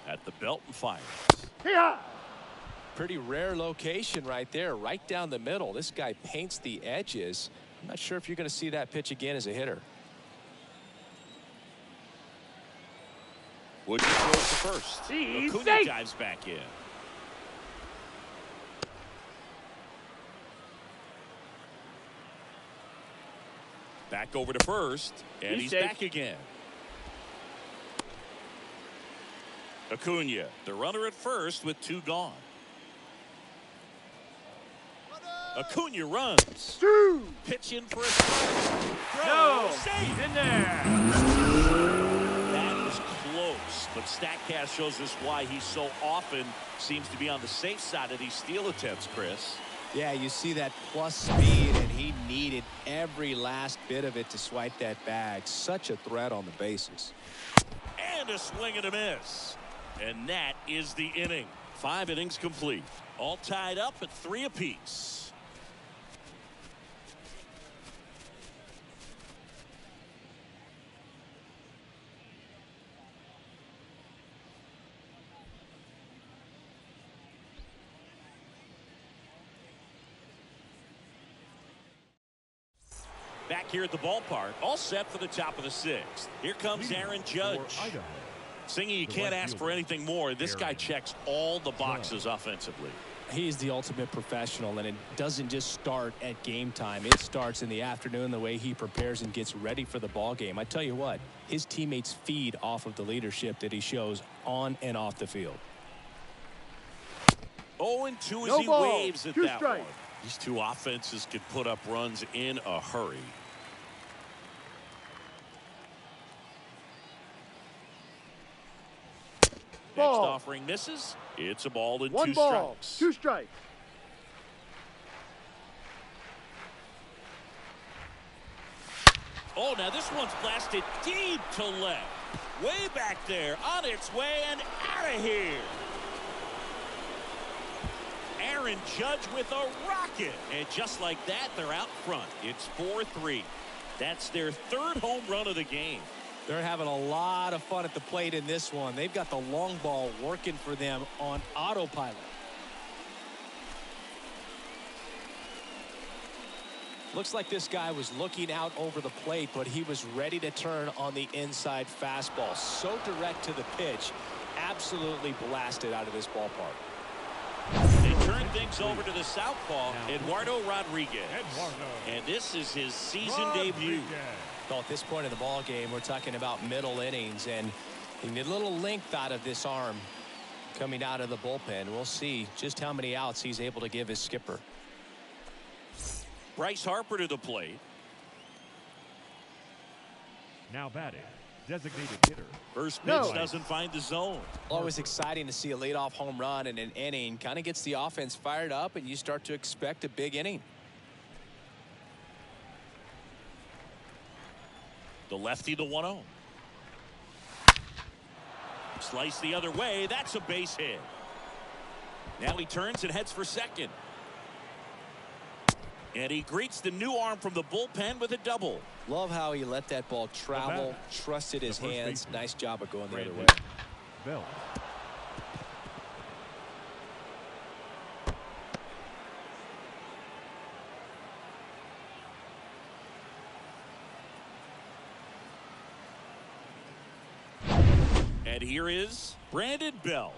At the belt and fires. Yeah. Pretty rare location right there, right down the middle. This guy paints the edges. I'm not sure if you're going to see that pitch again as a hitter. Woodruff throws to first. Acuna dives back in. Back over to first, and he's back again. Acuna, the runner at first with 2 gone. Acuna runs. 2. Pitch in for a strike. No. Safe. In there. That was close, but StatCast shows us why he so often seems to be on the safe side of these steal attempts, Chris. Yeah, you see that plus speed, and he needed every last bit of it to swipe that bag. Such a threat on the bases. And a swing and a miss. And that is the inning. 5 innings complete. All tied up at 3 apiece. Back here at the ballpark, all set for the top of the 6th. Here comes Aaron Judge. Singing, you can't ask for anything more. This guy checks all the boxes offensively. He's the ultimate professional, and it doesn't just start at game time. It starts in the afternoon, the way he prepares and gets ready for the ball game. I tell you what, his teammates feed off of the leadership that he shows on and off the field. 0-2 as he waves at that one. These 2 offenses could put up runs in a hurry. Next offering misses. It's a ball and 2 strikes. 2 strikes. Oh, now this one's blasted deep to left. Way back there, on its way and out of here. Aaron Judge with a rocket. And just like that, they're out front. It's 4-3. That's their 3rd home run of the game. They're having a lot of fun at the plate in this one. They've got the long ball working for them on autopilot. Looks like this guy was looking out over the plate, but he was ready to turn on the inside fastball. So direct to the pitch. Absolutely blasted out of this ballpark. They turn things over to the southpaw, Eduardo Rodriguez. And this is his season debut. Well, at this point in the ball game, we're talking about middle innings, and you need a little length out of this arm coming out of the bullpen. We'll see just how many outs he's able to give his skipper. Bryce Harper to the plate. Now batting, designated hitter. First pitch doesn't find the zone. Always exciting to see a leadoff home run in an inning. Kind of gets the offense fired up, and you start to expect a big inning. The lefty, the 1-0. Slice the other way. That's a base hit. Now he turns and heads for second. And he greets the new arm from the bullpen with a double. Love how he let that ball travel, trusted his hands. Nice job of going the other way. Bell. And here is Brandon Bell.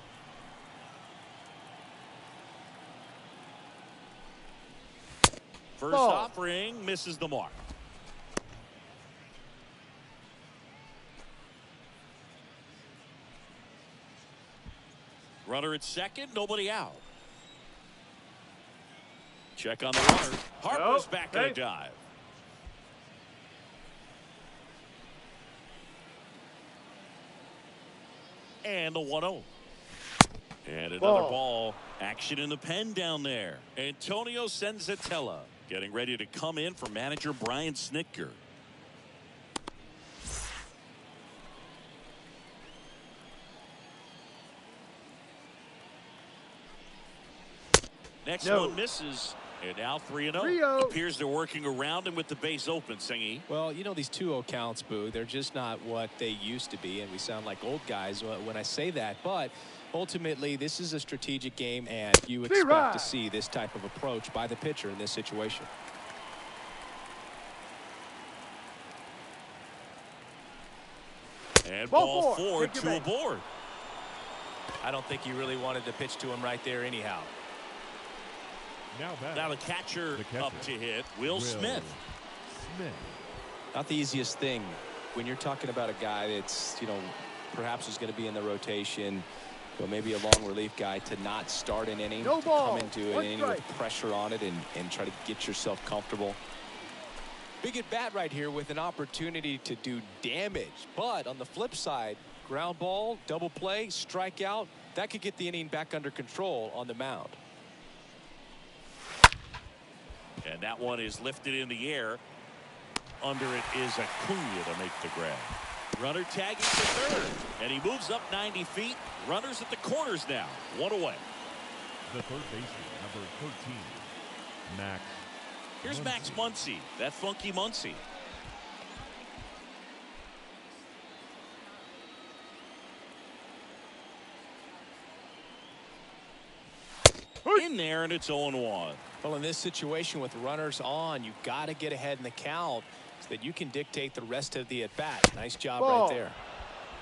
First offering misses the mark. Runner at second, nobody out. Check on the runner. Harper's back in a dive. And the 1-0. And another ball. Action in the pen down there. Antonio Senzatella getting ready to come in for manager Brian Snitker. Next one misses. And now 3-0. Appears they're working around him with the base open, Singy. Well, you know, these 2-0 counts, Boo, they're just not what they used to be, and we sound like old guys when I say that. But ultimately, this is a strategic game, and you expect to see this type of approach by the pitcher in this situation. And ball 4, 2 aboard. I don't think you really wanted to pitch to him right there anyhow. Now the catcher up to hit, Will Smith. Not the easiest thing when you're talking about a guy that's, you know, perhaps is going to be in the rotation, but maybe a long relief guy, to not start an inning, to come into an inning with pressure on it and try to get yourself comfortable. Big at bat right here with an opportunity to do damage. But on the flip side, ground ball, double play, strikeout, that could get the inning back under control on the mound. And that one is lifted in the air. Under it is Acuna to make the grab. Runner tagging to third. And he moves up 90 feet. Runners at the corners now. 1 away. The third baseman, number 13, Max. Here's Max Muncy. That funky Muncy. In there, and it's 0-1. Well, in this situation with runners on, you've got to get ahead in the count so that you can dictate the rest of the at-bat. Nice job right there.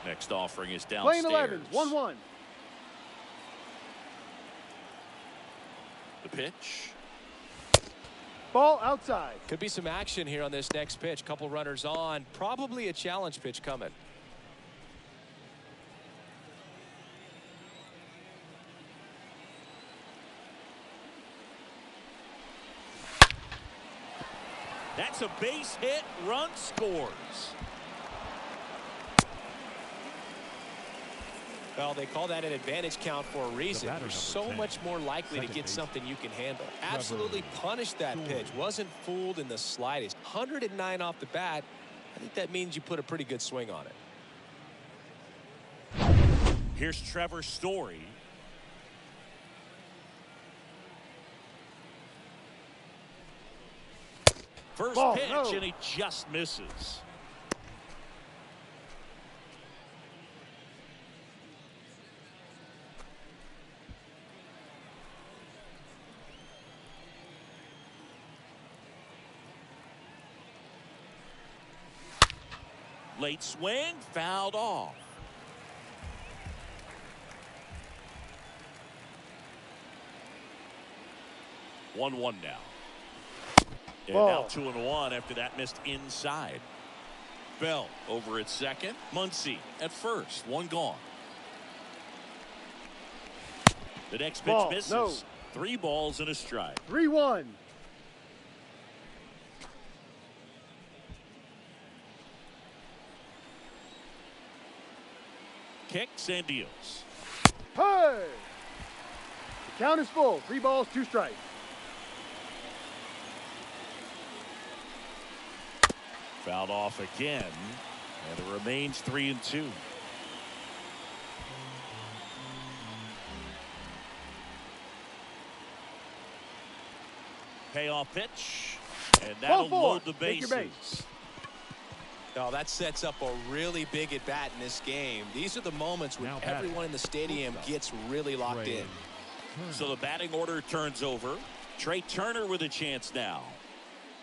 Next offering is downstairs. Playing 11, 1-1. The pitch. Ball outside. Could be some action here on this next pitch. Couple runners on. Probably a challenge pitch coming. That's a base hit. Run scores. Well, they call that an advantage count for a reason. You're so much more likely to get something you can handle. Absolutely punished that pitch. Wasn't fooled in the slightest. 109 off the bat. I think that means you put a pretty good swing on it. Here's Trevor Story. First pitch, and he just misses. Late swing, fouled off. One now. And now 2-1 after that missed inside. Bell over at second. Muncy at first. One gone. The next pitch misses. 3 balls and a strike. 3-1. Kicks and deals. Hey! The count is full. 3 balls, 2 strikes. Fouled off again, and it remains 3-2. Payoff pitch, and that'll load the bases. No, that sets up a really big at bat in this game. These are the moments when everyone in the stadium gets really locked in. So the batting order turns over. Trey Turner with a chance now.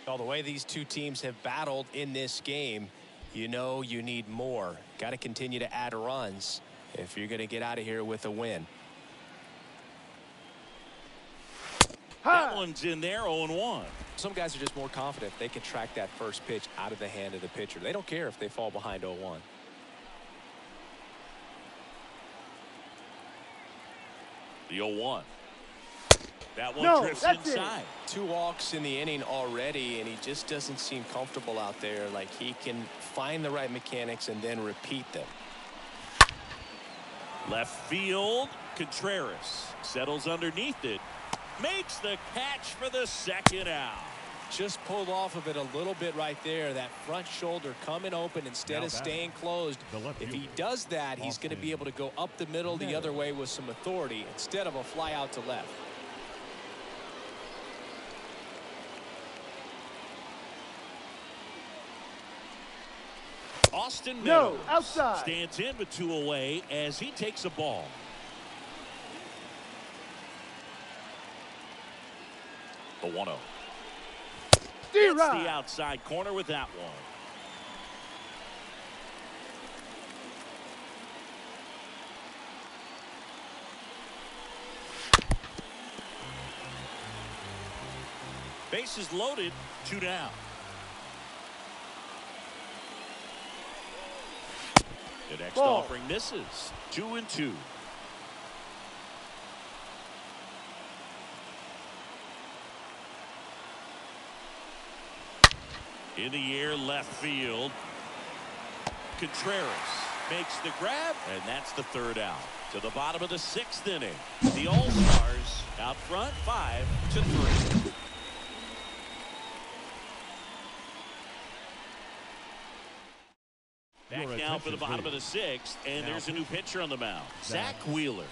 Well, the way these two teams have battled in this game, you know you need more. Got to continue to add runs. if you're going to get out of here with a win. That one's in there, 0-1. Some guys are just more confident they can track that first pitch out of the hand of the pitcher. They don't care if they fall behind 0-1. The 0-1. That one drifts inside. 2 walks in the inning already, and he just doesn't seem comfortable out there. Like he can find the right mechanics and then repeat them. Left field, Contreras settles underneath it. Makes the catch for the second out. Just pulled off of it a little bit right there. That front shoulder coming open instead of staying closed. If he does that, he's going to be able to go up the middle the other way with some authority instead of a fly out to left. Austin Meadows outside. Stands in with 2 away as he takes a ball. The 1-0. It's the outside corner with that one. Bases loaded, 2 down. The next offering misses. 2-2. In the air, left field. Contreras makes the grab, and that's the 3rd out. To the bottom of the 6th inning. The All-Stars out front 5-3. Back now for the bottom of the 6th, and there's a new pitcher on the mound, Zach Wheeler.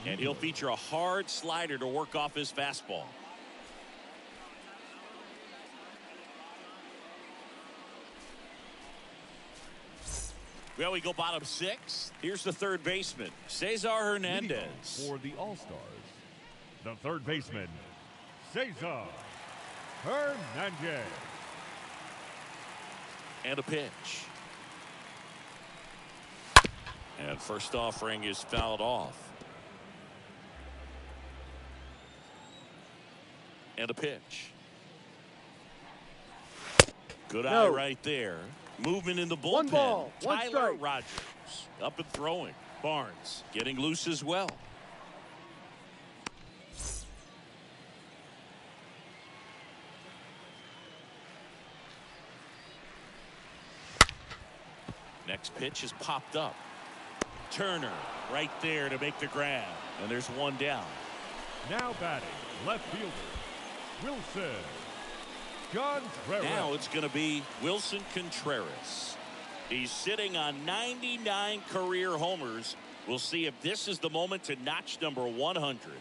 And he'll feature a hard slider to work off his fastball. Well, we go bottom 6. Here's the 3rd baseman, Cesar Hernandez. For the All-Stars, the 3rd baseman, Cesar Hernandez. And a pitch. And first offering is fouled off. And a pitch. Good eye right there. Movement in the bullpen. 1 ball, 1 Tyler strike. Rogers up and throwing. Barnes getting loose as well. Next pitch is popped up. Turner right there to make the grab. And there's 1 down. Now batting, left fielder, Wilson Contreras. Now it's going to be Wilson Contreras. He's sitting on 99 career homers. We'll see if this is the moment to notch number 100.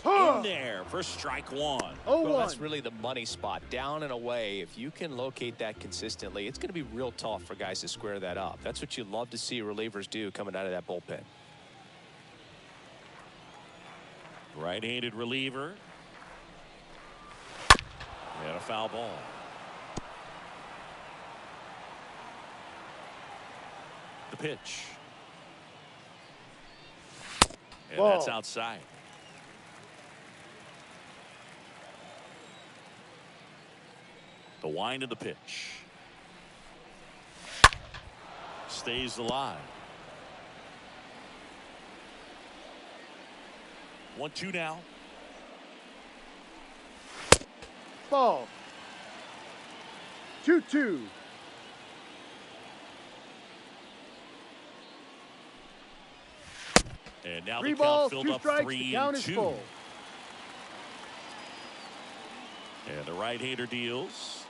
In there for strike 1. Well, that's really the money spot, down and away. If you can locate that consistently, it's going to be real tough for guys to square that up. That's what you love to see relievers do coming out of that bullpen. Right-handed reliever. And a foul ball. The pitch. And that's outside. The wind of the pitch. Stays alive. 1-2 now. Ball. 2-2. And now 3 the count balls, filled 2 up strikes. The count is 3-2. full. And the right-hander deals.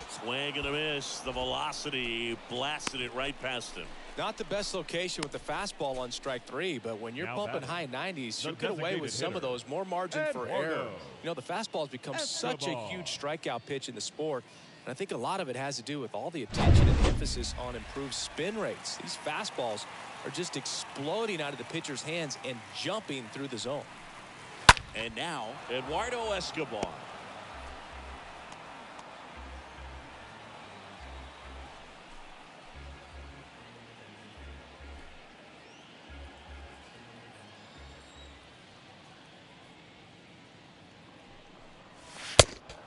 Swing and a miss. The velocity blasted it right past him. Not the best location with the fastball on strike 3, but when you're bumping high 90s, you get away with some of those. More margin for error. You know, the fastball has become such a huge strikeout pitch in the sport. And I think a lot of it has to do with all the attention and emphasis on improved spin rates. These fastballs are just exploding out of the pitcher's hands and jumping through the zone. And now, Eduardo Escobar.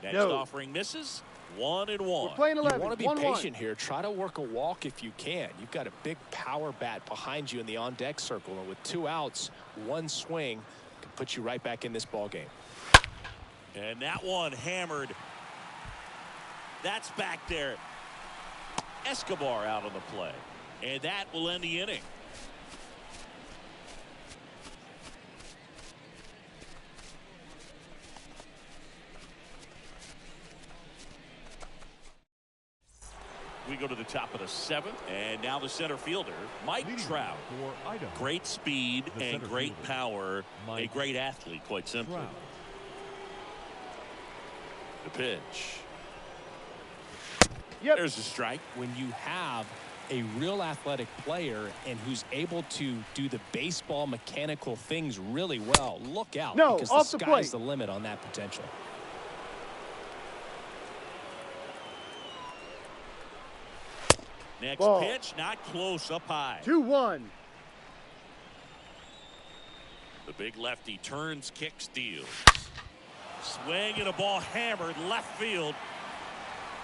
Next offering misses. 1-1. We're playing 11. You want to be patient here. Try to work a walk if you can. You've got a big power bat behind you in the on-deck circle, and with 2 outs, 1 swing can put you right back in this ball game. And that one hammered. That's back there. Escobar out on the play. And that will end the inning. We go to the top of the 7th, and now the center fielder, Mike Trout. Great speed and great power. A great athlete, quite simply. The pitch. Yep. There's a strike. When you have a real athletic player and who's able to do the baseball mechanical things really well, look out, because the sky's the limit on that potential. Next pitch, not close, up high. 2-1. The big lefty turns, kicks, deals. Swing and a ball hammered left field.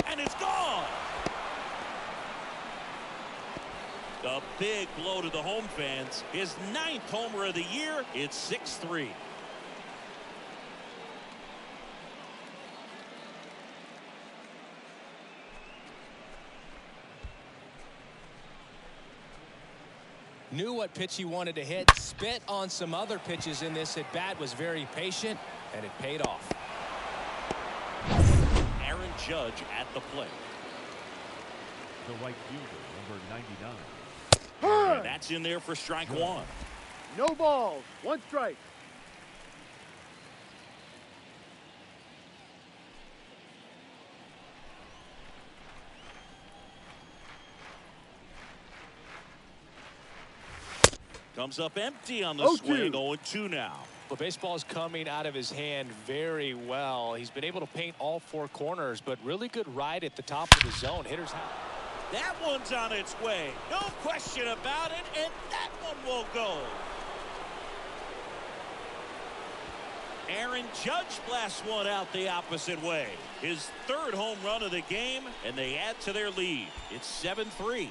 And it's gone. A big blow to the home fans. His 9th homer of the year. It's 6-3. Knew what pitch he wanted to hit. Spit on some other pitches in this at bat. Was very patient, and it paid off. Aaron Judge at the plate. The right fielder, number 99. And that's in there for strike 1. No balls. 1 strike. Comes up empty on the swing. 0-2 now. Well, baseball is coming out of his hand very well. He's been able to paint all 4 corners, but really good ride at the top of the zone. Hitters have. That one's on its way. No question about it, and that one will go. Aaron Judge blasts one out the opposite way. His 3rd home run of the game, and they add to their lead. It's 7-3.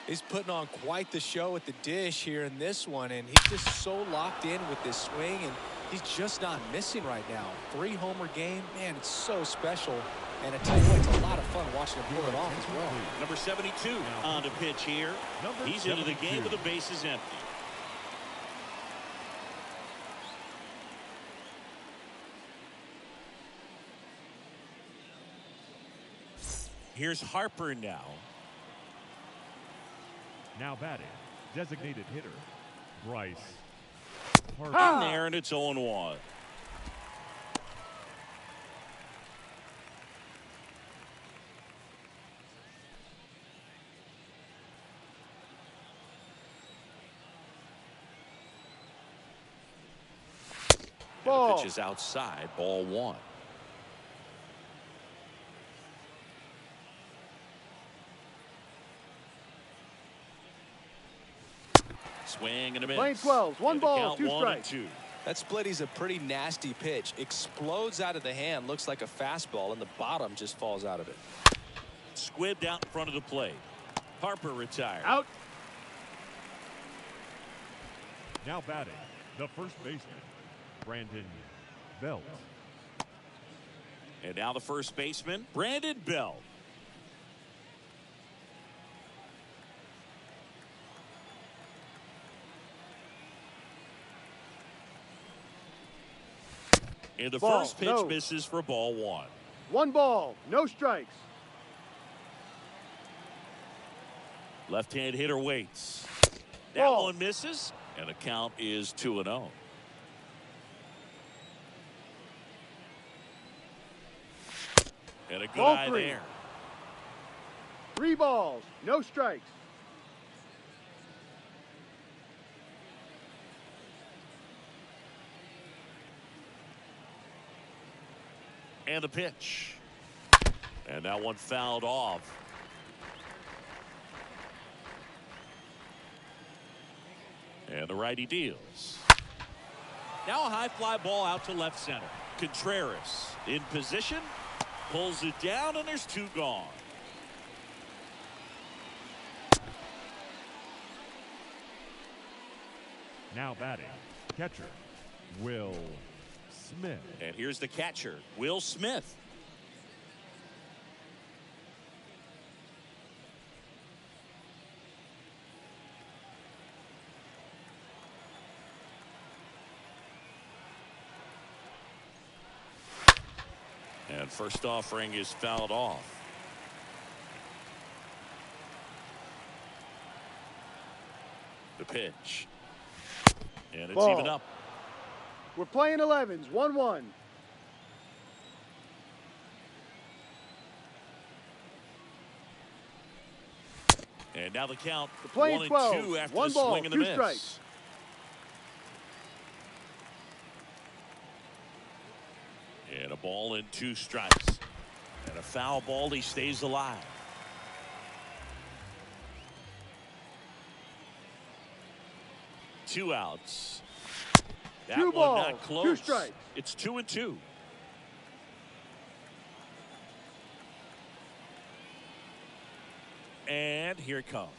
He's putting on quite the show at the dish here in this one, and he's just so locked in with this swing, and he's just not missing right now. 3-homer game, man, it's so special. And I tell you what, it's a lot of fun watching him pull it off as well. Number 72 on the pitch here. He's into the game with the bases empty. Here's Harper now. Now batting, designated hitter, Bryce Harper. In there, and it's 0-1. The pitch is outside, ball 1. Swing and a miss. Playing 12, 1 ball, 2 strikes. That splitty's a pretty nasty pitch. Explodes out of the hand, looks like a fastball, and the bottom just falls out of it. Squibbed out in front of the plate. Harper retired. Out. Now batting, the first baseman, Brandon Belt. And now the first baseman, Brandon Belt. And the first pitch misses for ball 1. 1 ball, no strikes. Left-hand hitter waits. That one misses, and the count is 2-0. And a good Ball eye 3. there. 3 balls, no strikes. And the pitch. And that one fouled off. And the righty deals. Now a high fly ball out to left center. Contreras in position, pulls it down, and there's two gone. Now batting, catcher, Will Smith. And here's the catcher, Will Smith. And first offering is fouled off. The pitch. And it's Ball. even up. We're playing 11s, 1-1. And now the count, We're playing 1 and 12. 2 after One the ball, swing and the two miss. strikes. And a ball and 2 strikes. And a foul ball, he stays alive. Two outs. That Two one balls, not close. 2 strikes. It's 2 and 2. And here it comes.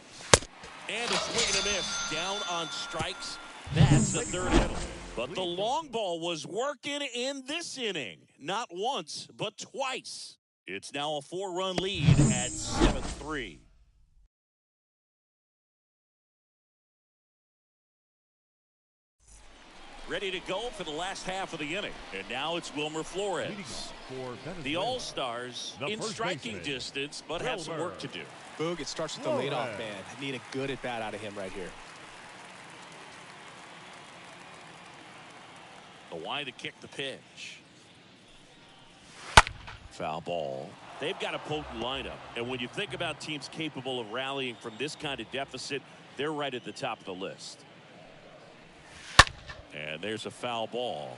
And a swing and a miss. Down on strikes. That's the third inning. But the long ball was working in this inning. Not once, but twice. It's now a 4-run lead at 7-3. Ready to go for the last half of the inning. And now it's Wilmer Flores. The All-Stars in striking distance, but have some work to do. Boog, it starts with the leadoff man. Need a good at-bat out of him right here. The wide to kick the pitch. Foul ball. They've got a potent lineup. And when you think about teams capable of rallying from this kind of deficit, they're right at the top of the list. And there's a foul ball.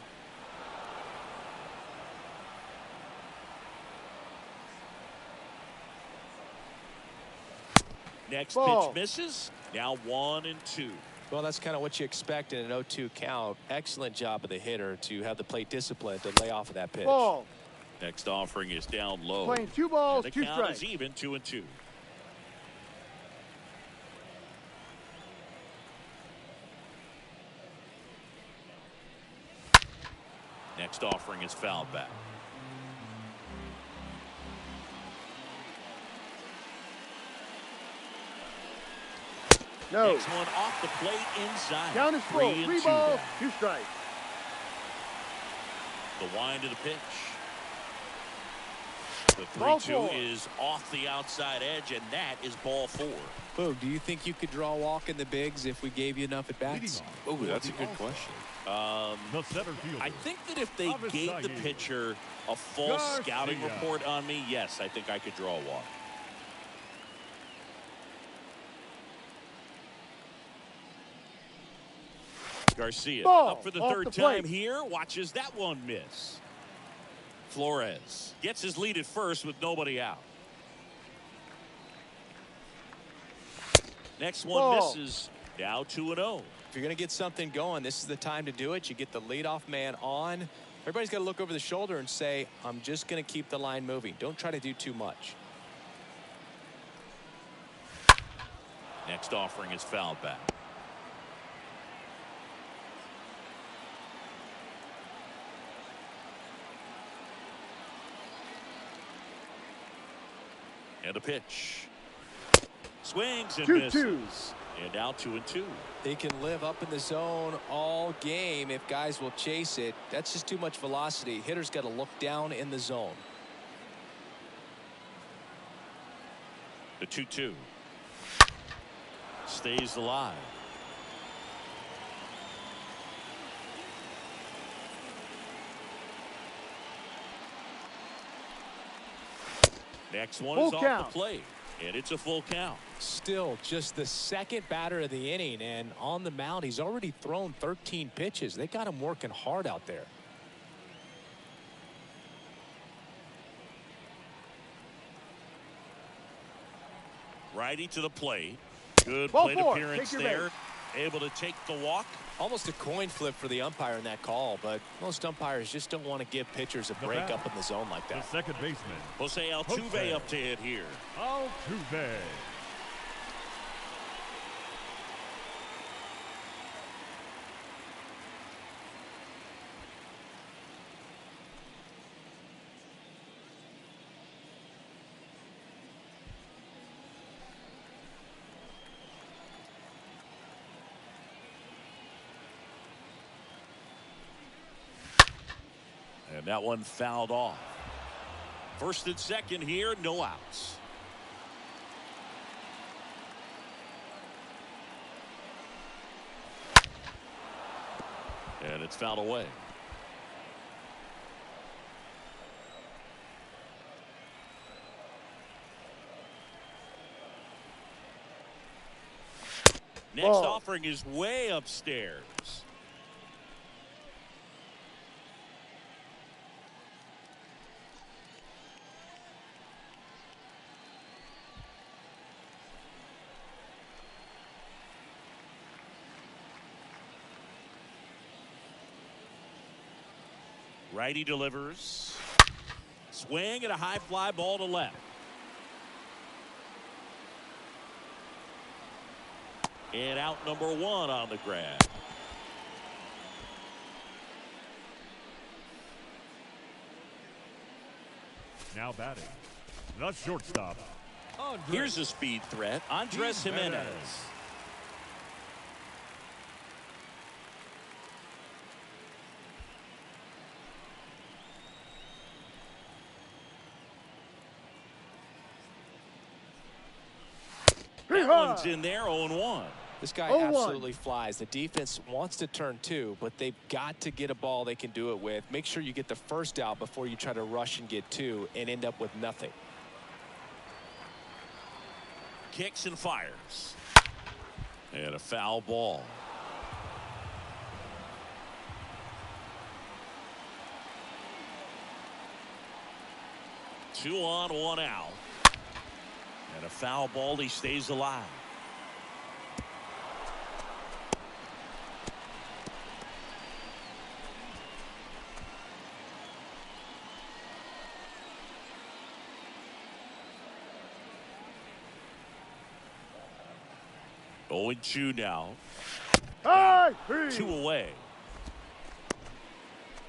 Next Ball. pitch misses. Now 1 and 2. Well, that's kind of what you expect in an 0-2 count. Excellent job of the hitter to have the plate discipline to lay off of that pitch. Ball. Next offering is down low. Playing 2 balls, and 2 the count strikes. is even, 2 and 2. Next offering is fouled back. No. Next one off the plate inside. Count is full. 3 and 3 2 balls, down. 2 strikes. The wind to the pitch. The Ball 3-2 4. is off the outside edge, and that is ball 4. Boog, do you think you could draw a walk in the bigs if we gave you enough at-bats? Oh, that's a good question. The center fielder. I think that if they gave the pitcher a false scouting report on me, yes, I think I could draw a walk. Garcia Ball up for the off third the time plate. here. Watches that one miss. Flores gets his lead at first with nobody out. Next one Ball. misses. Now 2-0. If you're going to get something going, this is the time to do it. You get the leadoff man on. Everybody's got to look over the shoulder and say, I'm just going to keep the line moving. Don't try to do too much. Next offering is fouled back. And a pitch. Swings and 2-2. misses. And now 2 and 2. They can live up in the zone all game if guys will chase it. That's just too much velocity. Hitter's got to look down in the zone. The 2-2 stays alive. Next one is Full off count. the plate, and it's a full count. Still just the second batter of the inning, and on the mound he's already thrown 13 pitches. They got him working hard out there. Righty to the plate. Good Ball plate 4. appearance Take your there. base. able to take the walk. Almost a coin flip for the umpire in that call, but most umpires just don't want to give pitchers a break up in the zone like that. The second baseman, Jose Altuve up to hit here. Altuve. And that one fouled off. First and second here, no outs. And it's fouled away. Next offering is way upstairs. Righty delivers. Swing and a high fly ball to left. And out number one on the grab. Now batting, the shortstop. Here's a speed threat, Andres Jimenez. That one's in there, 0-1. This guy absolutely flies. The defense wants to turn two, but they've got to get a ball they can do it with. Make sure you get the first out before you try to rush and get two and end up with nothing. Kicks and fires. And a foul ball. Two on, one out. And a foul ball, he stays alive. Going 2 now. Two away.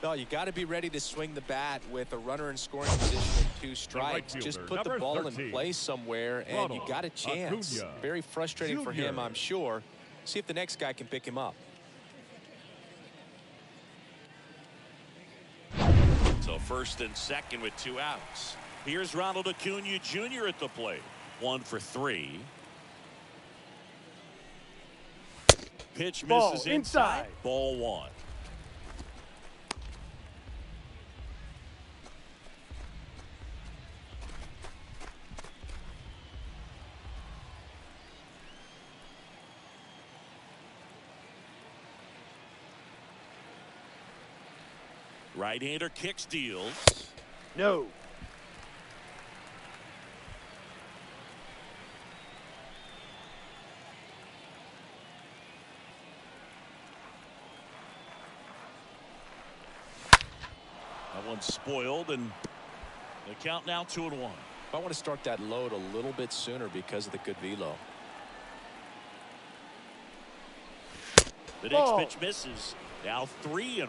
Well, you got to be ready to swing the bat with a runner in scoring position with 2 strikes. Just put the ball in place somewhere, and you got a chance. Very frustrating for him, I'm sure. See if the next guy can pick him up. So first and second with 2 outs. Here's Ronald Acuna Jr. at the plate. 1 for 3. Pitch misses inside. Ball 1. Right-hander kicks, deals. No. That one's spoiled, and the count now 2-1. I want to start that load a little bit sooner because of the good velo. The next pitch misses. Now 3-1.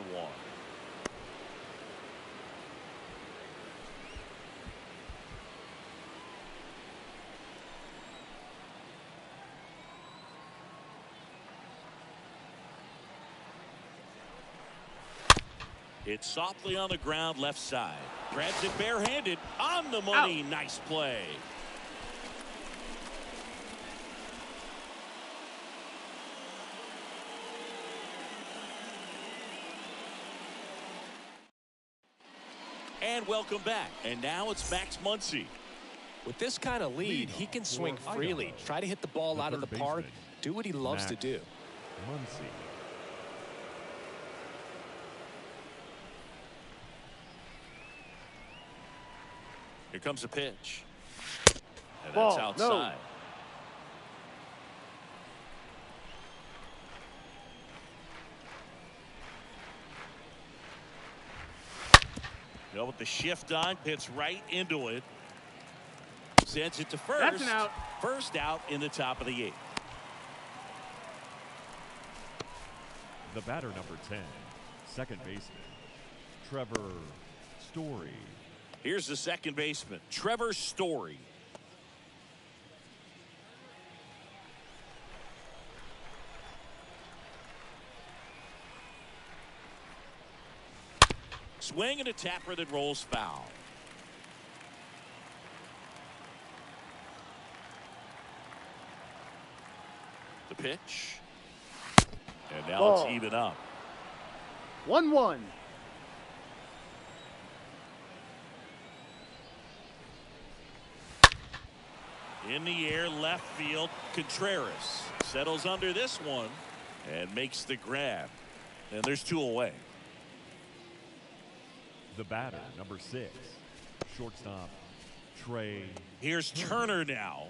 It's softly on the ground, left side. Grabs it barehanded. On the money. Out. Nice play. And welcome back. And now it's Max Muncy. With this kind of lead, he can swing freely. Try to hit the ball out of the park. Do what he loves to do. Muncy. Here comes a pitch. And that's outside. Go with the shift on, hits right into it. Sends it to first. That's an out. First out in the top of the 8th. The batter, number 10, second baseman, Trevor Story. Here's the second baseman, Trevor Story. Swing and a tapper that rolls foul. The pitch. And now Ball. it's even up. 1-1. In the air, left field, Contreras settles under this one and makes the grab. And there's 2 away. The batter, number 6, shortstop, Trey. Here's Turner now.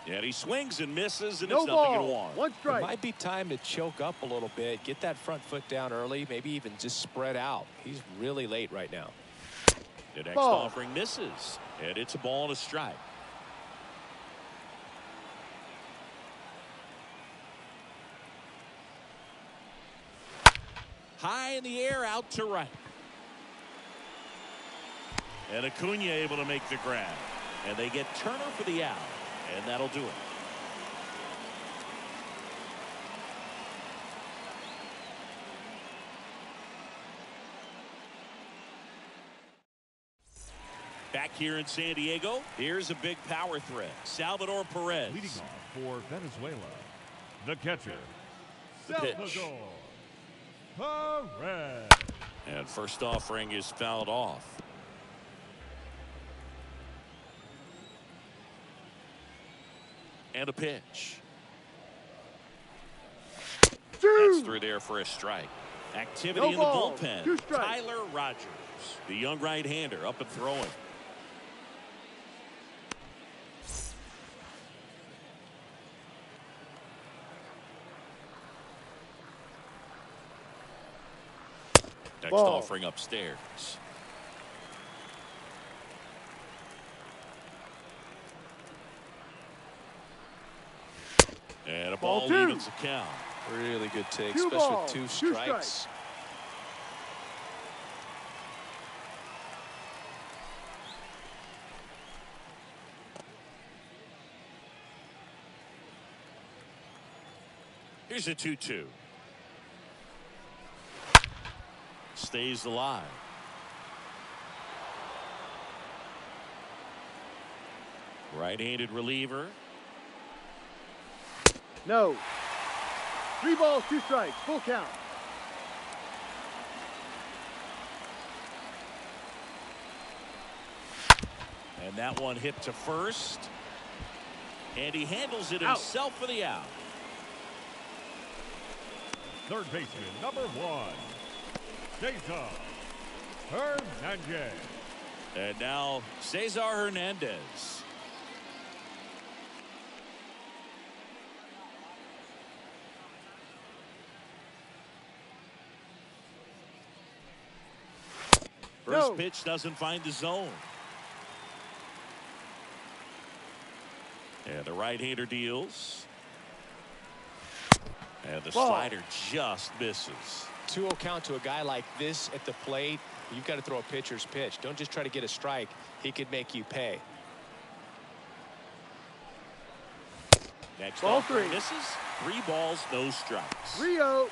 And he swings and misses, and No it's nothing ball. in 1. 1 It strike. might be time to choke up a little bit, get that front foot down early, maybe even just spread out. He's really late right now. The next Ball. offering misses, and it's a ball and a strike. High in the air, out to right. And Acuna able to make the grab. And they get Turner for the out. And that'll do it. Back here in San Diego, here's a big power threat. Salvador Perez. Leading off for Venezuela, the catcher, The pitch. Salvador Perez. And first offering is fouled off. And a pitch. That's through there for a strike. Activity No in ball. the bullpen. 2 strikes. Tyler Rogers, the young right-hander, up and throwing. Next Ball. offering upstairs. And a Ball ball 2. evens the count. Really good take, 2 especially balls, with 2 2 strikes. strikes. Here's a 2-2. Stays alive. Right-handed reliever. No. 3 balls, 2 strikes. Full count. And that one hit to first. And he handles it Out. himself for the out. Third baseman, number 1, Cesar Hernandez. And now Cesar Hernandez. First No. pitch doesn't find the zone. And the right-hander deals. And the Ball. slider just misses. 2-0 count to a guy like this at the plate. You've got to throw a pitcher's pitch. Don't just try to get a strike. He could make you pay. Next Ball offering 3. misses. 3 balls, no strikes. Rio.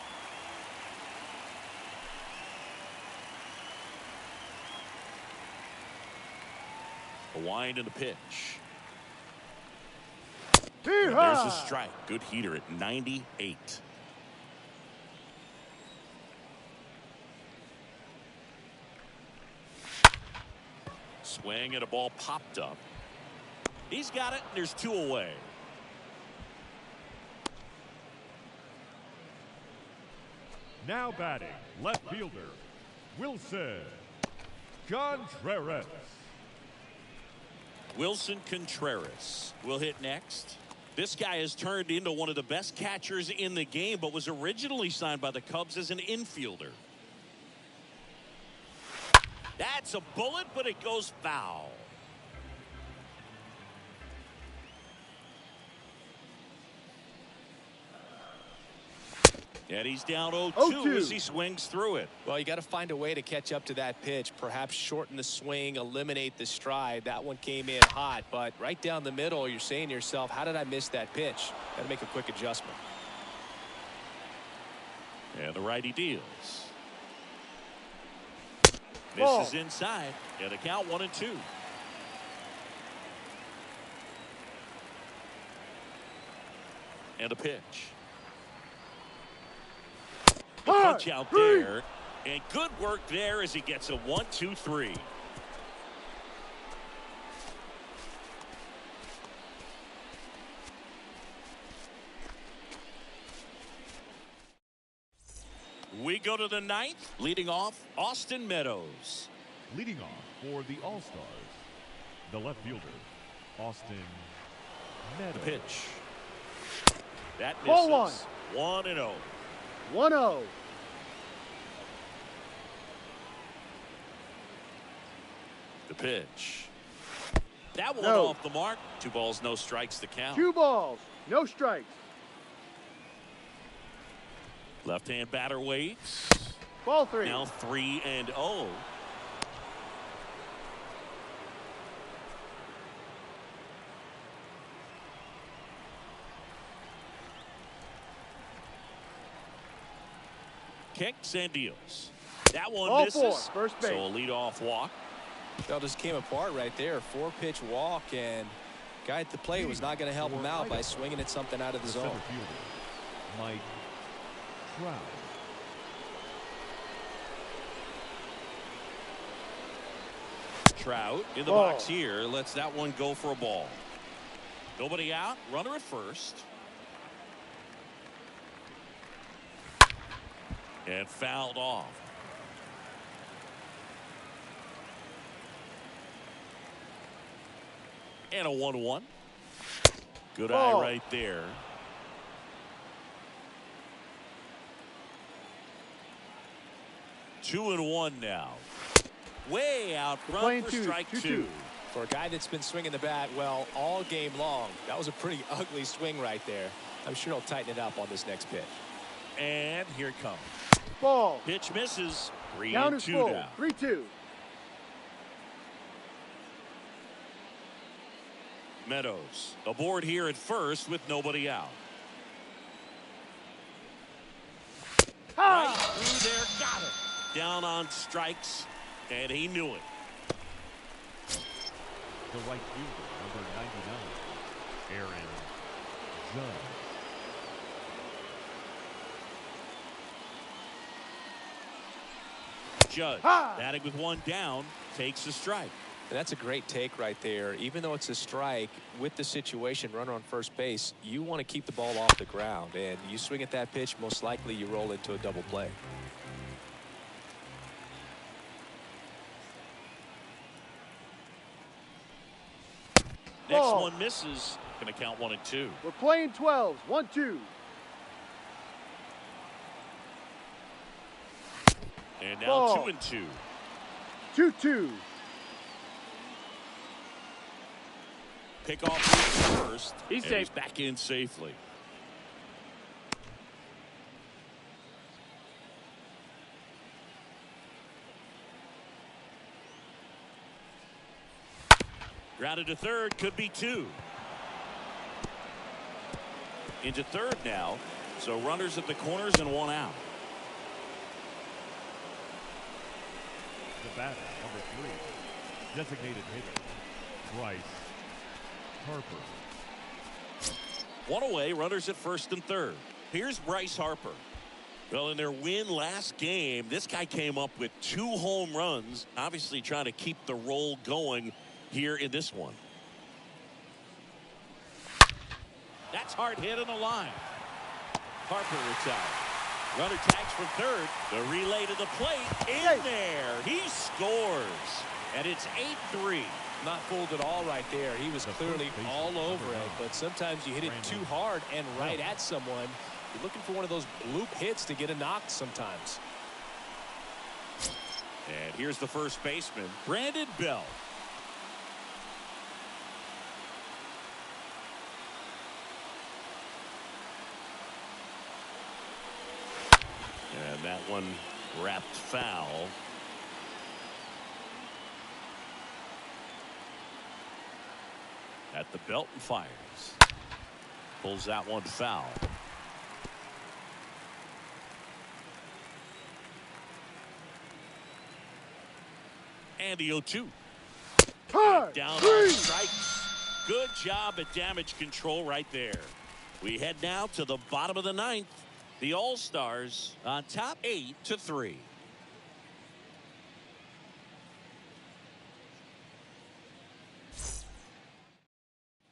A wind and a pitch. Too And there's a high. strike. Good heater at 98. Swing and a ball popped up. He's got it, and there's 2 away. Now batting, left fielder, Wilson Contreras. Wilson Contreras will hit next. This guy has turned into one of the best catchers in the game, but was originally signed by the Cubs as an infielder. That's a bullet, but it goes foul. And he's down 0-2 as he swings through it. Well, you got to find a way to catch up to that pitch, perhaps shorten the swing, eliminate the stride. That one came in hot, but right down the middle, you're saying to yourself, how did I miss that pitch? Got to make a quick adjustment. And the righty deals. Ball. This is inside. And a count 1-2. And a pitch. The punch out there, and good work there as he gets a 1-2-3. We go to the ninth, leading off Austin Meadows. Leading off for the All-Stars, the left fielder, Austin Meadows. The pitch. That Ball misses. 1-0. 1-0. The pitch. That one No. off the mark. 2 balls, no strikes to count. 2 balls, no strikes. Left-hand batter waits. Ball 3. Now 3-0. Kicks and deals. That one Ball misses. 4, first base. So a leadoff walk. That just came apart right there. 4-pitch walk, and guy at the plate was not going to help him out by swinging at something out of the The zone. center fielder, Mike Trout. Trout in the Ball. box here. Lets that one go for a ball. Nobody out. Runner at first. And fouled off. And a 1-1. Good Ball. eye right there. Two and 1 now. Way out front playing for two, strike 2-2. 2. For a guy that's been swinging the bat well all game long, that was a pretty ugly swing right there. I'm sure he'll tighten it up on this next pitch. And here it comes. Ball. Pitch misses. Down 3-2 is full. now. 3-2. Meadows aboard here at first with nobody out. Right through there, got it. Down on strikes, and he knew it. The right fielder, number 99, Aaron Judge. Judge, batting with one down, takes a strike. And that's a great take right there. Even though it's a strike, with the situation, runner on first base, you want to keep the ball off the ground. And you swing at that pitch, most likely you roll into a double play. Next Ball. one misses. Going to count 1-2. We're playing 12s. 1-2. And now Ball. 2-2. 2-2. Pick off first. He's and safe. He's back in safely. Grounded to third, could be 2. Into third now. So runners at the corners and 1 out. The batter, number 3, designated hitter, Bryce Harper. 1 away, runners at first and third. Here's Bryce Harper. Well, in their win last game, this guy came up with 2 home runs, obviously trying to keep the roll going here in this one. That's hard hit on the line. Harper retired. Runner tags from third. The relay to the plate. In there. He scores. And it's 8-3. Not fooled at all right there. He was clearly all over it, but sometimes you hit it too hard and right at someone. You're looking for one of those bloop hits to get a knock sometimes. And here's the first baseman, Brandon Bell. And that one wrapped foul. At the belt and fires. Pulls that one foul. And the 0-2. Down on strikes. Good job at damage control right there. We head now to the bottom of the ninth. The All-Stars on top 8-3.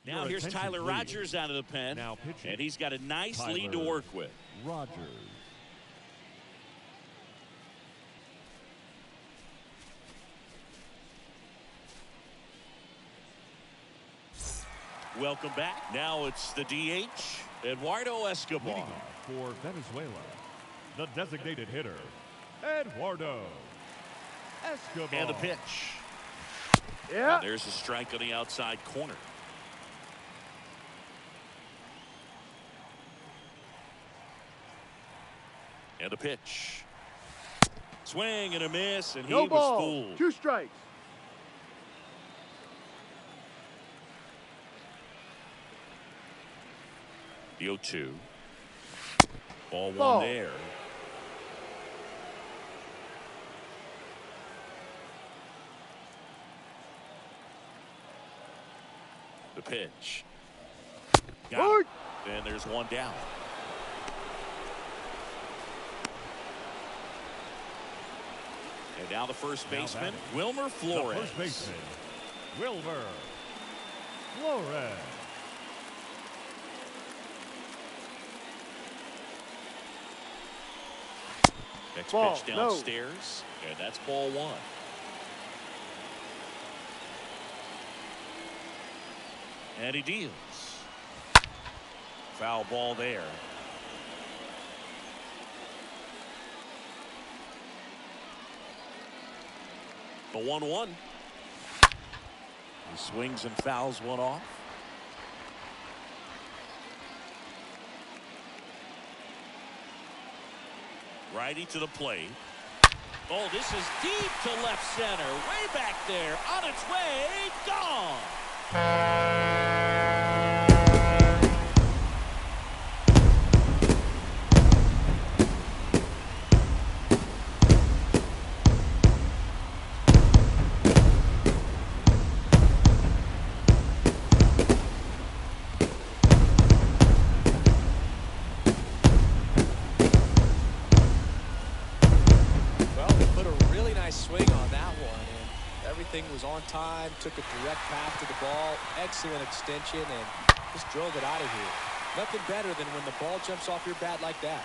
Now here's Tyler Rogers out of the pen, and he's got a nice lead to work with. Rogers. Welcome back. Now it's the DH, Eduardo Escobar. For Venezuela, the designated hitter, Eduardo Escobar. And the pitch. Yeah. And there's a strike on the outside corner. And the pitch. Swing and a miss, and he was fooled. 2 strikes. The 0-2. Ball one there. The pitch. Got it. And there's one down. And now the first baseman, Wilmer Flores. The first baseman, Wilmer Flores. Next pitch downstairs, and that's ball one. And he deals. Foul ball there. The 1-1. He swings and fouls one off. Righty to the plate. Oh, this is deep to left center. Way back there. On its way. Gone. Was on time, took a direct path to the ball, excellent extension, and just drove it out of here. Nothing better than when the ball jumps off your bat like that.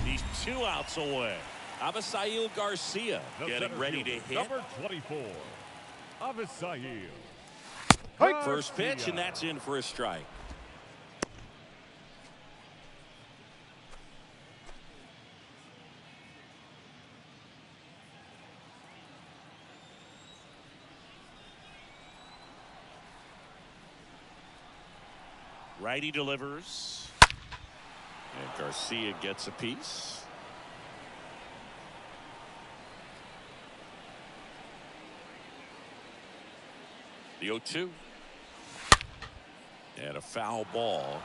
He's 2 outs away. Avisail Garcia getting ready to hit. Number 24, Avisail. First pitch, and that's in for a strike. Righty delivers. And Garcia gets a piece. The 0-2. And a foul ball.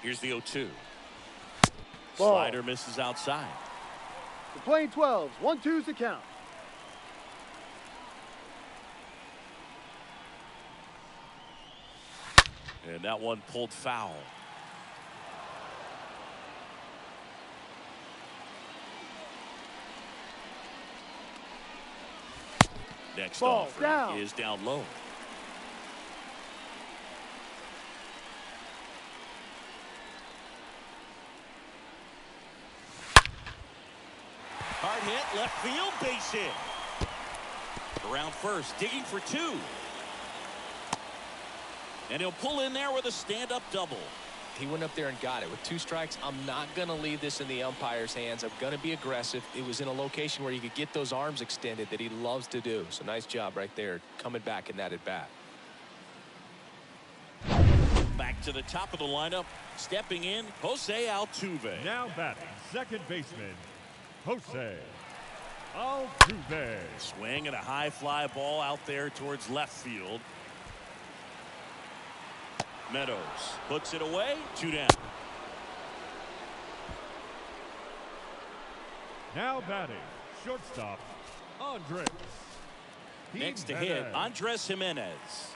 Here's the 0-2. Slider misses outside. We're playing 12s. 1-2's the count. And that one pulled foul. Next offering is down low. Hard hit, left field, base hit. Around first, digging for two. And he'll pull in there with a stand-up double. He went up there and got it. With 2 strikes, I'm not going to leave this in the umpire's hands. I'm going to be aggressive. It was in a location where he could get those arms extended that he loves to do. So nice job right there, coming back in that at-bat. Back to the top of the lineup, stepping in, Jose Altuve. Now batting, second baseman, Jose Altuve. Swing and a high fly ball out there towards left field. Meadows puts it away, 2 down. Now batting, shortstop, Andres. Next to hit, Andres Jimenez.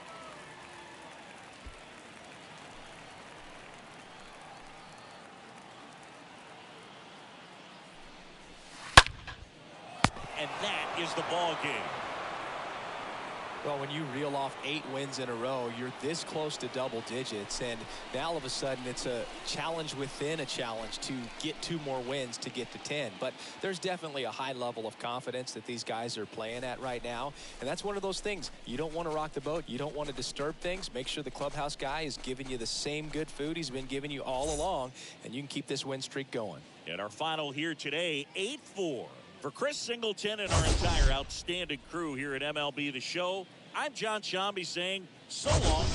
And that is the ball game. Well, when you reel off 8 wins in a row, you're this close to double digits, and now all of a sudden it's a challenge within a challenge to get 2 more wins to get to 10. But there's definitely a high level of confidence that these guys are playing at right now, and that's one of those things. You don't want to rock the boat. You don't want to disturb things. Make sure the clubhouse guy is giving you the same good food he's been giving you all along, and you can keep this win streak going. And our final here today, 8-4. For Chris Singleton and our entire outstanding crew here at MLB The Show, I'm John Shambi saying so long.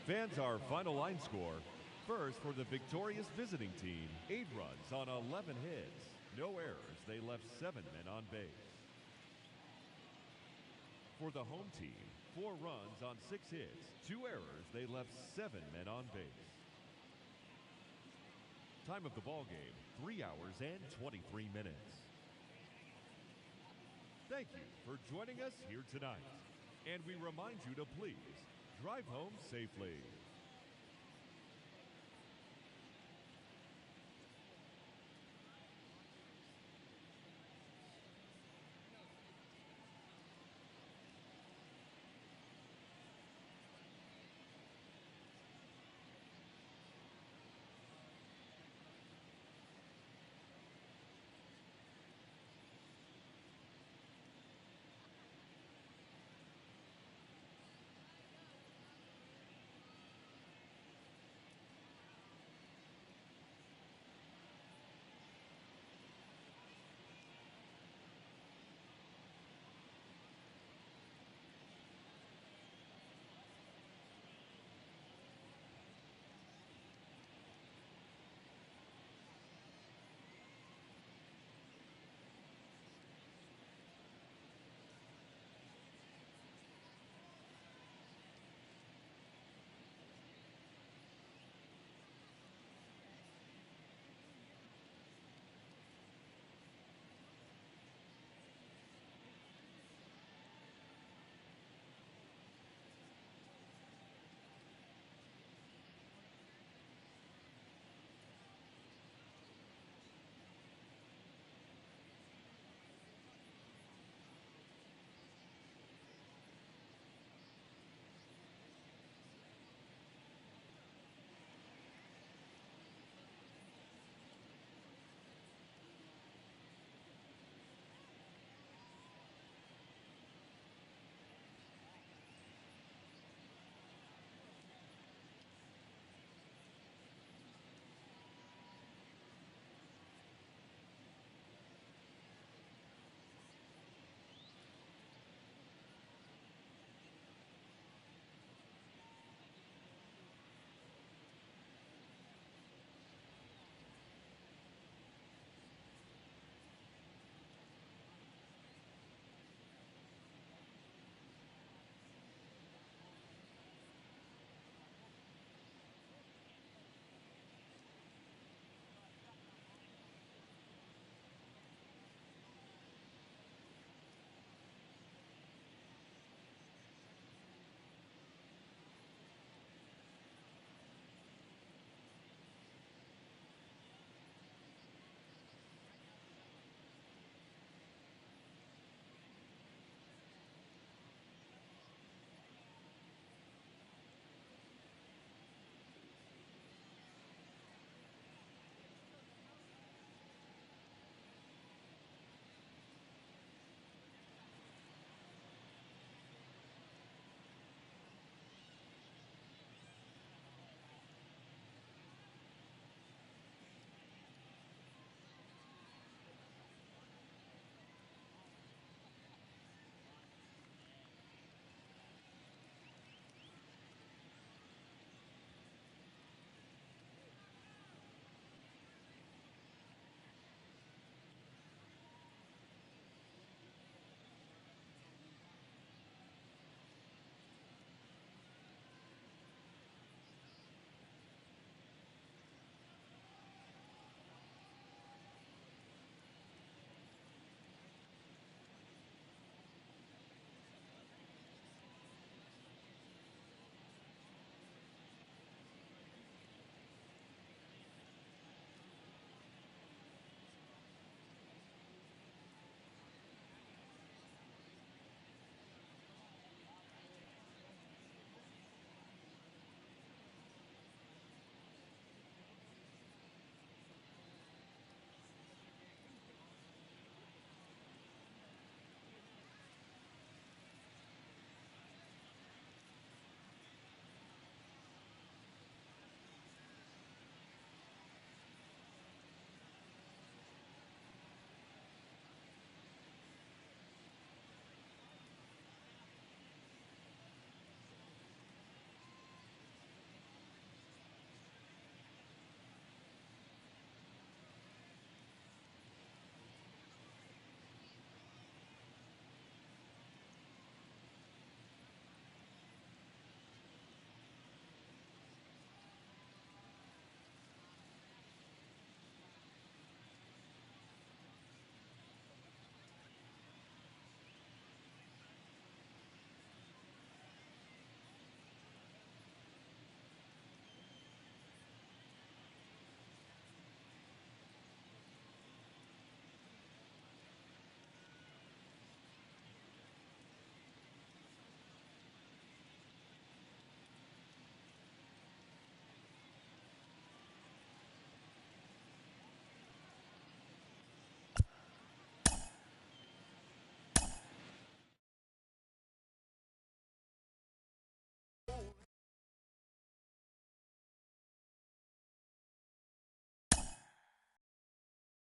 Fans, our final line score. First, for the victorious visiting team, 8 runs on 11 hits. No errors. They left 7 men on base. For the home team, 4 runs on 6 hits. 2 errors. They left 7 men on base. Time of the ball game, 3 hours and 23 minutes. Thank you for joining us here tonight. And we remind you to please drive home safely.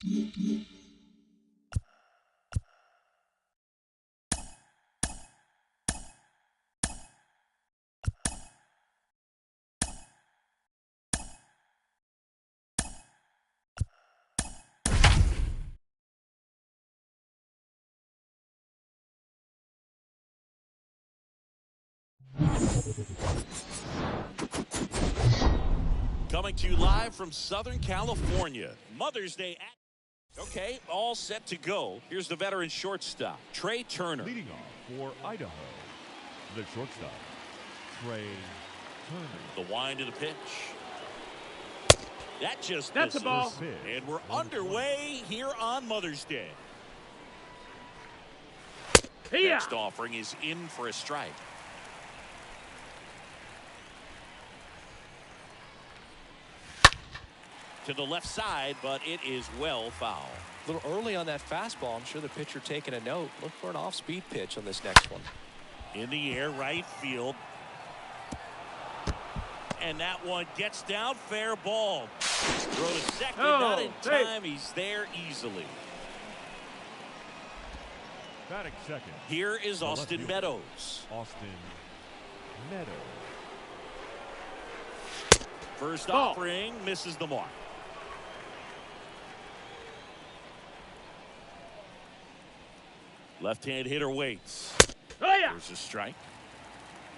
Coming to you live from Southern California. Mother's Day. Okay, all set to go. Here's the veteran shortstop, Trey Turner. Leading off for Idaho, the shortstop, Trey Turner. The wind of the pitch. That just That's misses. a ball. And we're underway here on Mother's Day. Here. Next offering is in for a strike. To the left side, but it is well foul. A little early on that fastball. I'm sure the pitcher taking a note. Look for an off-speed pitch on this next one. In the air, right field. And that one gets down, fair ball. Throw to second, not in time. He's there easily. Batting second. Here is Austin Meadows. Austin Meadows. First offering misses the mark. Left-hand hitter waits. There's a strike.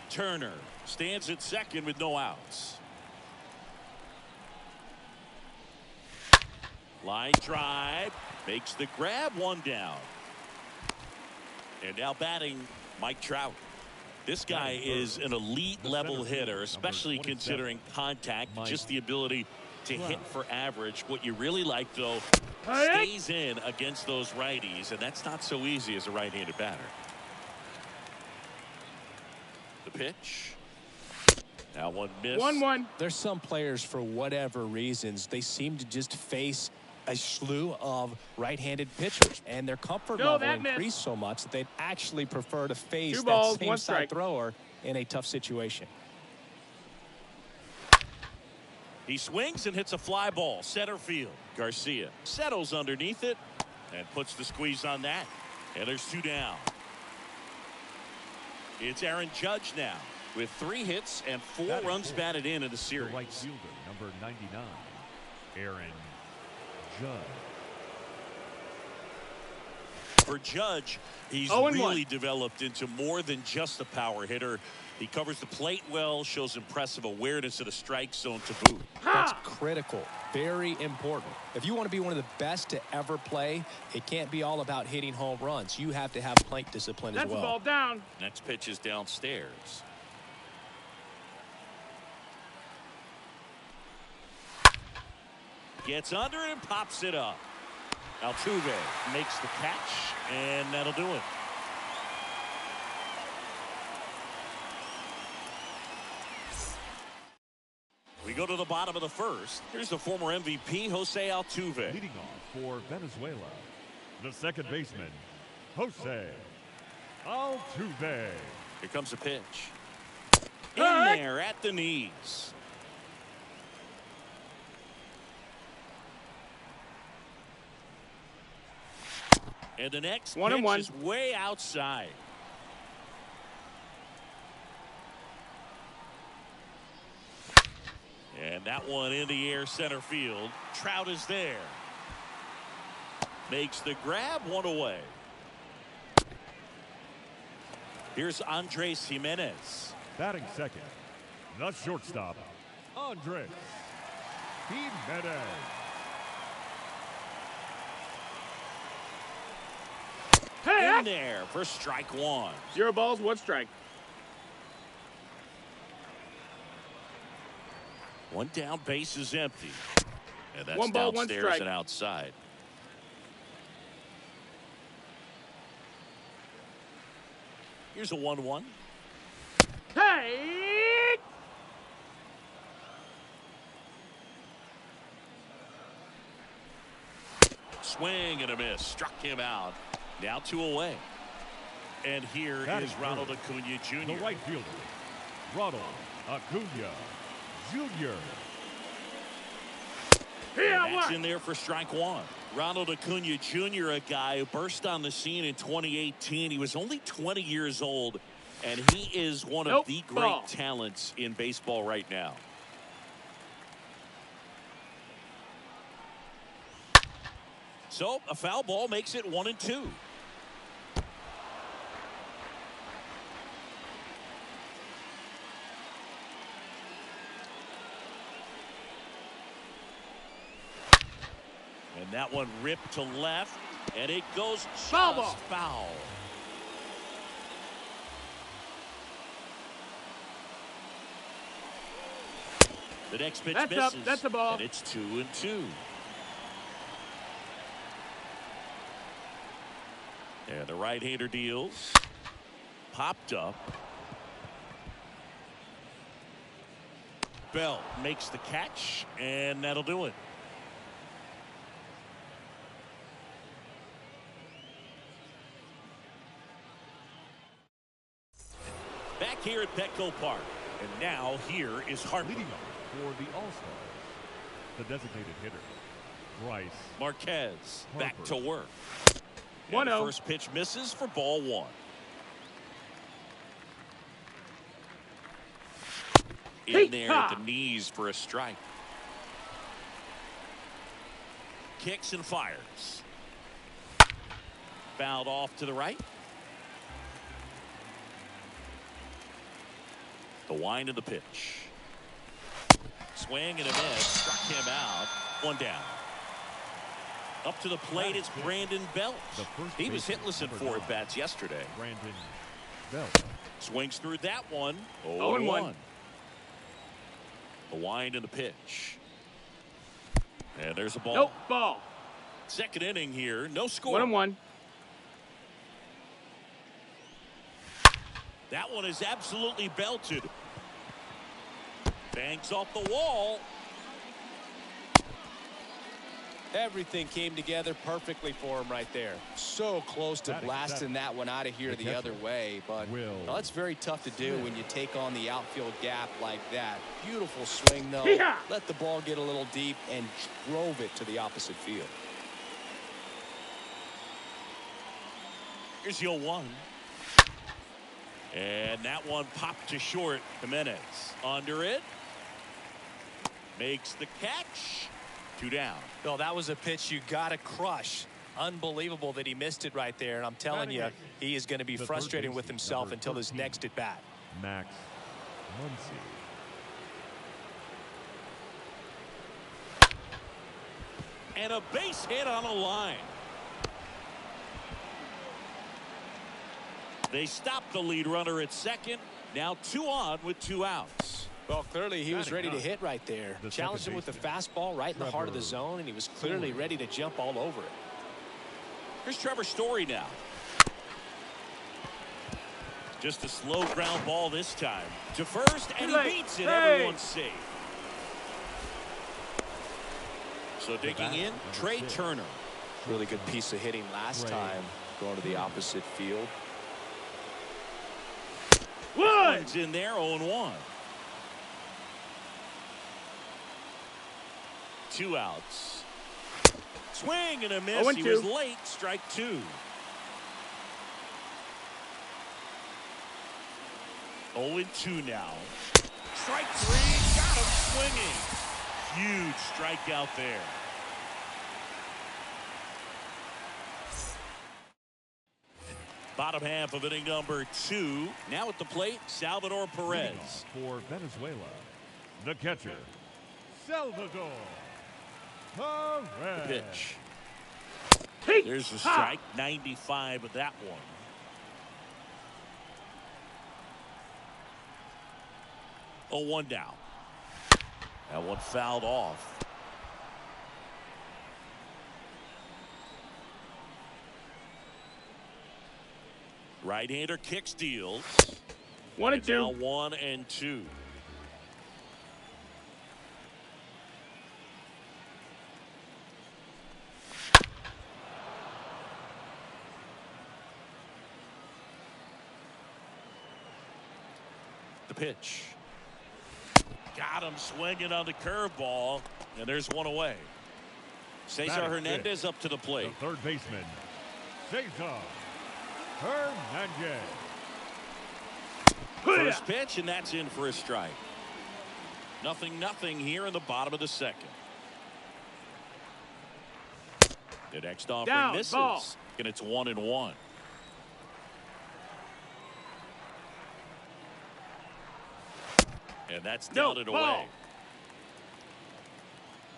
Turner stands at second with no outs. Line drive makes the grab, one down. And now batting Mike Trout. This guy is an elite level hitter, especially considering contact, just the ability to hit for average. What you really like, though, stays in against those righties, and that's not so easy as a right-handed batter. The pitch. Now one miss. 1-1. There's some players, for whatever reasons, they seem to just face a slew of right-handed pitchers, and their comfort level increased so much that they'd actually prefer to face that same side thrower in a tough situation. He swings and hits a fly ball, center field. Garcia settles underneath it and puts the squeeze on that. And there's two down. It's Aaron Judge now with 3 hits and 4 runs batted in the series. The right fielder, number 99, Aaron Judge. For Judge, he's really developed into more than just a power hitter. He covers the plate well, shows impressive awareness of the strike zone to boot. That's critical, very important. If you want to be one of the best to ever play, it can't be all about hitting home runs. You have to have plate discipline as well. That's a ball down. Next pitch is downstairs. Gets under it and pops it up. Altuve makes the catch, and that'll do it. We go to the bottom of the first. Here's the former MVP, Jose Altuve. Leading off for Venezuela, the second baseman, Jose Altuve. Here comes the pitch. In there at the knees. And the next pitch is way outside. And that one in the air, center field. Trout is there. Makes the grab, one away. Here's Andres Jimenez. Batting second, the shortstop, Andres Jimenez. In there for strike one. 0 balls, 1 strike. One down, base is empty. And that's 1 ball, 1 downstairs strike. and outside. Here's a 1-1. Hey! Swing and a miss. Struck him out. Now 2 away. And here is Ronald Acuna Jr. The right fielder, Ronald Acuna Jr. And that's in there for strike one. Ronald Acuna Jr., a guy who burst on the scene in 2018. He was only 20 years old, and he is one of the great talents in baseball right now. So a foul ball makes it 1-2. And that one ripped to left, and it goes just foul. The next pitch misses. That's a ball. And it's 2-2. And the right-hander deals. Popped up. Bell makes the catch, and that'll do it. Back here at Petco Park. And now here is Harper. Leading up for the All-Stars, the designated hitter, Bryce Marquez back Harper. to work. 1-0. First pitch misses for ball one. In there at the knees for a strike. Kicks and fires. Fouled off to the right. The wind of the pitch. Swing and a miss. Struck him out. One down. Up to the plate, it's Brandon Belt. He was hitless in 4 at-bats yesterday. Brandon Belt. Swings through that one. 0-1. The wind and the pitch. And there's a ball. Nope, ball. Second inning here. No score. 1-1. That one is absolutely belted. Bangs off the wall. Everything came together perfectly for him right there. So close to blasting that one out of here the other way, but that's very tough to do when you take on the outfield gap like that. Beautiful swing, though. Let the ball get a little deep and drove it to the opposite field. Here's your one. And that one popped to short. Jimenez under it. Makes the catch. 2 down. Well, that was a pitch you got to crush. Unbelievable that he missed it right there. And I'm telling you, he is going to be frustrated with himself until his next at bat. Max Muncy. And a base hit on a line. They stopped the lead runner at second. Now 2 on with 2 outs. Well, clearly he was ready to hit right there. Challenged him with the fastball right in the heart of the zone, and he was clearly ready to jump all over it. Here's Trevor Story now. Just a slow ground ball this time. To first, and he beats it. Everyone's safe. So digging in, Trey Turner. Really good piece of hitting last time, going to the opposite field. One's in there, 0-1. 2 outs. Swing and a miss. He was late. Strike 2. 0-2 now. Strike 3. Got him swinging. Huge strikeout there. Bottom half of inning number 2. Now at the plate, Salvador Perez. For Venezuela, the catcher, Salvador Perez. Pitch. There's the strike. 95 of that one. Oh, 1 down. That one fouled off. Right-hander kicks, deals. 1-2. Now 1-2. The pitch. Got him swinging on the curveball, and there's one away. Cesar Hernandez up to the plate. The third baseman, Cesar Hernandez. First pitch, and that's in for a strike. 0-0 here in the bottom of the second. The next offering misses, ball. and it's 1-1. And that's down and away.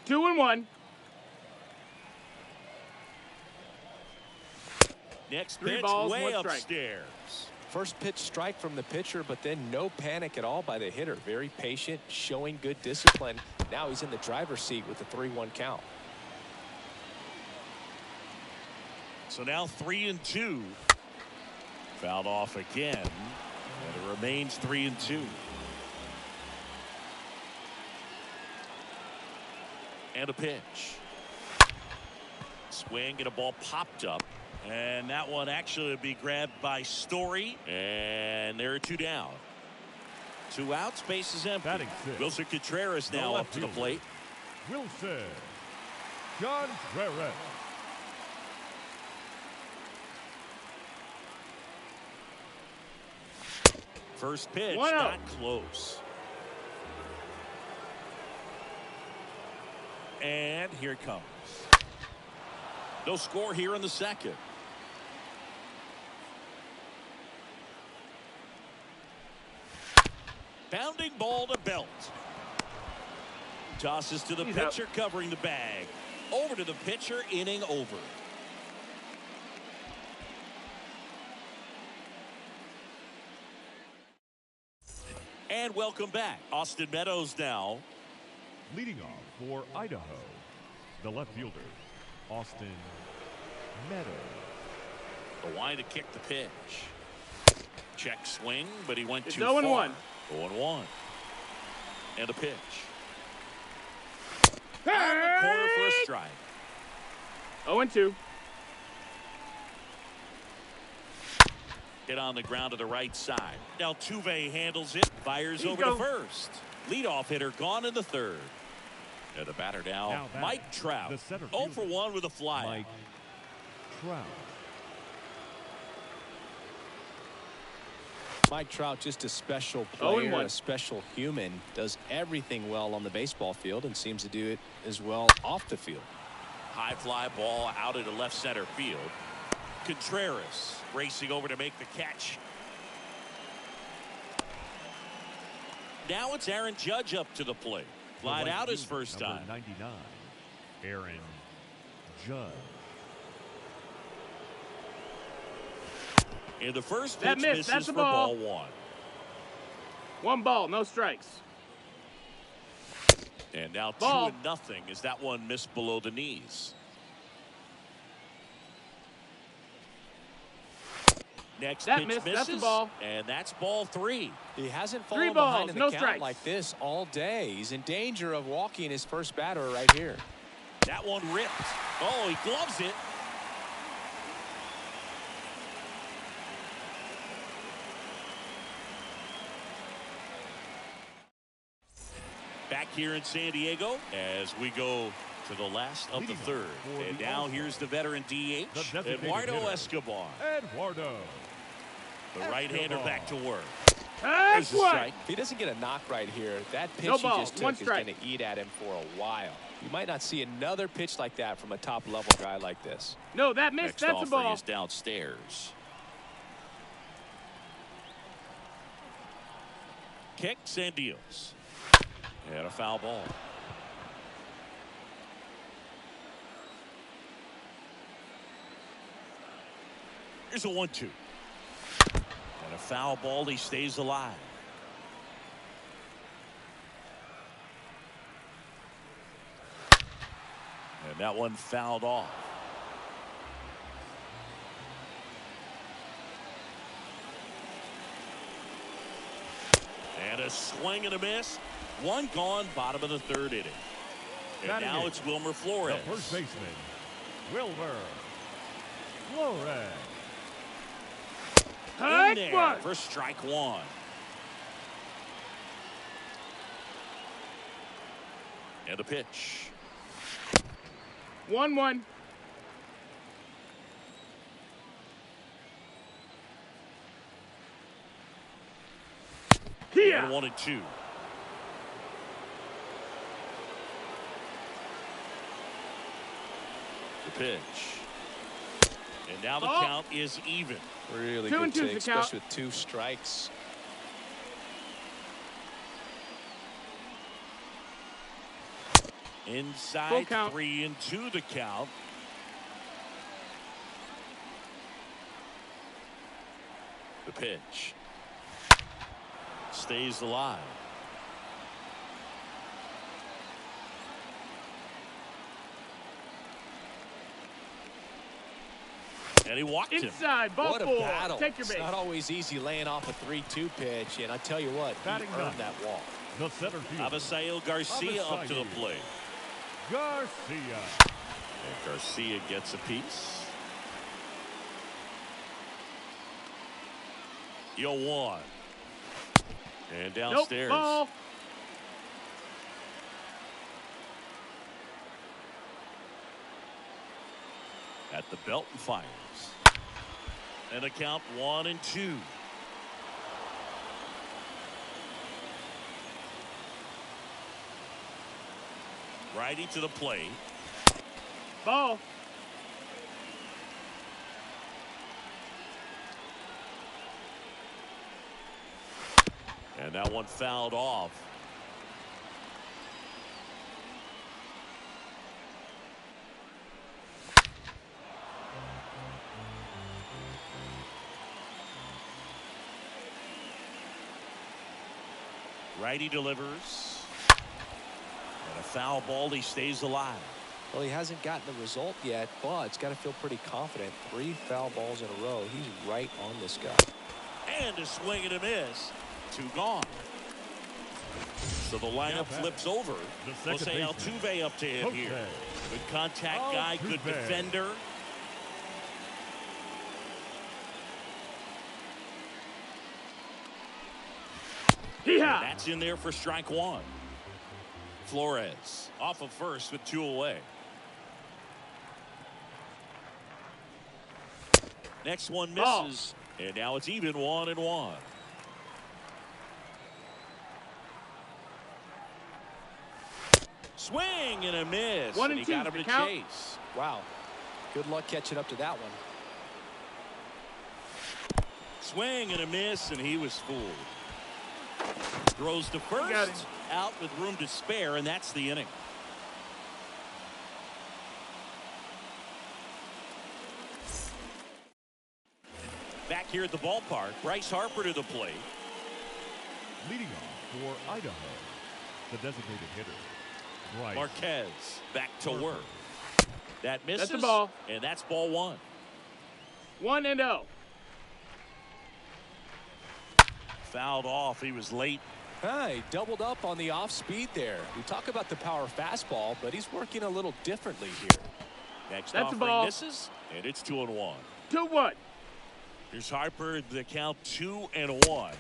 2-1. Next Three pitch, balls, way 1 strike. upstairs. First pitch strike from the pitcher, but then no panic at all by the hitter. Very patient, showing good discipline. Now he's in the driver's seat with the 3-1 count. So now 3-2. Fouled off again, and it remains 3-2. And a pitch. Swing, and a ball popped up. And that one actually would be grabbed by Story. And there are 2 down. 2 outs, base is empty. Batting sixth. Wilson Contreras now up to the plate. Wilson Contreras. First pitch, 1-0. not close. And here it comes. No score here in the second. Bounding ball to Belt. Tosses to the He's pitcher, out. covering the bag. Over to the pitcher, inning over. And welcome back. Austin Meadows now. Leading off for Idaho, the left fielder, Austin Meadows. The line to kick the pitch. Check swing, but he went It's too 0-1. far. 0-1. And a pitch. On the corner for a strike. 0-2. Hit on the ground to the right side. Now Altuve handles it. Fires over to first. Leadoff hitter gone in the third. And the batter now Mike Trout. 0 for 1 with a fly. Mike Trout. Mike Trout, just a special player, 0-1. a special human, does everything well on the baseball field and seems to do it as well off the field. High fly ball out into left center field. Contreras racing over to make the catch. Now it's Aaron Judge up to the plate. Flied out his first time. 99, Aaron Judge. In the first That pitch, missed. misses That's for a ball. ball 1. 1 ball, no strikes. And now Ball. 2-0 as that one missed below the knees. Next That pitch missed. misses, That's a ball. and that's ball 3. He hasn't 3 fallen balls, behind in the no count strikes. like this all day. He's in danger of walking his first batter right here. That one ripped. Oh, he gloves it. Back here in San Diego as we go to the last of the third. And now here's the veteran DH, Eduardo Escobar. Eduardo. The right-hander back to work. That's There's a one. strike. If he doesn't get a knock right here, that pitch No he ball, just took 1 is strike. going to eat at him for a while. You might not see another pitch like that from a top-level guy like this. No, that missed. Next That's a offering ball. is downstairs. Kicks and deals. And a foul ball. Here's a 1-2. And a foul ball. He stays alive. And that one fouled off. And a swing and a miss. One gone, bottom of the third inning. And now it's Wilmer Flores. The first baseman, Wilmer Flores. In there for strike 1. And a pitch. 1-1. Yeah. And 1-2. The pitch. And now the count is even. Really good take, especially with 2 strikes. Inside, 3-2 the count. The pitch. Stays alive. And he walked him. Inside, ball what a 4. battle. Take your base. It's not always easy laying off a 3-2 pitch, and I tell you what, he earned that walk. The center field. Avisail Garcia up to the plate. Garcia. And Garcia gets a piece. 0-1. And downstairs. Nope, ball. At the belt and fires. And a count 1-2. Righty to the plate. Ball. And that one fouled off. Righty delivers. And a foul ball. He stays alive. Well, he hasn't gotten the result yet, but it's got to feel pretty confident. 3 foul balls in a row. He's right on this guy. And a swing and a miss. 2 gone. So the lineup flips over. Jose Altuve up to hit here. Good contact guy, good defender. And that's in there for strike 1. Flores off of first with 2 away. Next one misses. And now it's even 1-1. Swing and a miss. 1-2. And he got him to chase. Wow. Good luck catching up to that one. Swing and a miss, and he was fooled. Throws to first. Out with room to spare, and that's the inning. Back here at the ballpark, Bryce Harper to the plate. Leading off for Idaho, the designated hitter, Bryce Marquez back to work. That misses. That's a ball. And that's ball 1. 1-0. Fouled off. He was late. He doubled up on the off speed there. We talk about the power fastball, but he's working a little differently here. Next that's offering a ball. Misses, and it's 2-1. 2-1. Here's Harper. The count 2-1.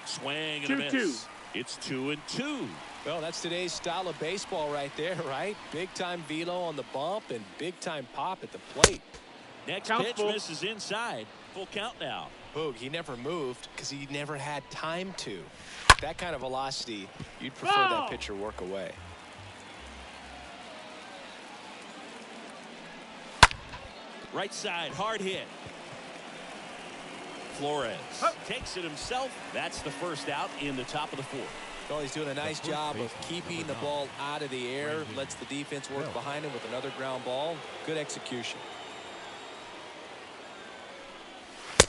Swing and a miss. It's 2-2. Well, that's today's style of baseball right there, right? Big time velo on the bump and big time pop at the plate. Next pitch misses inside. Full count now. Boog, he never moved because he never had time to. That kind of velocity, you'd prefer that pitcher work away. Right side, hard hit. Flores takes it himself. That's the first out in the top of the 4th. Well, he's doing a nice job of keeping the ball out of the air. Lets the defense work behind him with another ground ball. Good execution.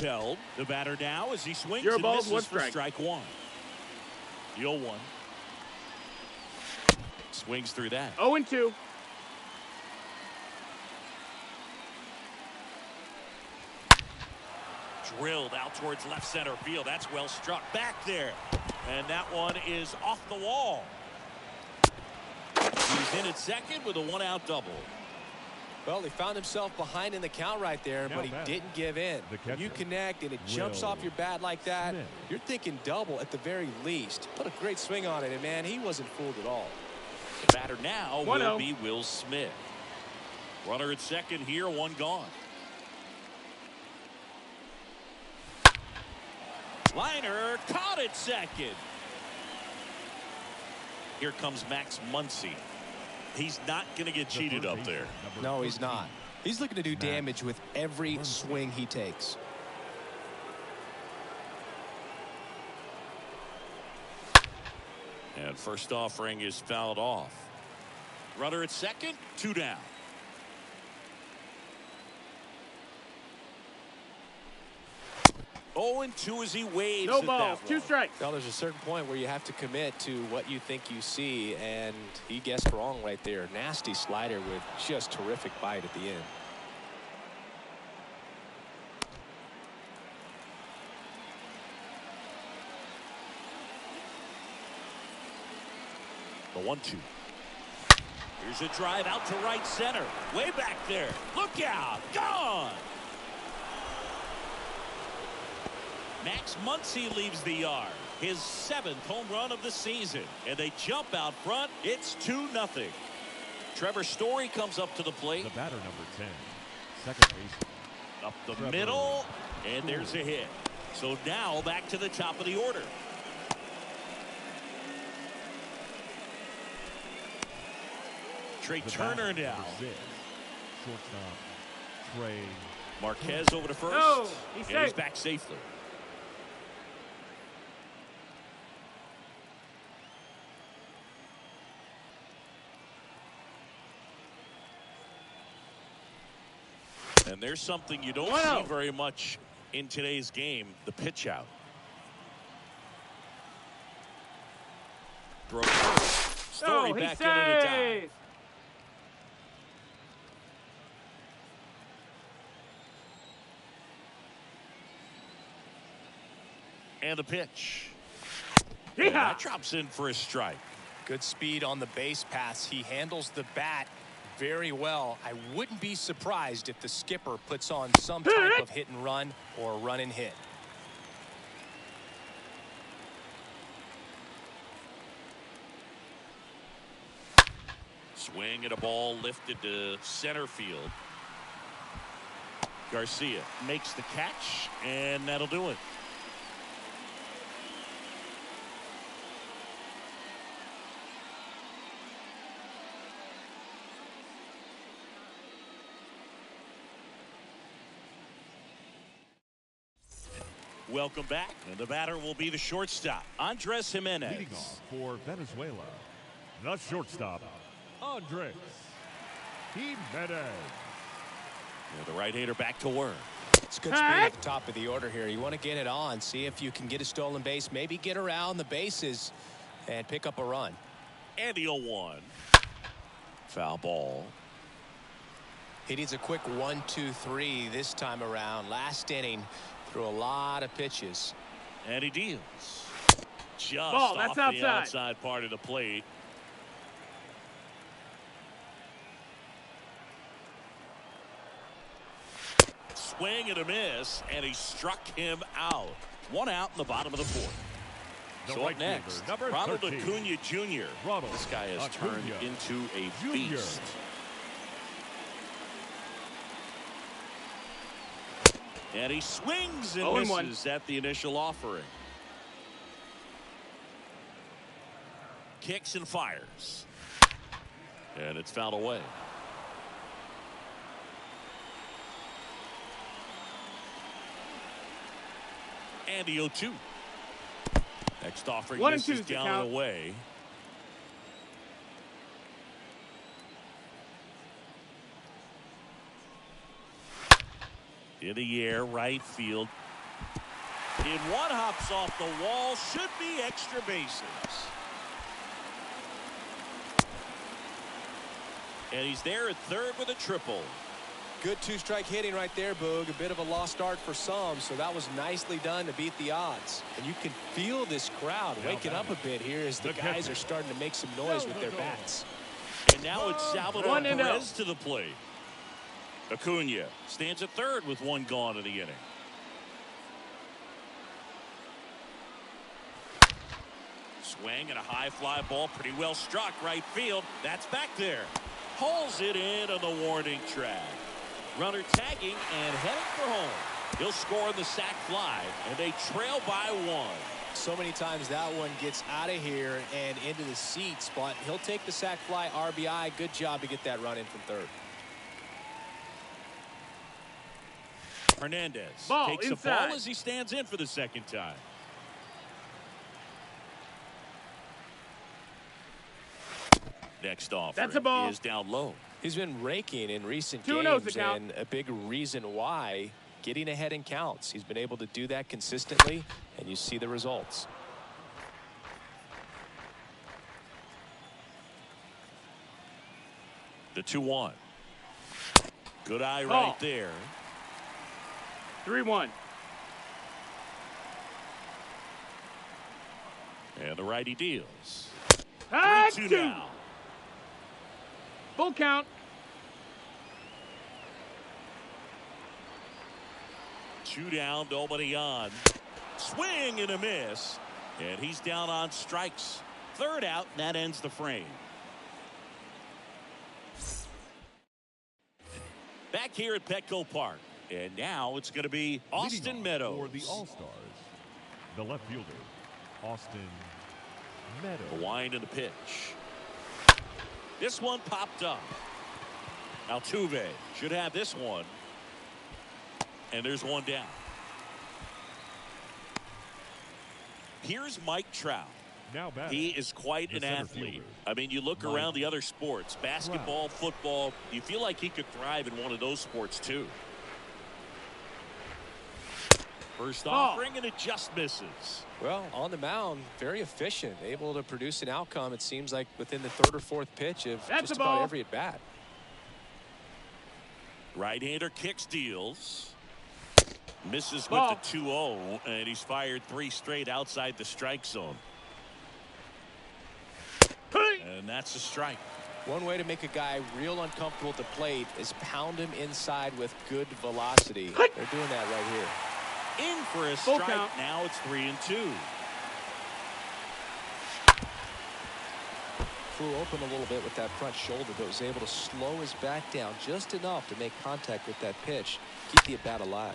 Bell, the batter now as he swings and misses for strike 1. 0-1. Swings through that. 0-2. Drilled out towards left center field. That's well struck back there. And that one is off the wall. He's in at second with a 1-out double. Well, he found himself behind in the count right there, but he didn't give in. When you connect and it jumps off your bat like that, you're thinking double at the very least. Put a great swing on it, and man, he wasn't fooled at all. The batter now will be Will Smith. Runner at second here, one gone. Liner caught at second. Here comes Max Muncy. He's not going to get cheated up there. No, he's not. He's looking to do damage with every swing he takes. And first offering is fouled off. Runner at second, 2 down. 0-2 as he waves. No balls, 2 strikes. Well, there's a certain point where you have to commit to what you think you see, and he guessed wrong right there. Nasty slider with just terrific bite at the end. The 1-2. Here's a drive out to right center. Way back there. Look out. Gone. Max Muncy leaves the yard. His 7th home run of the season. And they jump out front. It's 2-0. Trevor Story comes up to the plate. The batter, number 10, second baseman. Up the middle. And there's a hit. So now back to the top of the order. Trey Turner now. Shortstop, Trey. Marquez over to first. No, he's and he's safe. back safely. And there's something you don't see very much in today's game, the pitch out. Throw first. Story he's back into the dive. safe. And the pitch. Yeah. And that drops in for a strike. Good speed on the base pass. He handles the bat very well. I wouldn't be surprised if the skipper puts on some type of hit and run or run and hit. Swing at a ball lifted to center field. Garcia makes the catch, and that'll do it. Welcome back, and the batter will be the shortstop, Andres Jimenez. Leading off for Venezuela, the shortstop, Andres Jimenez. The right-hander back to work. It's good speed at the top of the order here. You want to get it on, see if you can get a stolen base, maybe get around the bases and pick up a run. And the 0-1. Foul ball. He needs a quick 1-2-3 this time around. Last inning, threw a lot of pitches. And he deals. Just Ball, that's off the outside. outside part of the plate. Swing and a miss, and he struck him out. 1 out in the bottom of the 4th. The So up right fielder, next, number Ronald 13. Acuna Jr. Ronald This guy has turned Acuna into a Jr. beast. And he swings and 0-1. misses at the initial offering. Kicks and fires. And it's fouled away. And the 0-2. Next offering 1 and misses 2's the down count. and away. In the air, right field. In one, hops off the wall. Should be extra bases. And he's there at third with a triple. Good 2-strike hitting right there, Boog. A bit of a lost start for some, so that was nicely done to beat the odds. And you can feel this crowd waking up a bit here as the guys are starting to make some noise with their bats. And now it's Salvador 1-0. Perez to the plate. Acuna stands at third with 1 gone in the inning. Swing and a high fly ball, pretty well struck right field. That's back there. Pulls it in on the warning track. Runner tagging and heading for home. He'll score on the sac fly, and they trail by 1. So many times that one gets out of here and into the seats, but he'll take the sac fly RBI. Good job to get that run in from third. Hernandez Ball takes inside. the ball as he stands in for the second time. Next offering is down low. He's been raking in recent 2-0 games, the count. and a big reason why, getting ahead in counts. He's been able to do that consistently, and you see the results. The 2-1. Good eye right there. 3-1. And the righty deals. 3-2 now. Full count. 2 down, nobody on. Swing and a miss. And he's down on strikes. Third out, and that ends the frame. Back here at Petco Park. And now it's going to be Austin Meadows. For the All-Stars, the left fielder, Austin Meadows. The wind and the pitch. This one popped up. Altuve should have this one. And there's one down. Here's Mike Trout. Now batting, he is quite an athlete. I mean, you look around the other sports, basketball, football, you feel like he could thrive in one of those sports too. First offering, and it just misses. Well, on the mound, very efficient, able to produce an outcome, it seems like, within the third or fourth pitch of just about every at bat. Right-hander kicks, deals. Misses with the 2-0, and he's fired 3 straight outside the strike zone. And that's a strike. One way to make a guy real uncomfortable at the plate is pound him inside with good velocity. They're doing that right here. In for a strike. Now it's 3-2. Flew open a little bit with that front shoulder, but was able to slow his back down just enough to make contact with that pitch, keep the at bat alive.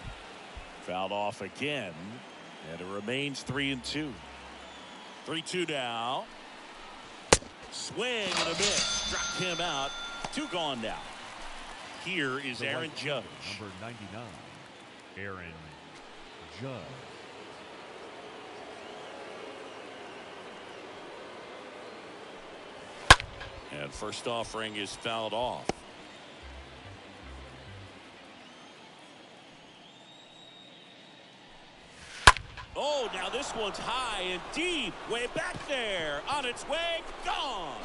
Fouled off again, and it remains 3-2. 3-2 now. Swing and a miss. Struck him out. 2 gone now. Here is Aaron Judge. Number 99, Aaron Judge. And first offering is fouled off. Oh, now this one's high and deep. Way back there. On its way. Gone.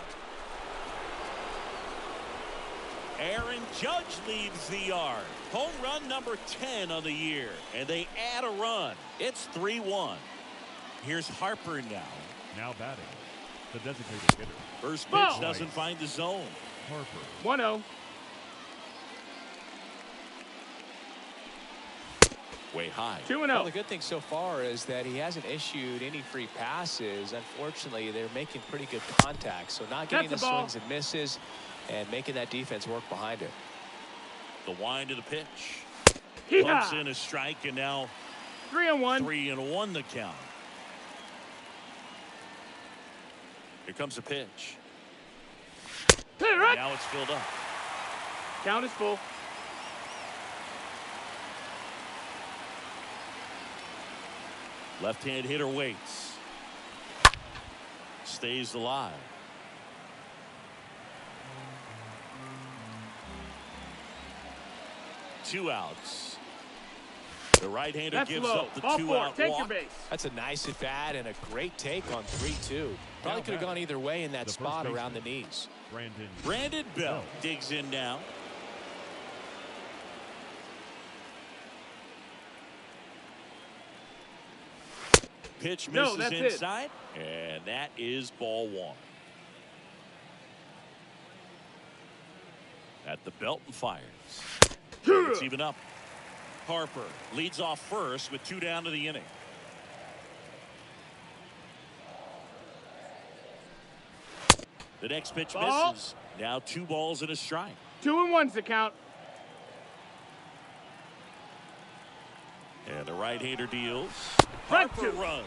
Aaron Judge leads the yard. Home run number 10 on the year. And they add a run. It's 3-1. Here's Harper now. Now batting, the designated hitter. First pitch doesn't find the zone. Harper. 1-0. Way high. 2-0. Well, the good thing so far is that he hasn't issued any free passes. Unfortunately, they're making pretty good contact, so not getting the swings and misses and making that defense work behind it. The wind of the pitch. Bumps in a strike, and now 3-1. 3-1 the count. Here comes the pitch. Now it's filled up. Count is full. Left-hand hitter waits. Stays alive. Two outs. The right-hander gives up the 2-out walk. That's a nice at bat and a great take on 3-2. Probably could have gone either way in that spot around the knees. Brandon Belt digs in now. Pitch misses inside, and that is ball 1. At the belt and fires. It's even up. Harper leads off first with 2 down to the inning. The next pitch Ball. misses. Now 2 balls and a strike. 2-1's the count. And the right-hander deals. Strike Harper 2. runs.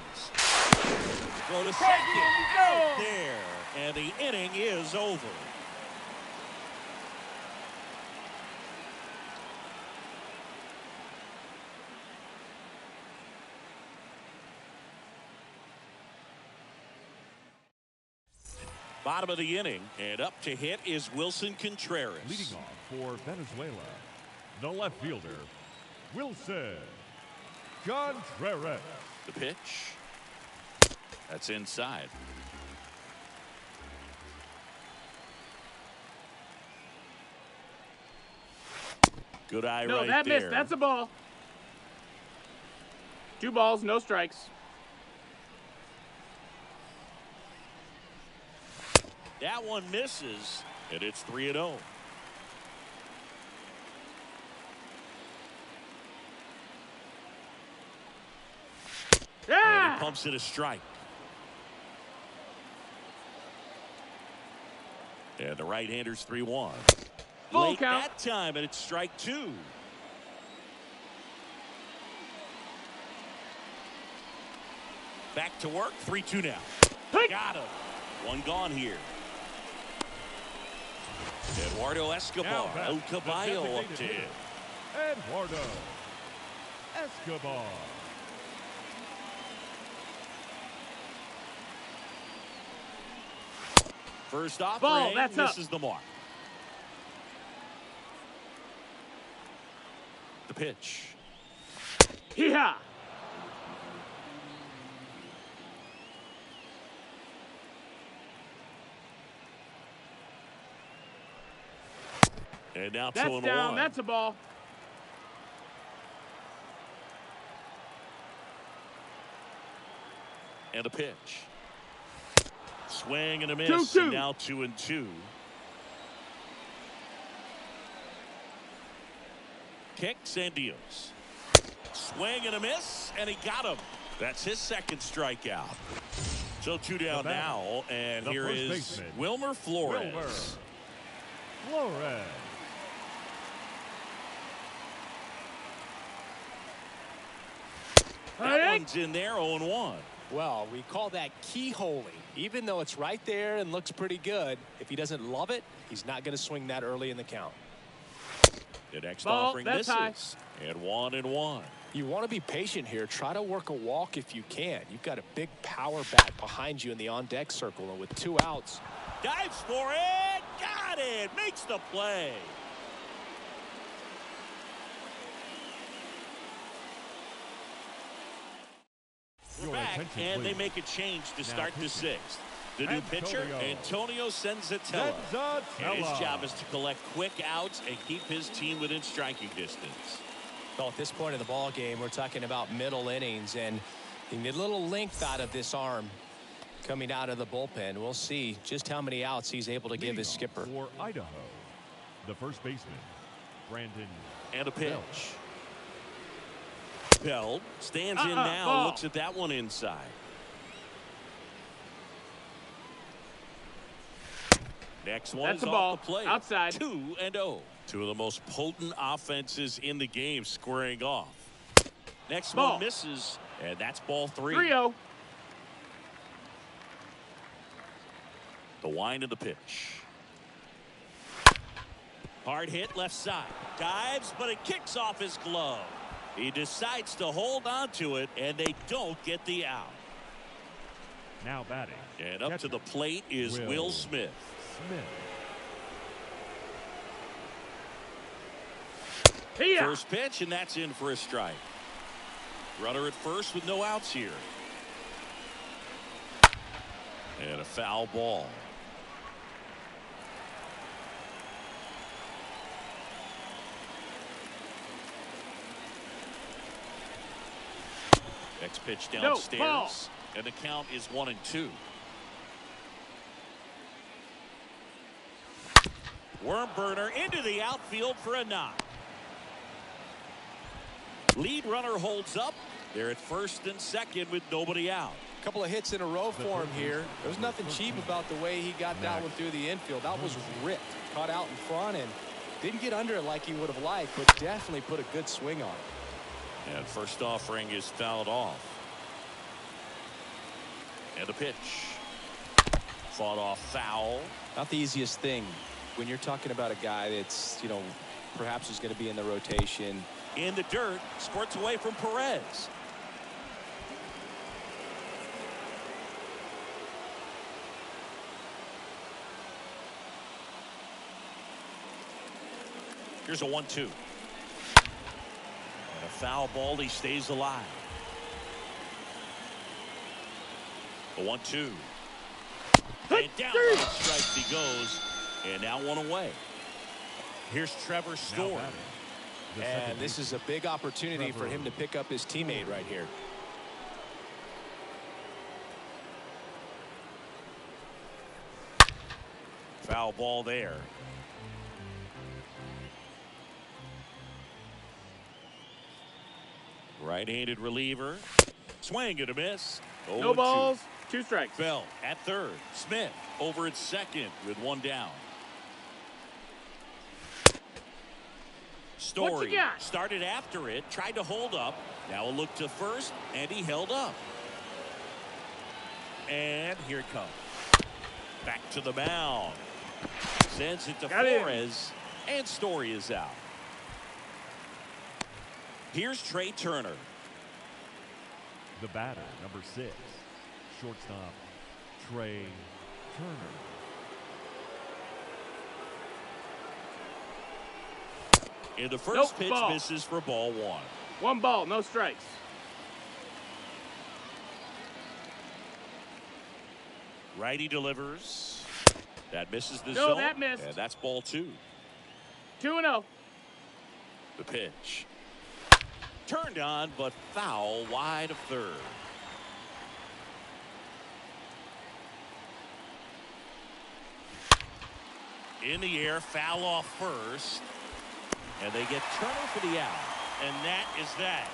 Throw to second. Out there. And the inning is over. Bottom of the inning, and up to hit is Wilson Contreras. Leading off for Venezuela, the left fielder, Wilson Contreras. The pitch. That's inside. Good eye No, right that there. missed. That's a ball. 2 balls, no strikes. That one misses, and it's 3-0. Yeah! And he pumps it a strike. And the right-hander's 3-1. Full Late count. that time, and it's strike 2. Back to work, 3-2 now. Hey! Got him. 1 gone here. Eduardo Escobar. Now back, El the Caballo up designated to hitter, hit. Eduardo Escobar. First off, Ball, that's up. misses the mark. The pitch. Yeah! And now That's 2-1. down. That's a ball. And a pitch. Swing and a miss. 2-2. And now 2-2. Kicks and deals. Swing and a miss, and he got him. That's his second strikeout. So 2 down now, and the here first is baseman, Wilmer Flores. Wilmer Flores. That one's in there, 0-1. Well, we call that keyholing. Even though it's right there and looks pretty good, if he doesn't love it, he's not going to swing that early in the count. The next Ball, offering that's misses. And 1-1. You want to be patient here. Try to work a walk if you can. You've got a big power bat behind you in the on-deck circle, and with 2 outs. Dives for it. Got it. Makes the play. We're back, and they make a change to start the 6th. The new pitcher, Antonio Senzatella. And his job is to collect quick outs and keep his team within striking distance. Well, at this point in the ball game, we're talking about middle innings, and you need a little length out of this arm coming out of the bullpen. We'll see just how many outs he's able to give his skipper. For Idaho, the first baseman, Brandon. And a pitch. Bell stands in now, ball. looks at that one inside. Next one That's is a ball. off the plate. Outside. 2-0. 2 of the most potent offenses in the game squaring off. Next Ball. one misses, and that's ball 3. 3-0. The wind of the pitch. Hard hit left side. Dives, but it kicks off his glove. He decides to hold on to it, and they don't get the out. Now batting. And up to the plate is Will Smith. Yeah. First pitch, and that's in for a strike. Runner at first with no outs here. And a foul ball. Next pitch downstairs. ball. And the count is 1-2. Worm burner into the outfield for a knock. Lead runner holds up. They're at first and second with nobody out. Couple of hits in a row for him here. There's nothing cheap about the way he got that one through the infield. That was ripped, caught out in front, and didn't get under it like he would have liked, but definitely put a good swing on it. And first offering is fouled off. And the pitch. Fought off foul. Not the easiest thing when you're talking about a guy that's, you know, perhaps is going to be in the rotation. In the dirt, squirts away from Perez. Here's a 1-2. And a foul ball, he stays alive. A 1-2. And down on strikes he goes. And now one away. Here's Trevor Story. And this is a big opportunity for him to pick up his teammate right here. Foul ball there. Right-handed reliever. Swing and a miss. No balls, 2 strikes. Bell at third. Smith over at second with 1 down. Story started after it, tried to hold up. Now a look to first, and he held up. And here it comes. Back to the mound. Sends it to Flores, and Story is out. Here's Trey Turner. The batter, number 6, shortstop, Trey Turner. In the first pitch, misses for ball 1. 1 ball, no strikes. Righty delivers. That misses the zone. No, that missed. And that's ball 2. 2-0. The pitch. Turned on, but foul wide of third. In the air, foul off first. And they get Turner for the out. And that is that.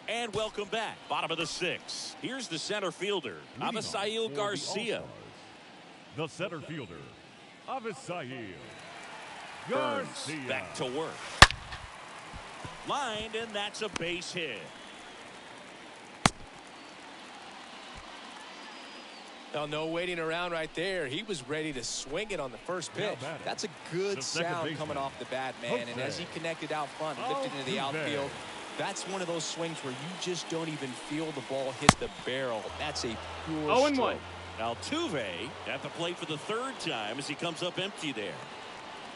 And welcome back. Bottom of the 6th. Here's the center fielder, Avisail Garcia. The center fielder, Avisail Burns Garcia. back to work. Lined, and that's a base hit. Now, no waiting around right there. He was ready to swing it on the first pitch. That's a good sound coming off the bat, man. And as he connected out front, lifted into the outfield, that's one of those swings where you just don't even feel the ball hit the barrel. That's a pure stroke. Altuve at the plate for the 3rd time as he comes up empty there.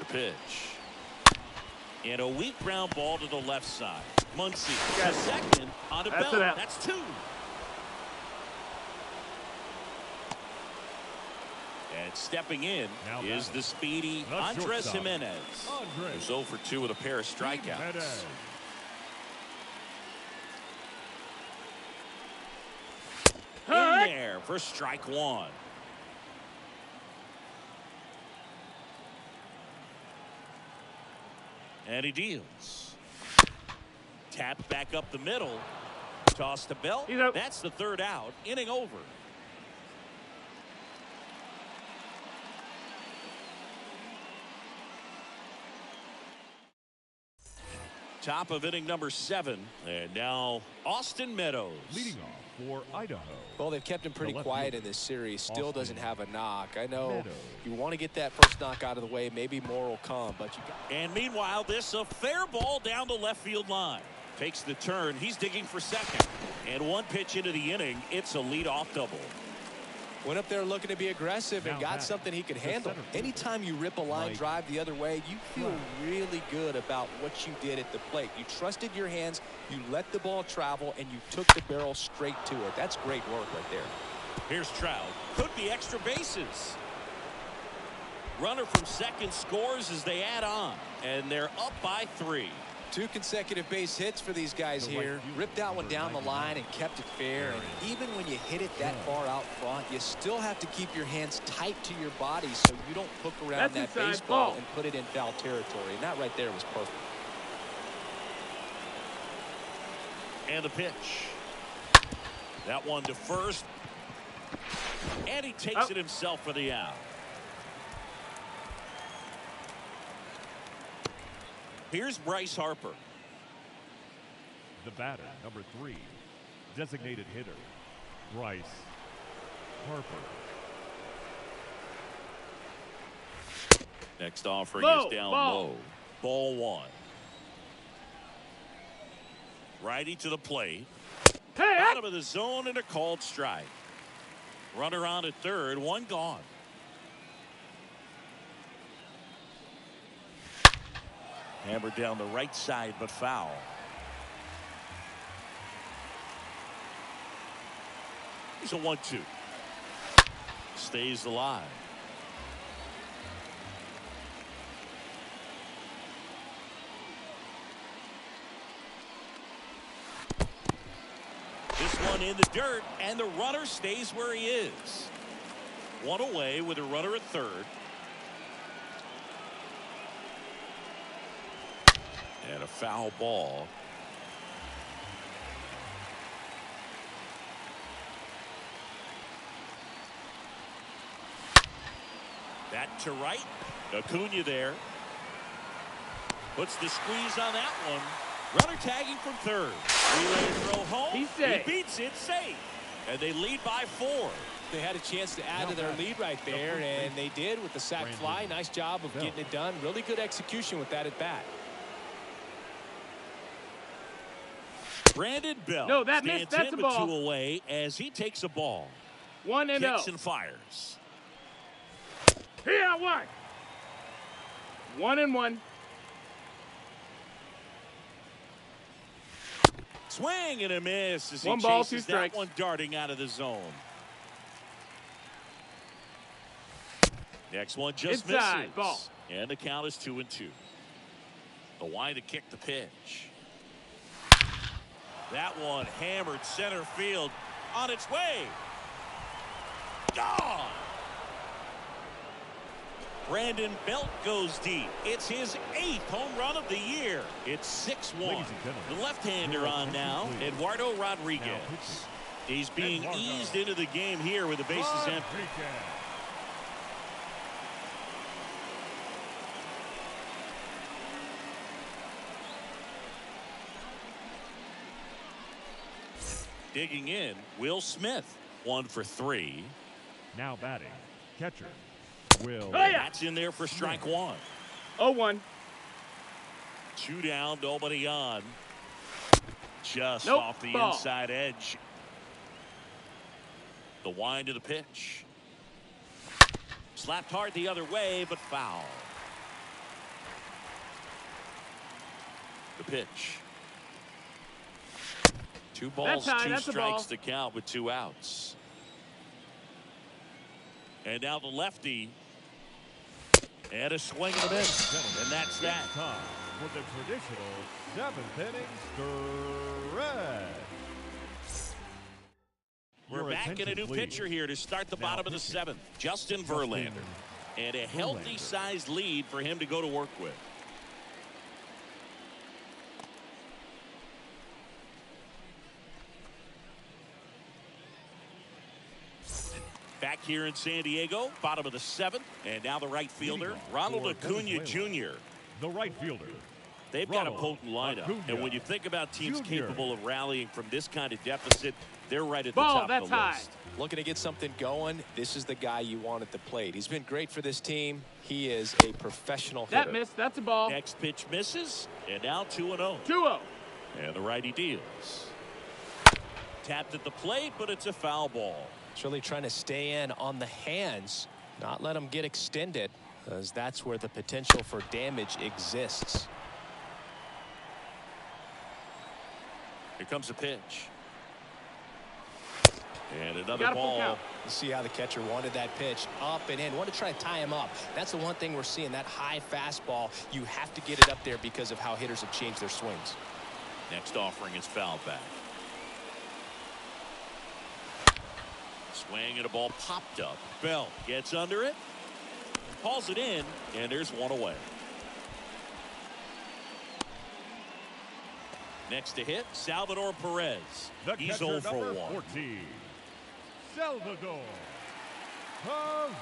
The pitch. And a weak ground ball to the left side. Muncy to second on a belt. That's 2. And stepping in is the speedy Andres Jimenez. Who's 0 for 2 with a pair of strikeouts. In there for strike 1. And he deals. Tapped back up the middle. Toss to Bell. That's the 3rd out. Inning over. Top of inning number 7. And now Austin Meadows. Leading off for Idaho. Well, they've kept him pretty quiet in this series. Still doesn't have a knock. I know Meadows. You want to get that first knock out of the way. Maybe more will come, but you got. And meanwhile, this a fair ball down the left field line. Takes the turn. He's digging for second. And 1 pitch into the inning, it's a leadoff double. Went up there looking to be aggressive and got something he could handle. Anytime you rip a line drive the other way, you feel really good about what you did at the plate. You trusted your hands, you let the ball travel, and you took the barrel straight to it. That's great work right there. Here's Trout. Could be extra bases. Runner from second scores as they add on. And they're up by 3. 2 consecutive base hits for these guys here. Ripped that one down the line and kept it fair. And even when you hit it that far out front, you still have to keep your hands tight to your body so you don't hook around that baseball and put it in foul territory. And that right there was perfect. And the pitch. That one to first. And he takes it himself for the out. Here's Bryce Harper. The batter, number 3, designated hitter, Bryce Harper. Next offering is down low. Ball 1. Righty to the plate. Bottom of the zone and a called strike. Runner on at third, one gone. Hammered down the right side, but foul. Here's a 1-2. Stays alive. This one in the dirt, and the runner stays where he is. One away with a runner at third. And a foul ball. That to right. Acuna there. Puts the squeeze on that one. Runner tagging from third. Relay throw home. He's safe. He beats it safe. And they lead by 4. They had a chance to add to their lead right there, and they did with the sac fly. Nice job of getting it done. Really good execution with that at bat. Brandon Bell No, that missed. That's a ball. 2 away as he takes a ball. 1-0. Kicks and fires. Here, 1. 1-1. Swing and a miss as he 1 ball, chases 2 that strikes. one darting out of the zone. Next one just Inside, misses. ball. And the count is 2-2. The wind to kick the pitch. That one hammered center field on its way. Gone. Brandon Belt goes deep. It's his 8th home run of the year. It's 6-1. The left-hander on now, Eduardo Rodriguez. He's being eased into the game here with the bases empty. Digging in, Will Smith, 1 for 3. Now batting, catcher, Will. That's in there for strike 1. 0-1. 2 down, nobody on. Just Nope, off the ball. inside edge. The wind to the pitch. Slapped hard the other way, but foul. The pitch. 2 balls, That's high, 2 that's a strikes ball. to count with 2 outs. And now the lefty. And a swing and a miss. And that's that. Time for the traditional 7th inning stretch. We're Your back in a attention, new please. pitcher here to start the Now bottom of the pitching. 7th. Justin Verlander. And a healthy Verlander. sized lead for him to go to work with. Back here in San Diego, bottom of the 7th. And now the right fielder, Ronald For Acuna Venezuela. Jr. The right fielder. They've got a Ronald potent lineup. Acuna And when you think about teams Jr. capable of rallying from this kind of deficit, they're right at the Ball, top that's of the high. list. Looking to get something going. This is the guy you want at the plate. He's been great for this team. He is a professional hitter. That missed. That's a ball. Next pitch misses, and now 2-0. 2-0. And the righty deals. Tapped at the plate, but it's a foul ball. It's really trying to stay in on the hands, not let them get extended, as that's where the potential for damage exists. Here comes a pitch. And another Got a full ball. count. You see how the catcher wanted that pitch up and in. Want to try to tie him up. That's the one thing we're seeing, that high fastball. You have to get it up there because of how hitters have changed their swings. Next offering is foul back. Swing and a ball popped up. Bell gets under it. Hauls it in, and there's one away. Next to hit, Salvador Perez. He's 0 for 1. 14, Salvador Perez.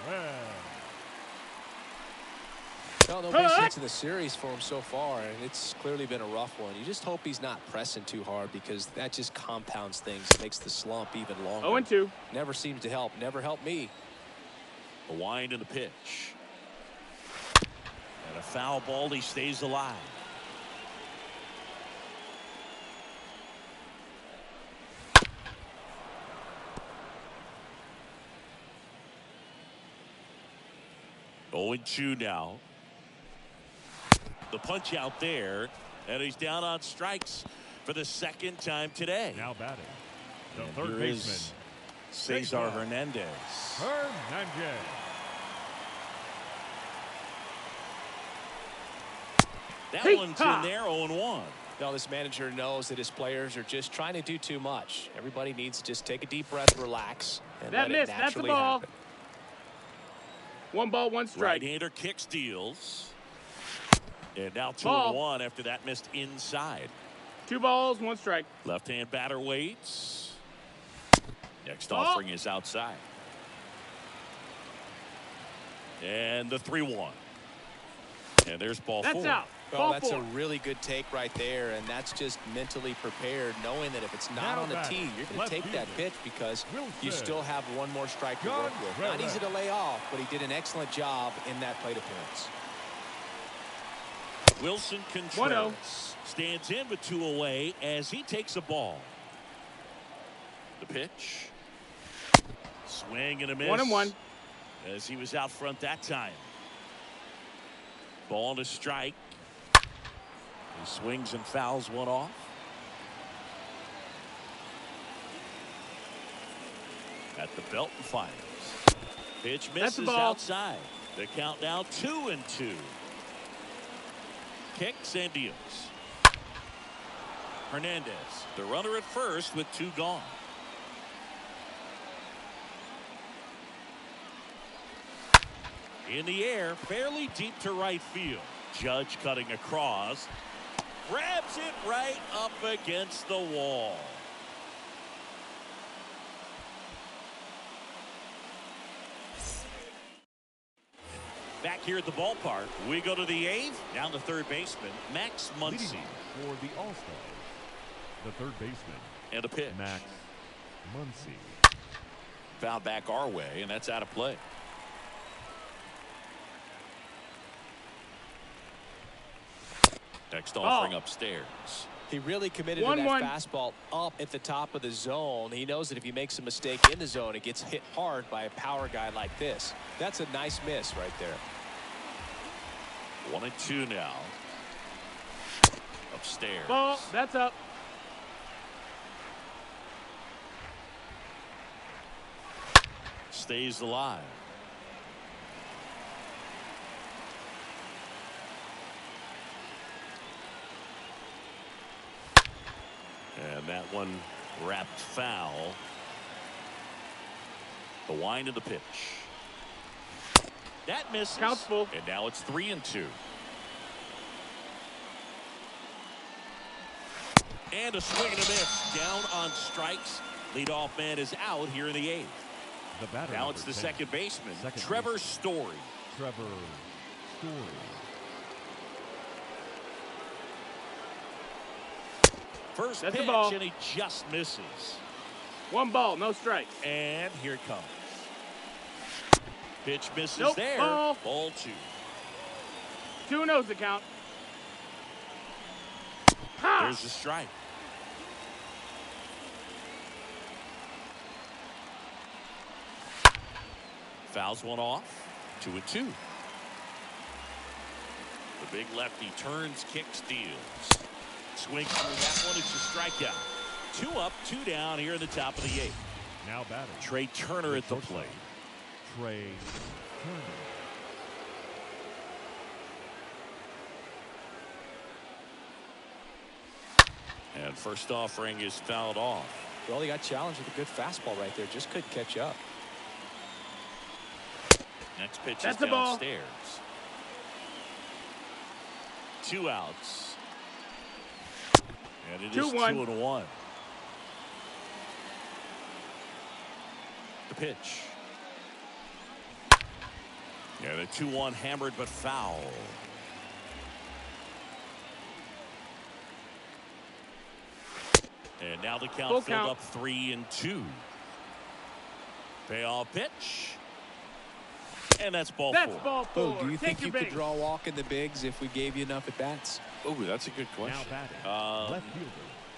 Well, no base hits in the series for him so far, and it's clearly been a rough one. You just hope he's not pressing too hard because that just compounds things, makes the slump even longer. 0-2. Never seems to help. Never helped me. The wind and the pitch. And a foul ball, he stays alive. Oh, 0-2 now. The punch out there, and he's down on strikes for the second time today. Now batting, the And third here baseman, is Cesar Hernandez. Hernandez. That Hey, one's ha! in there, 0-1. No, this manager knows that his players are just trying to do too much. Everybody needs to just take a deep breath, relax, and That let it missed. That's the naturally ball. happen. 1 ball, 1 strike. Right-hander kick steals. And now 2-1 after that missed inside. 2 balls, 1 strike. Left-hand batter waits. Next offering is outside. And the 3-1. And there's ball 4. That's out. Well, Ball that's 4. a really good take right there, and that's just mentally prepared, knowing that if it's not Now on the batting, tee, you're going left to take that fielder, pitch because you Wilson. still have one more strike to John work with. Not Rivera. easy to lay off, but he did an excellent job in that plate appearance. Wilson Contreras stands in with 2 away as he takes a ball. The pitch. Swing and a miss. 1-1. As he was out front that time. Ball to strike. He swings and fouls one off. At the belt and fires. Pitch That's the misses ball. outside. The count now 2-2. Kicks and deals. Hernandez, the runner at first with 2 gone. In the air, fairly deep to right field. Judge cutting across. Grabs it right up against the wall. Back here at the ballpark, we go to the 8th. Down the third baseman, Max Leading Muncy. for the All-Stars, the third baseman, And a pitch. Max Muncy. Foul back our way, and that's out of play. Next offering upstairs. He really committed to 1-1. that fastball up at the top of the zone. He knows that if he makes a mistake in the zone, it gets hit hard by a power guy like this. That's a nice miss right there. 1-2 now. Upstairs. Ball. That's up. Stays alive. And that one wrapped foul. The wind of the pitch. That misses. Counts full. And now it's 3-2. And a swing and a miss. Down on strikes. Leadoff man is out here in the 8th. The batter Now number it's the 10, second baseman, second Trevor baseman, Story. Trevor Story. First That's the pitch, ball. and he just misses. 1 ball, no strike. And here it comes. Pitch misses Nope, there. ball. Ball 2. 2-0's the count. Ha! There's the strike. Fouls one off. 2-2. The big lefty turns, kicks, deals. Swings through that one. It's a strikeout. 2 up, 2 down here in the top of the 8th. Now batting, Trey Turner at the plate. Trey Turner. And first offering is fouled off. Well, he got challenged with a good fastball right there. Just couldn't catch up. Next pitch That's is the ball. downstairs. 2 outs. And it is 2-1. The pitch. Yeah, the 2-1 hammered but foul. And now the count filled up 3-2. Payoff pitch. And that's ball four. Oh, do you think you could draw a walk in the bigs if we gave you enough at bats? Oh, that's a good question.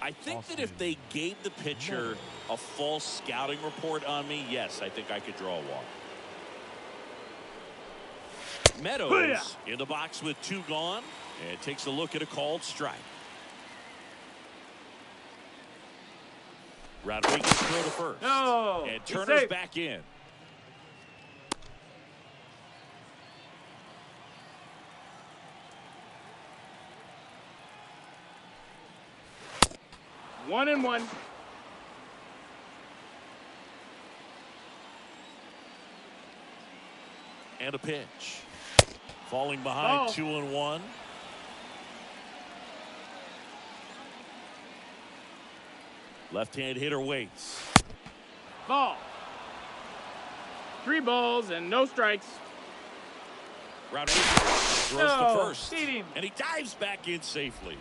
I think that if they gave the pitcher a false scouting report on me, yes, I think I could draw a walk. Meadows in the box with 2 gone and takes a look at a called strike. Rodriguez throw to first. No, and Turner's back in. One and one. And a pitch. Falling behind 2-1. Left-hand hitter waits. Ball. 3 balls and no strikes. Rodriguez throws to first. Beat him. And he dives back in safely.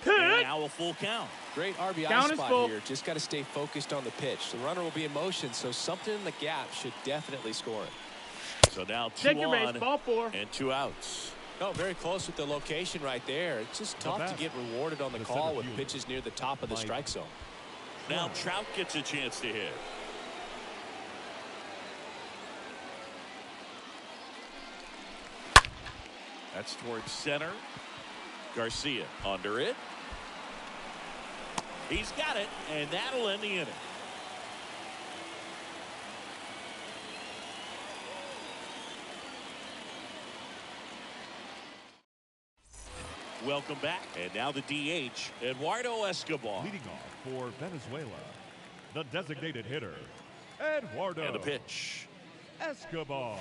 And now a full count. Great RBI Count is spot full. here. Just got to stay focused on the pitch. The runner will be in motion, so something in the gap should definitely score it. So now 2 Take your on base, ball 4. and 2 outs. No, very close with the location right there. It's just tough to get rewarded on the call with pitches near the top of the strike zone. Now Trout gets a chance to hit. That's towards center. Garcia under it. He's got it, and that'll end the inning. Welcome back. And now the DH, Eduardo Escobar. Leading off for Venezuela, the designated hitter, Eduardo. And the pitch. Escobar.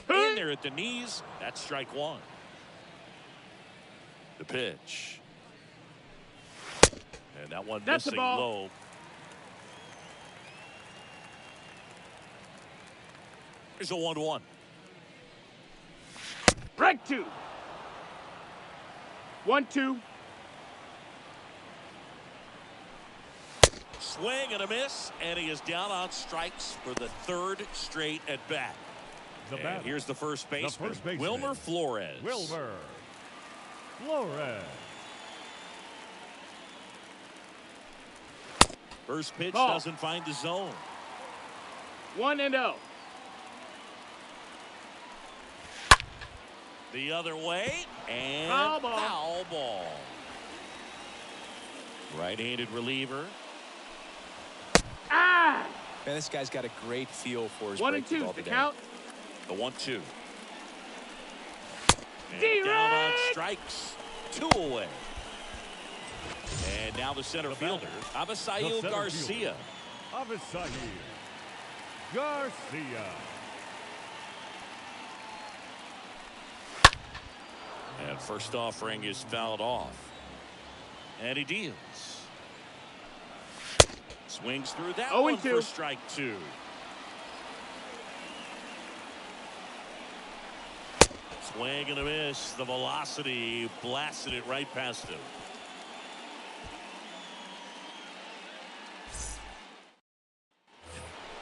In there at the knees. That's strike 1. The pitch. And that one missing low. Here's a 1-1. Break 2. 1-2. Swing and a miss, and he is down on strikes for the 3rd straight at bat. And here's the first baseman, Wilmer Flores. Wilmer Flores. First pitch doesn't find the zone. 1-0. The other way, and foul ball. Right-handed reliever. Ah! Man, this guy's got a great feel for his 1-2 the count. The 1-2. And down on strikes. 2 away. And now the center fielder, Avisail Garcia. Avisail Garcia. And first offering is fouled off. And he deals. Swings through that one for strike 2. Swing and a miss. The velocity blasted it right past him.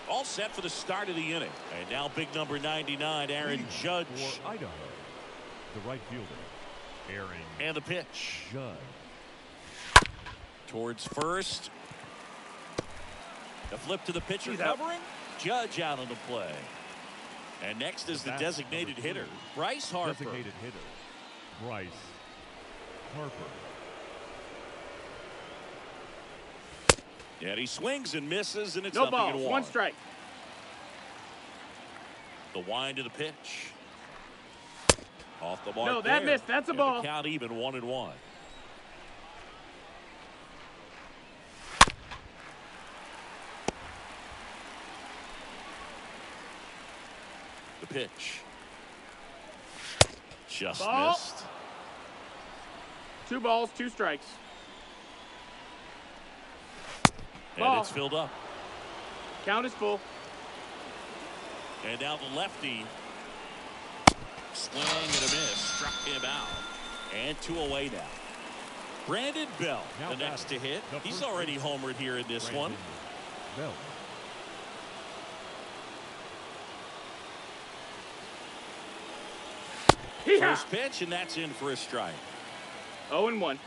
All set for the start of the inning. And now big number 99, Aaron Judge. For Idaho, the right fielder, Aaron. And the pitch. Judge. Towards first. The flip to the pitcher covering. Judge out on the play. And next is the designated hitter, Bryce Harper. Designated hitter, Bryce Harper. And he swings and misses, and it's No nothing ball, and 1 strike. The wind to the pitch. Off the mark. No, that missed. That's a ball. The count even 1-1. pitch. Just Ball. missed. 2 balls, 2 strikes. And Ball. it's filled up. Count is full. And now the lefty. Swing and a miss. Struck him out. And 2 away now. Brandon Bell, Now the next to hit. the He's first already homered here in this one. Bell. Hee-haw. First pitch, and that's in for a strike. 0-1.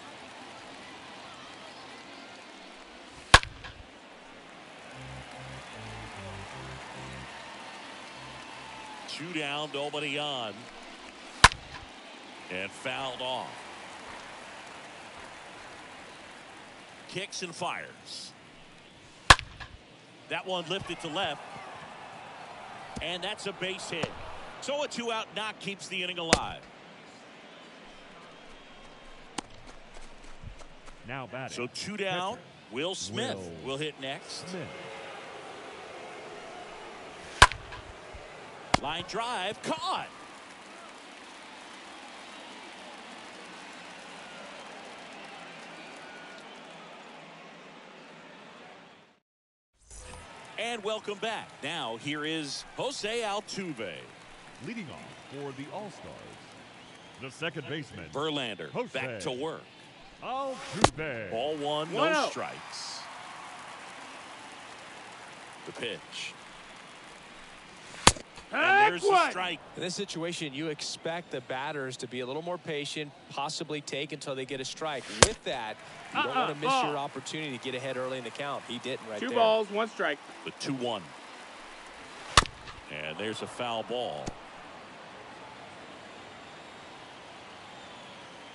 Two down, nobody on. And fouled off. Kicks and fires. That one lifted to left. And that's a base hit. So a 2-out knock keeps the inning alive. Now batting. So 2 down. Pitcher. Will Smith Will will hit next. Smith. Line drive, caught. And welcome back. Now here is Jose Altuve. Leading off for the All-Stars, the second baseman, Verlander Jose back to work. Altuve. Ball 1, no 1-0. strikes. The pitch. And there's the strike. In this situation, you expect the batters to be a little more patient, possibly take until they get a strike. With that, you don't want to miss your opportunity to get ahead early in the count. He didn't right 2 there. balls, 1 strike. The 2-1. And there's a foul ball.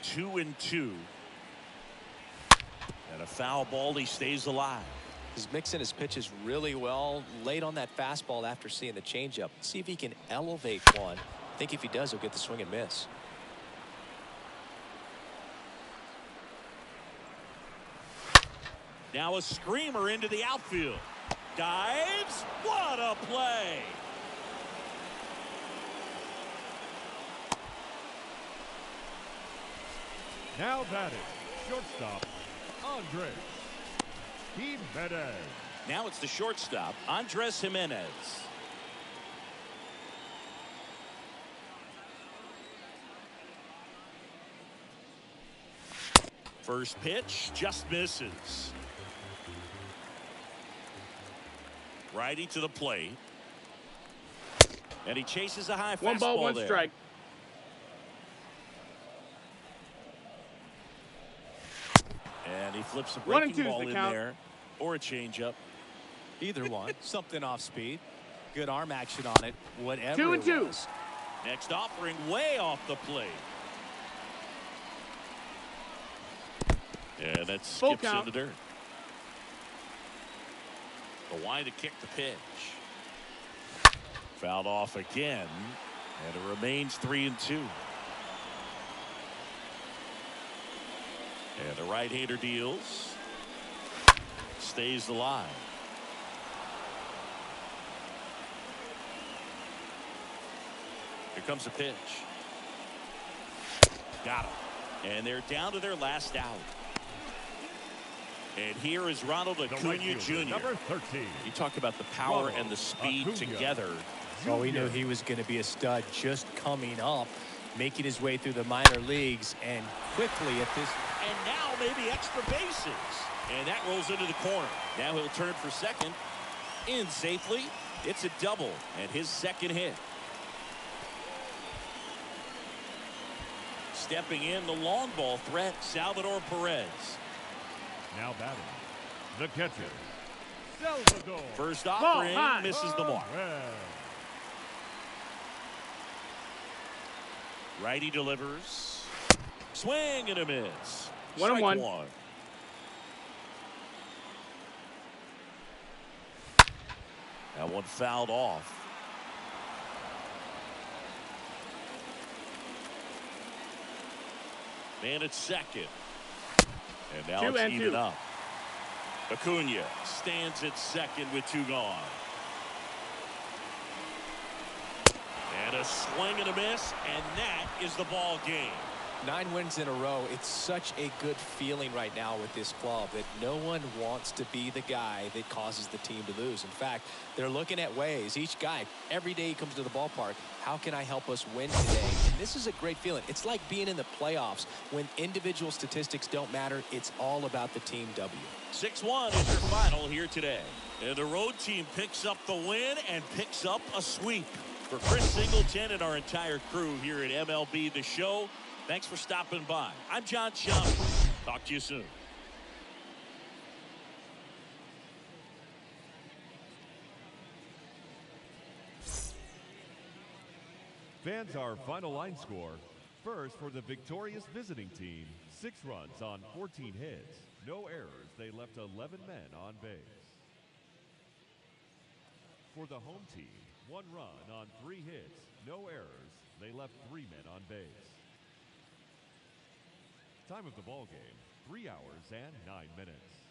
2-2. And a foul ball. He stays alive. He's mixing his pitches really well. Late on that fastball after seeing the changeup. See if he can elevate one. I think if he does, he'll get the swing and miss. Now a screamer into the outfield. Dives. What a play. Now batting, shortstop, Andres Jimenez. Now it's the shortstop, Andres Jimenez. First pitch just misses. Righty to the plate. And he chases a high fastball. 1 ball, 1 there. strike. And he flips a 1 and breaking 2's ball the in count. there. Or a changeup. Either one. Something off speed. Good arm action on it. Whatever 2 and 2. it was. Next offering way off the plate. And that Full skips in count. the dirt. The wind to kick the pitch. Fouled off again. And it remains 3-2. And the right-hander deals. Stays alive. Here comes the pitch. Got him. And they're down to their last out. And here is Ronald The right Acuna fielder, Jr. number 13. You talk about the power Ronald and the speed Acuna. together. Well, we knew he was going to be a stud just coming up, making his way through the minor leagues, and quickly at this. And now maybe extra bases. And that rolls into the corner. Now he'll turn for second. In safely. It's a double. And his second hit. Stepping in, the long ball threat, Salvador Perez. Now batting, the catcher, Salvador. First offering, high. misses the mark. Perez. Righty delivers. Swing and a miss. 1-1. Strike 1. That one fouled off. Man at second. And now 2 it's and even 2. up. Acuna stands at second with 2 gone. Swing and a miss, and that is the ball game. 9 wins in a row. It's such a good feeling right now with this club that no one wants to be the guy that causes the team to lose. In fact, they're looking at ways. Each guy, every day he comes to the ballpark, how can I help us win today? And this is a great feeling. It's like being in the playoffs. When individual statistics don't matter, it's all about the team W. 6-1 is your final here today. And the road team picks up the win and picks up a sweep. For Chris Singleton and our entire crew here at MLB The Show, thanks for stopping by. I'm John Schaumburg. Talk to you soon. Fans, our final line score. First for the victorious visiting team, 6 runs on 14 hits. No errors. They left 11 men on base. For the home team, 1 run on 3 hits. No errors. They left 3 men on base. Time of the ball game, 3 hours and 9 minutes.